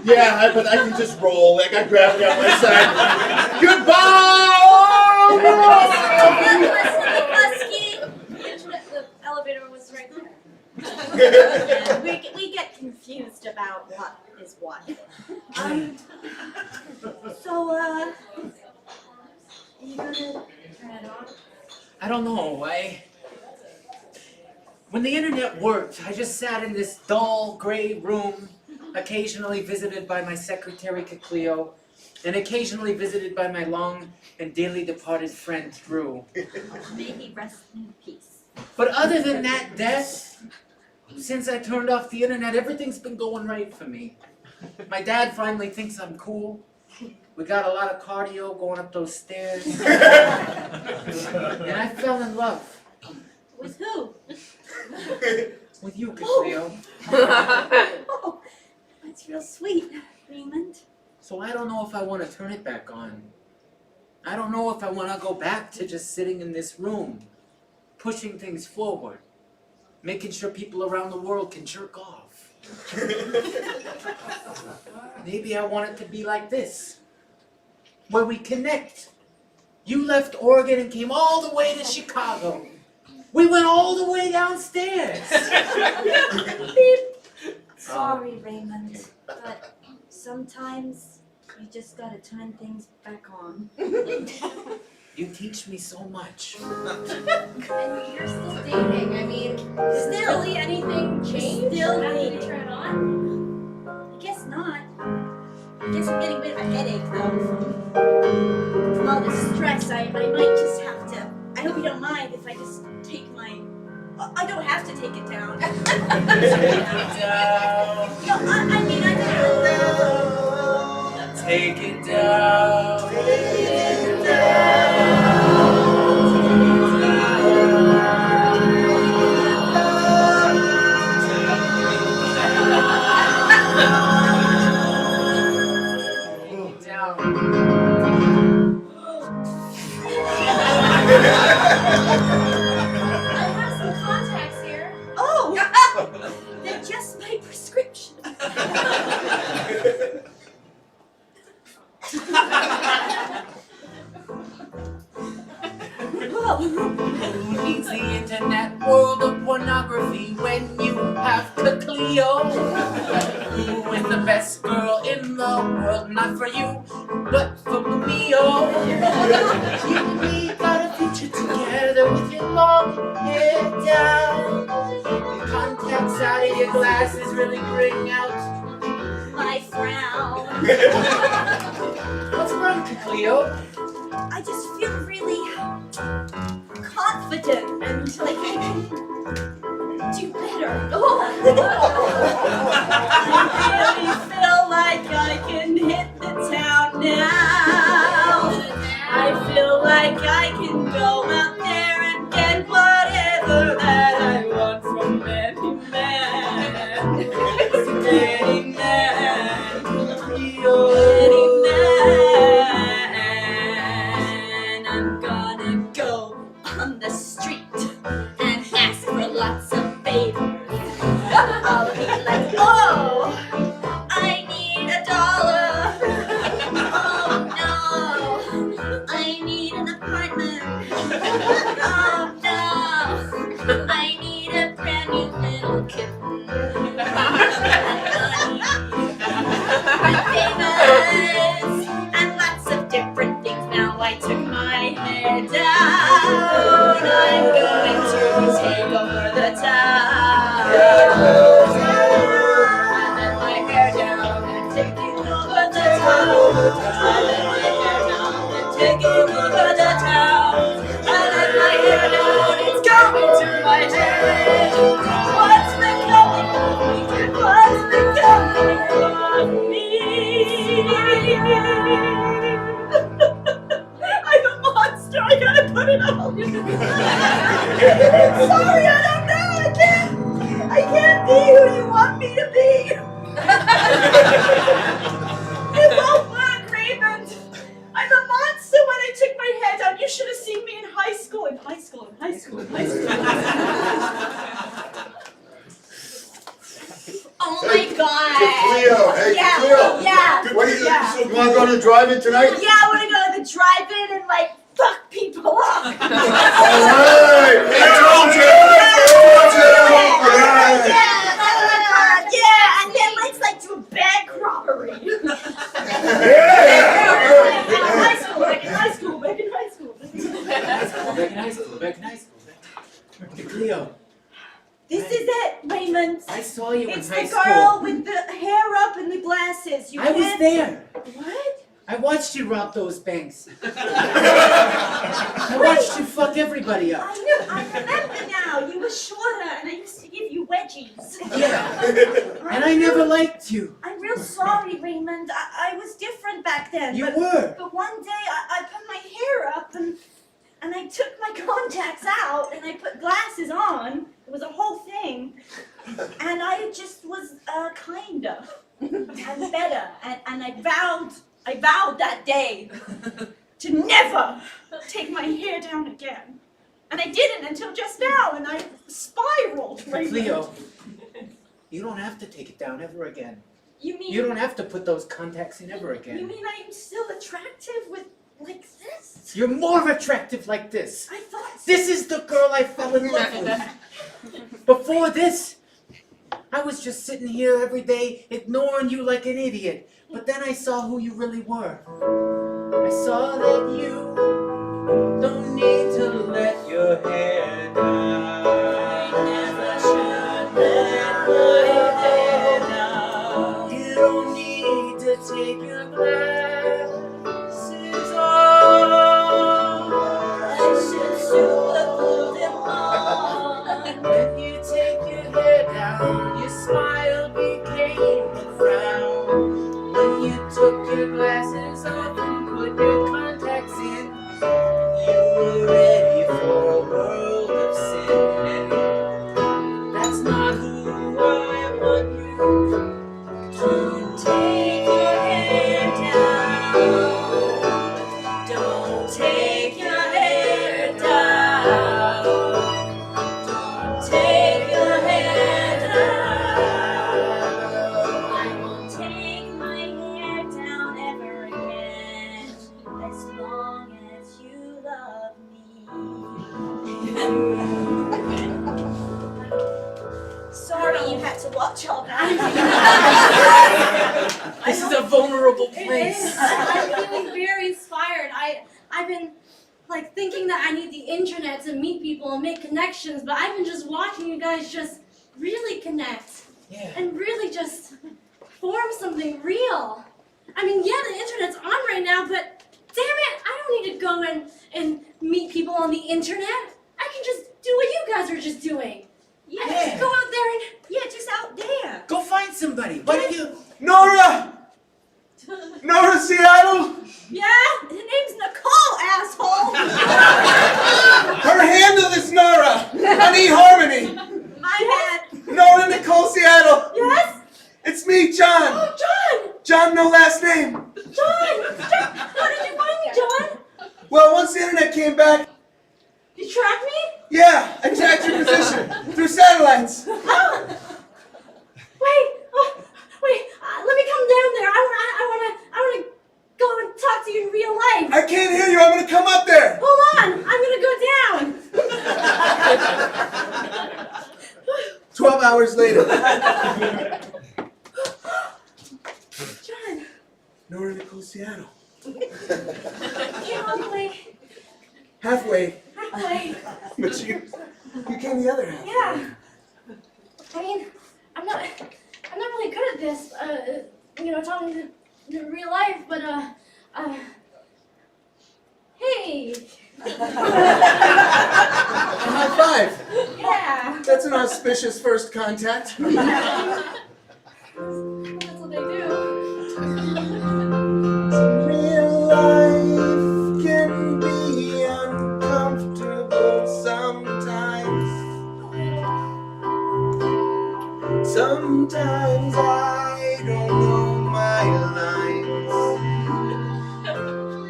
Yeah, but I can just roll. I got gravity on my side. Goodbye! The elevator was right there. We get confused about what is what. So, are you gonna turn it on? I don't know. When the internet worked, I just sat in this dull, gray room, occasionally visited by my secretary, Cleo, and occasionally visited by my long and dearly departed friend, Drew. May he rest in peace. But other than that death, since I turned off the internet, everything's been going right for me. My dad finally thinks I'm cool. We got a lot of cardio going up those stairs. And I fell in love. With who? With you, Cleo. Oh, that's real sweet, Raymond. So I don't know if I want to turn it back on. I don't know if I want to go back to just sitting in this room, pushing things forward, making sure people around the world can jerk off. Maybe I want it to be like this, where we connect. You left Oregon and came all the way to Chicago. We went all the way downstairs. Beep. Sorry, Raymond, but sometimes you just gotta turn things back on. You teach me so much. And you're still dating. I mean, is there really anything changed? Still Now that you dating. turn it on? I guess not. I guess I'm getting a bit of a headache though from all this stress. I might just have to. I hope you don't mind if I just take my I don't have to take it down. Take it down. No, I mean, I don't. Take it down. Take it I have some contacts here. Oh! They're just my prescription. Who needs the internet world of pornography when you have the Cleo? Who is the best girl in the world? Not for you, but for me, oh. You and me got a future together with your long hair down. The contacts out of your glasses really bring out My frown. what's wrong, Cleo? I just feel really confident and like I can do better. I really feel like I can hit the town now. I feel like I can go out there and get whatever that I want from any man. Any man. Any man. I'm gonna go on the street and ask for lots of favors. I'll be like, oh, I need $1. Oh no, I need an apartment. Oh no, I need a brand new little kitten. I'm famous and lots of different things. Now I took my hair down. I'm going to take over the town. I let my hair down and taking over the town. I let my hair down and taking over the town. I let my hair down, it's coming to my head. What's becoming of me? What's becoming of me? I'm a monster. I gotta put it on. Sorry, I don't know. I can't be who you want me to be. It won't work, Raymond. I'm a monster when I took my head down. You should have seen me in high school. In high school. Oh my God. Cleo, hey, Yeah, Cleo. yeah. What do you Yeah. you wanna go to the drive-in tonight? Yeah, I want to go to the drive-in and like fuck people up. Alright! I told you! Yeah, and then let's like do a bank robbery. Back in high school. Cleo, This is it, Raymond. I saw you It's in high the school. girl with the hair up and the glasses. I was there. What? I watched you rob those banks. I watched you fuck everybody up. I remember now. You were shorter, and I used to give you wedgies. Yeah. And I never liked you. I'm real sorry, Raymond. I was different back then. You but, were. But one day I put my hair up and I took my contacts out and I put glasses on. It was a whole thing. And I just was kinder and better. And I vowed that day to never take my hair down again. And I didn't until just now, and I spiraled. Raymond. Cleo, you don't have to take it down ever again. You mean You don't have to put those contacts in ever You again. mean I'm still attractive with like this? You're more attractive like this. I thought This is the girl I fell in love with. Before this, I was just sitting here every day ignoring you like an idiot. But then I saw who you really were. I saw that you don't need to let your hair down. I never should let my hair down. You don't need to take your glasses off. I should still have put them on. Sorry you had to watch all that. This is a vulnerable It place. is. I'm feeling very inspired. I've been like thinking that I need the internet to meet people and make connections, but I've been just watching you guys just really connect. Yeah. And really just form something real. I mean, yeah, the internet's on right now, but damn it, I don't need to go and meet people on the internet. I can just do what you guys are just doing. Yeah, just go out there and, just out there. Go find somebody. Why don't you? Nora! Nora Seattle! Yeah, her name's Nicole, asshole. Her handle is Nora! On eHarmony! My bad. Nora Nicole Seattle! Yes? It's me, John! Oh, John! John, no last name! John! How did you find me, John? Well, once the internet came back, You tracked me? yeah, I tracked your position through satellites. Oh. Wait, let me come down there. I wanna go and talk to you in real life. I can't hear you, I'm gonna come up there. Hold on, I'm gonna go down. 12 hours later. John, Nora Nicole Seattle. came all the way. Halfway. Halfway. But you came the other half. Yeah. I mean, I'm not really good at this, talking to real life, but, hey. High five. Yeah. That's an auspicious first contact. That's what they do. Real life can be uncomfortable sometimes. Sometimes I don't know my lines,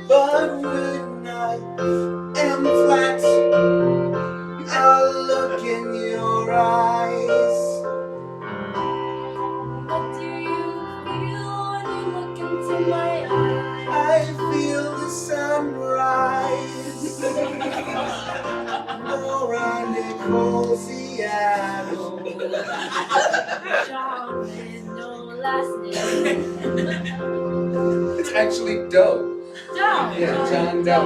but when I am flat, I'll look in your eyes. What do you feel when you look into my eyes? I feel the sunrise. Nora Nicole Seattle. John with no last name. It's actually Doe. Doe. Yeah, John Doe.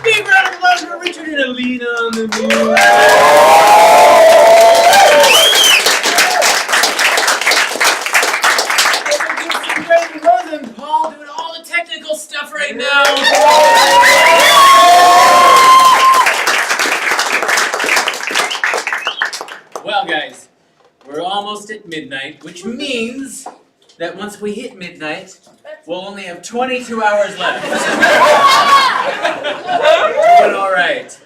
Big round of applause for Richard and Alina on the moon. Rose and Paul doing all the technical stuff right now. Well, guys, we're almost at midnight, which means that once we hit midnight, we'll only have 22 hours left. Doing all right.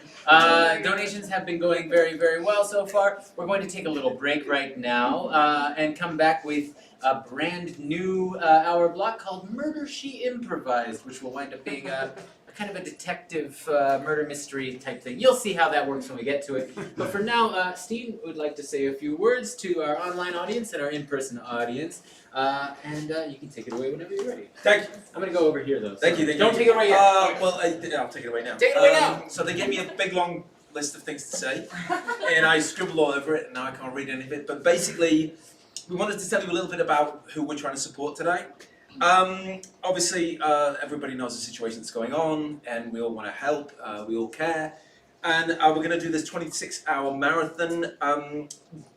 Donations have been going very, very well so far. We're going to take a little break right now and come back with a brand new hour block called Murder She Improvised, which will wind up being a kind of a detective murder mystery type thing. You'll see how that works when we get to it. But for now, Steve would like to say a few words to our online audience and our in-person audience. And you can take it away whenever you're ready. Thank you. I'm going to go over here, though. Thank you. Don't take it away yet. Well, I'll take it away now. Take it away now. So they gave me a big long list of things to say, and I scribbled all over it, and now I can't read any of it. But basically, we wanted to tell you a little bit about who we're trying to support today. Obviously, everybody knows the situation that's going on, and we all want to help, we all care. And we're going to do this 26-hour marathon.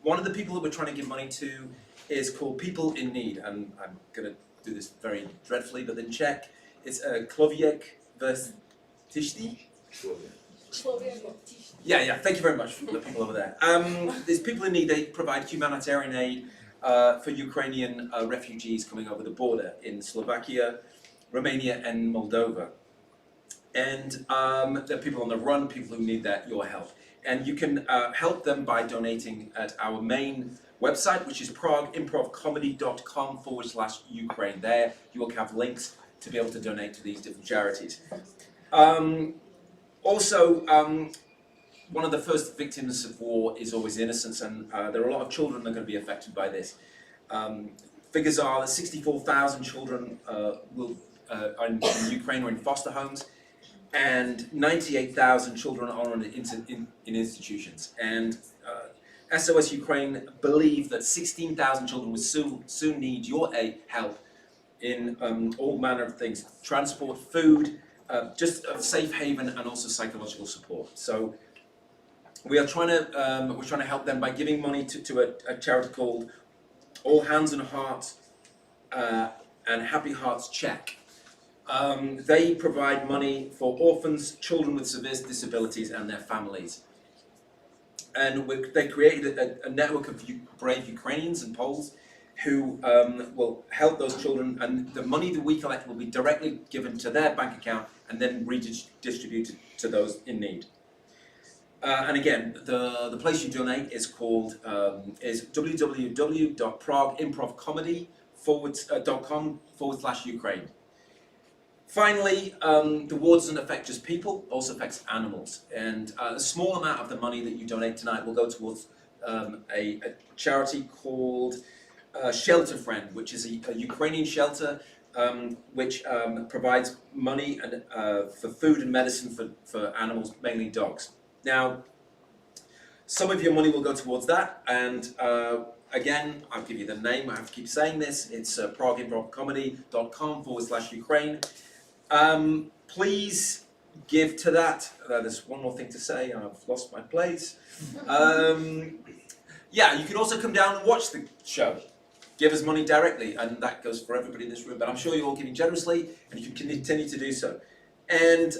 One of the people that we're trying to give money to is called People in Need, and I'm going to do this very dreadfully, but then check. It's Człowiek Verstishti. Yeah, thank you very much for the people over there. There's People in Need. They provide humanitarian aid for Ukrainian refugees coming over the border in Slovakia, Romania, and Moldova. And there are people on the run, people who need your help. And you can help them by donating at our main website, which is pragueimprovcomedy.com/Ukraine. There you will have links to be able to donate to these different charities. One of the first victims of war is always innocence, and there are a lot of children that are going to be affected by this. Figures are that 64,000 children are in Ukraine or in foster homes, and 98,000 children are in institutions. And SOS Ukraine believe that 16,000 children will soon need your help in all manner of things: transport, food, just a safe haven, and also psychological support. So we're trying to help them by giving money to a charity called All Hands and Hearts and Happy Hearts Check. They provide money for orphans, children with severe disabilities, and their families. And they created a network of brave Ukrainians and Poles who will help those children, and the money that we collect will be directly given to their bank account and then redistributed to those in need. And again, the place you donate is called is www.pragueimprovcomedy.com/Ukraine. Finally, the war doesn't affect just people; also affects animals. And a small amount of the money that you donate tonight will go towards a charity called Shelter Friend, which is a Ukrainian shelter which provides money and for food and medicine for animals, mainly dogs. Now, some of your money will go towards that, and again, I'll give you the name. I have to keep saying this. It's pragueimprovcomedy.com/Ukraine. Please give to that. There's one more thing to say. I've lost my place. Yeah, you can also come down and watch the show. Give us money directly, and that goes for everybody in this room. But I'm sure you're all giving generously, and you can continue to do so. And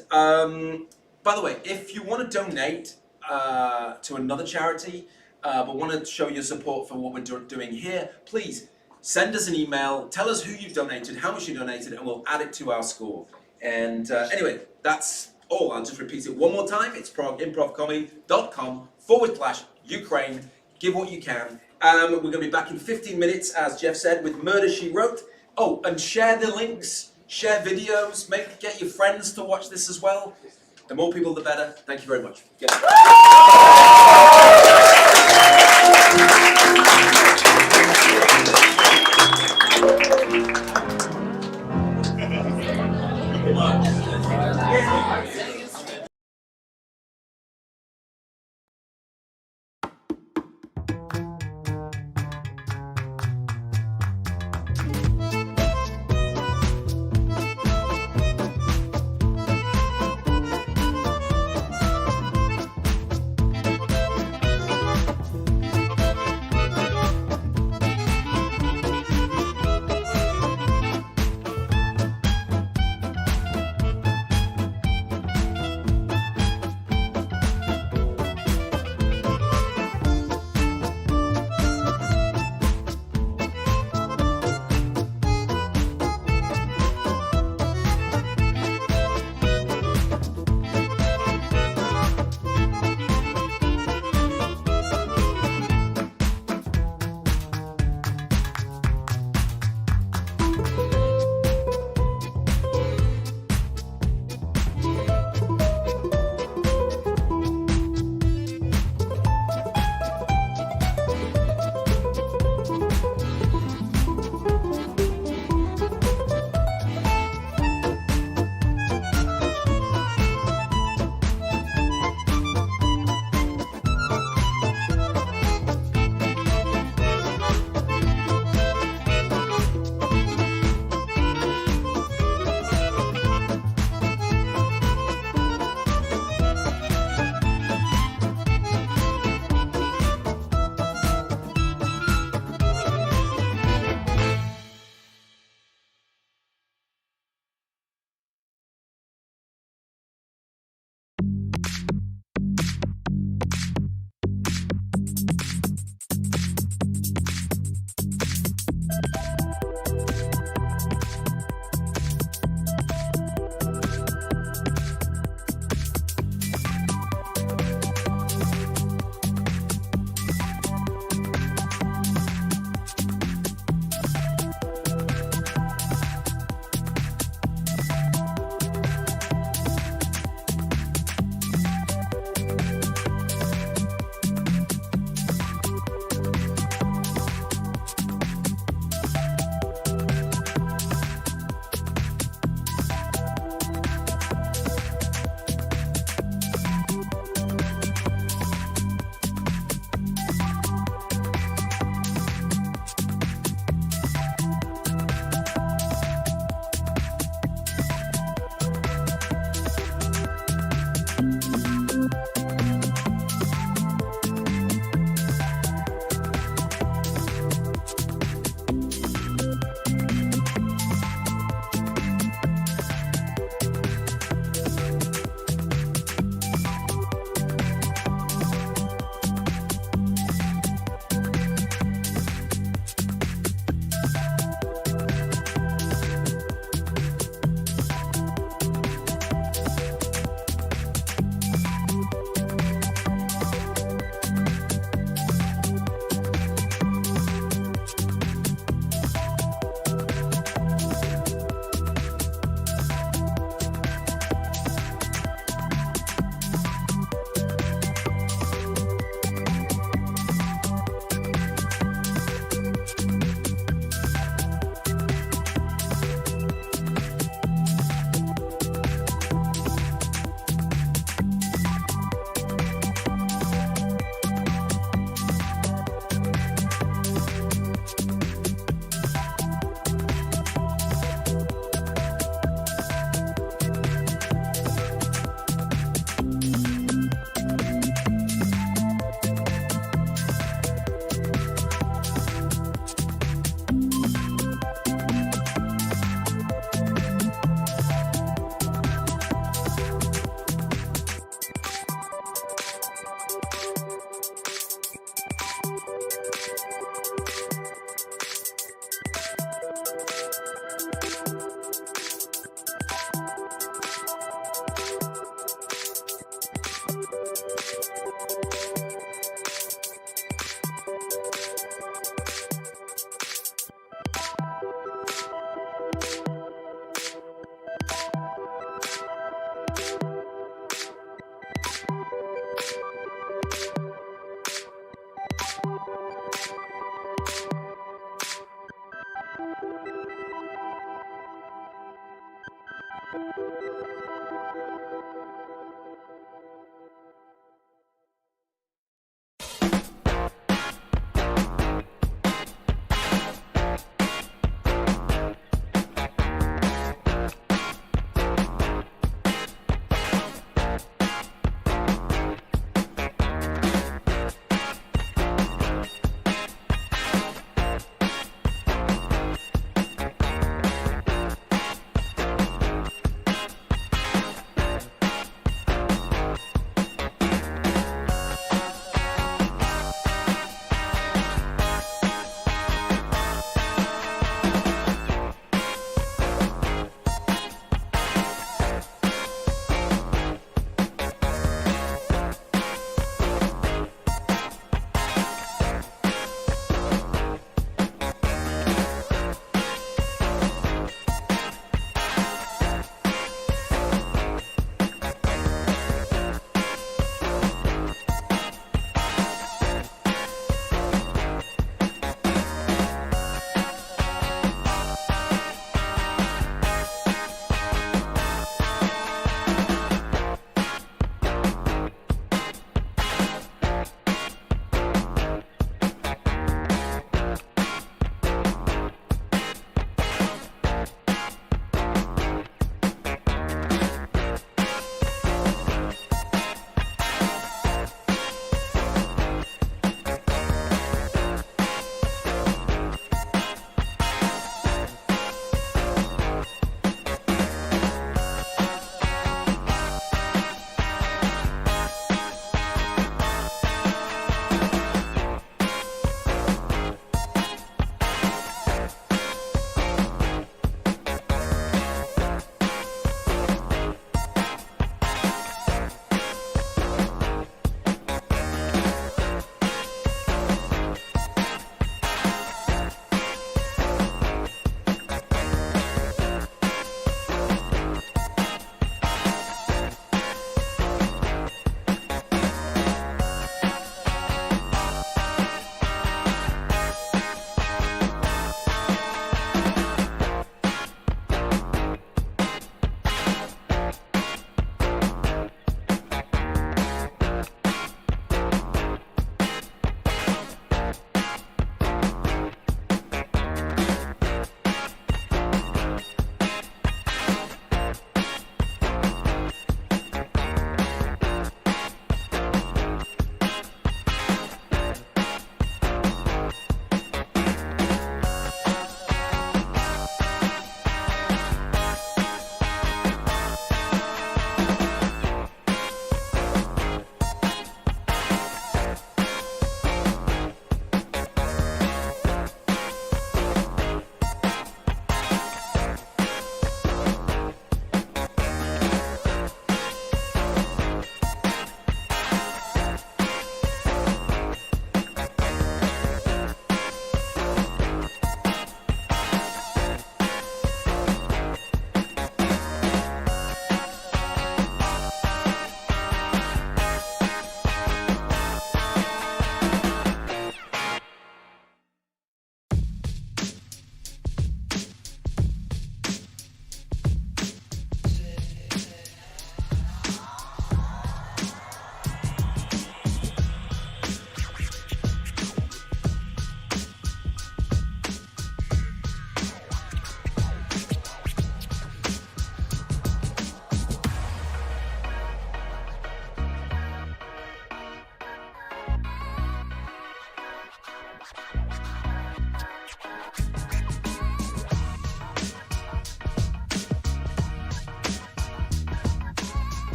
by the way, if you want to donate to another charity, but want to show your support for what we're doing here, please send us an email. Tell us who you've donated, how much you donated, and we'll add it to our score. And anyway, that's all. I'll just repeat it one more time. It's pragueimprovcomedy.com/Ukraine. Give what you can. We're going to be back in 15 minutes, as Jeff said, with Murder, She Wrote. Oh, and share the links, share videos, get your friends to watch this as well. The more people, the better. Thank you very much.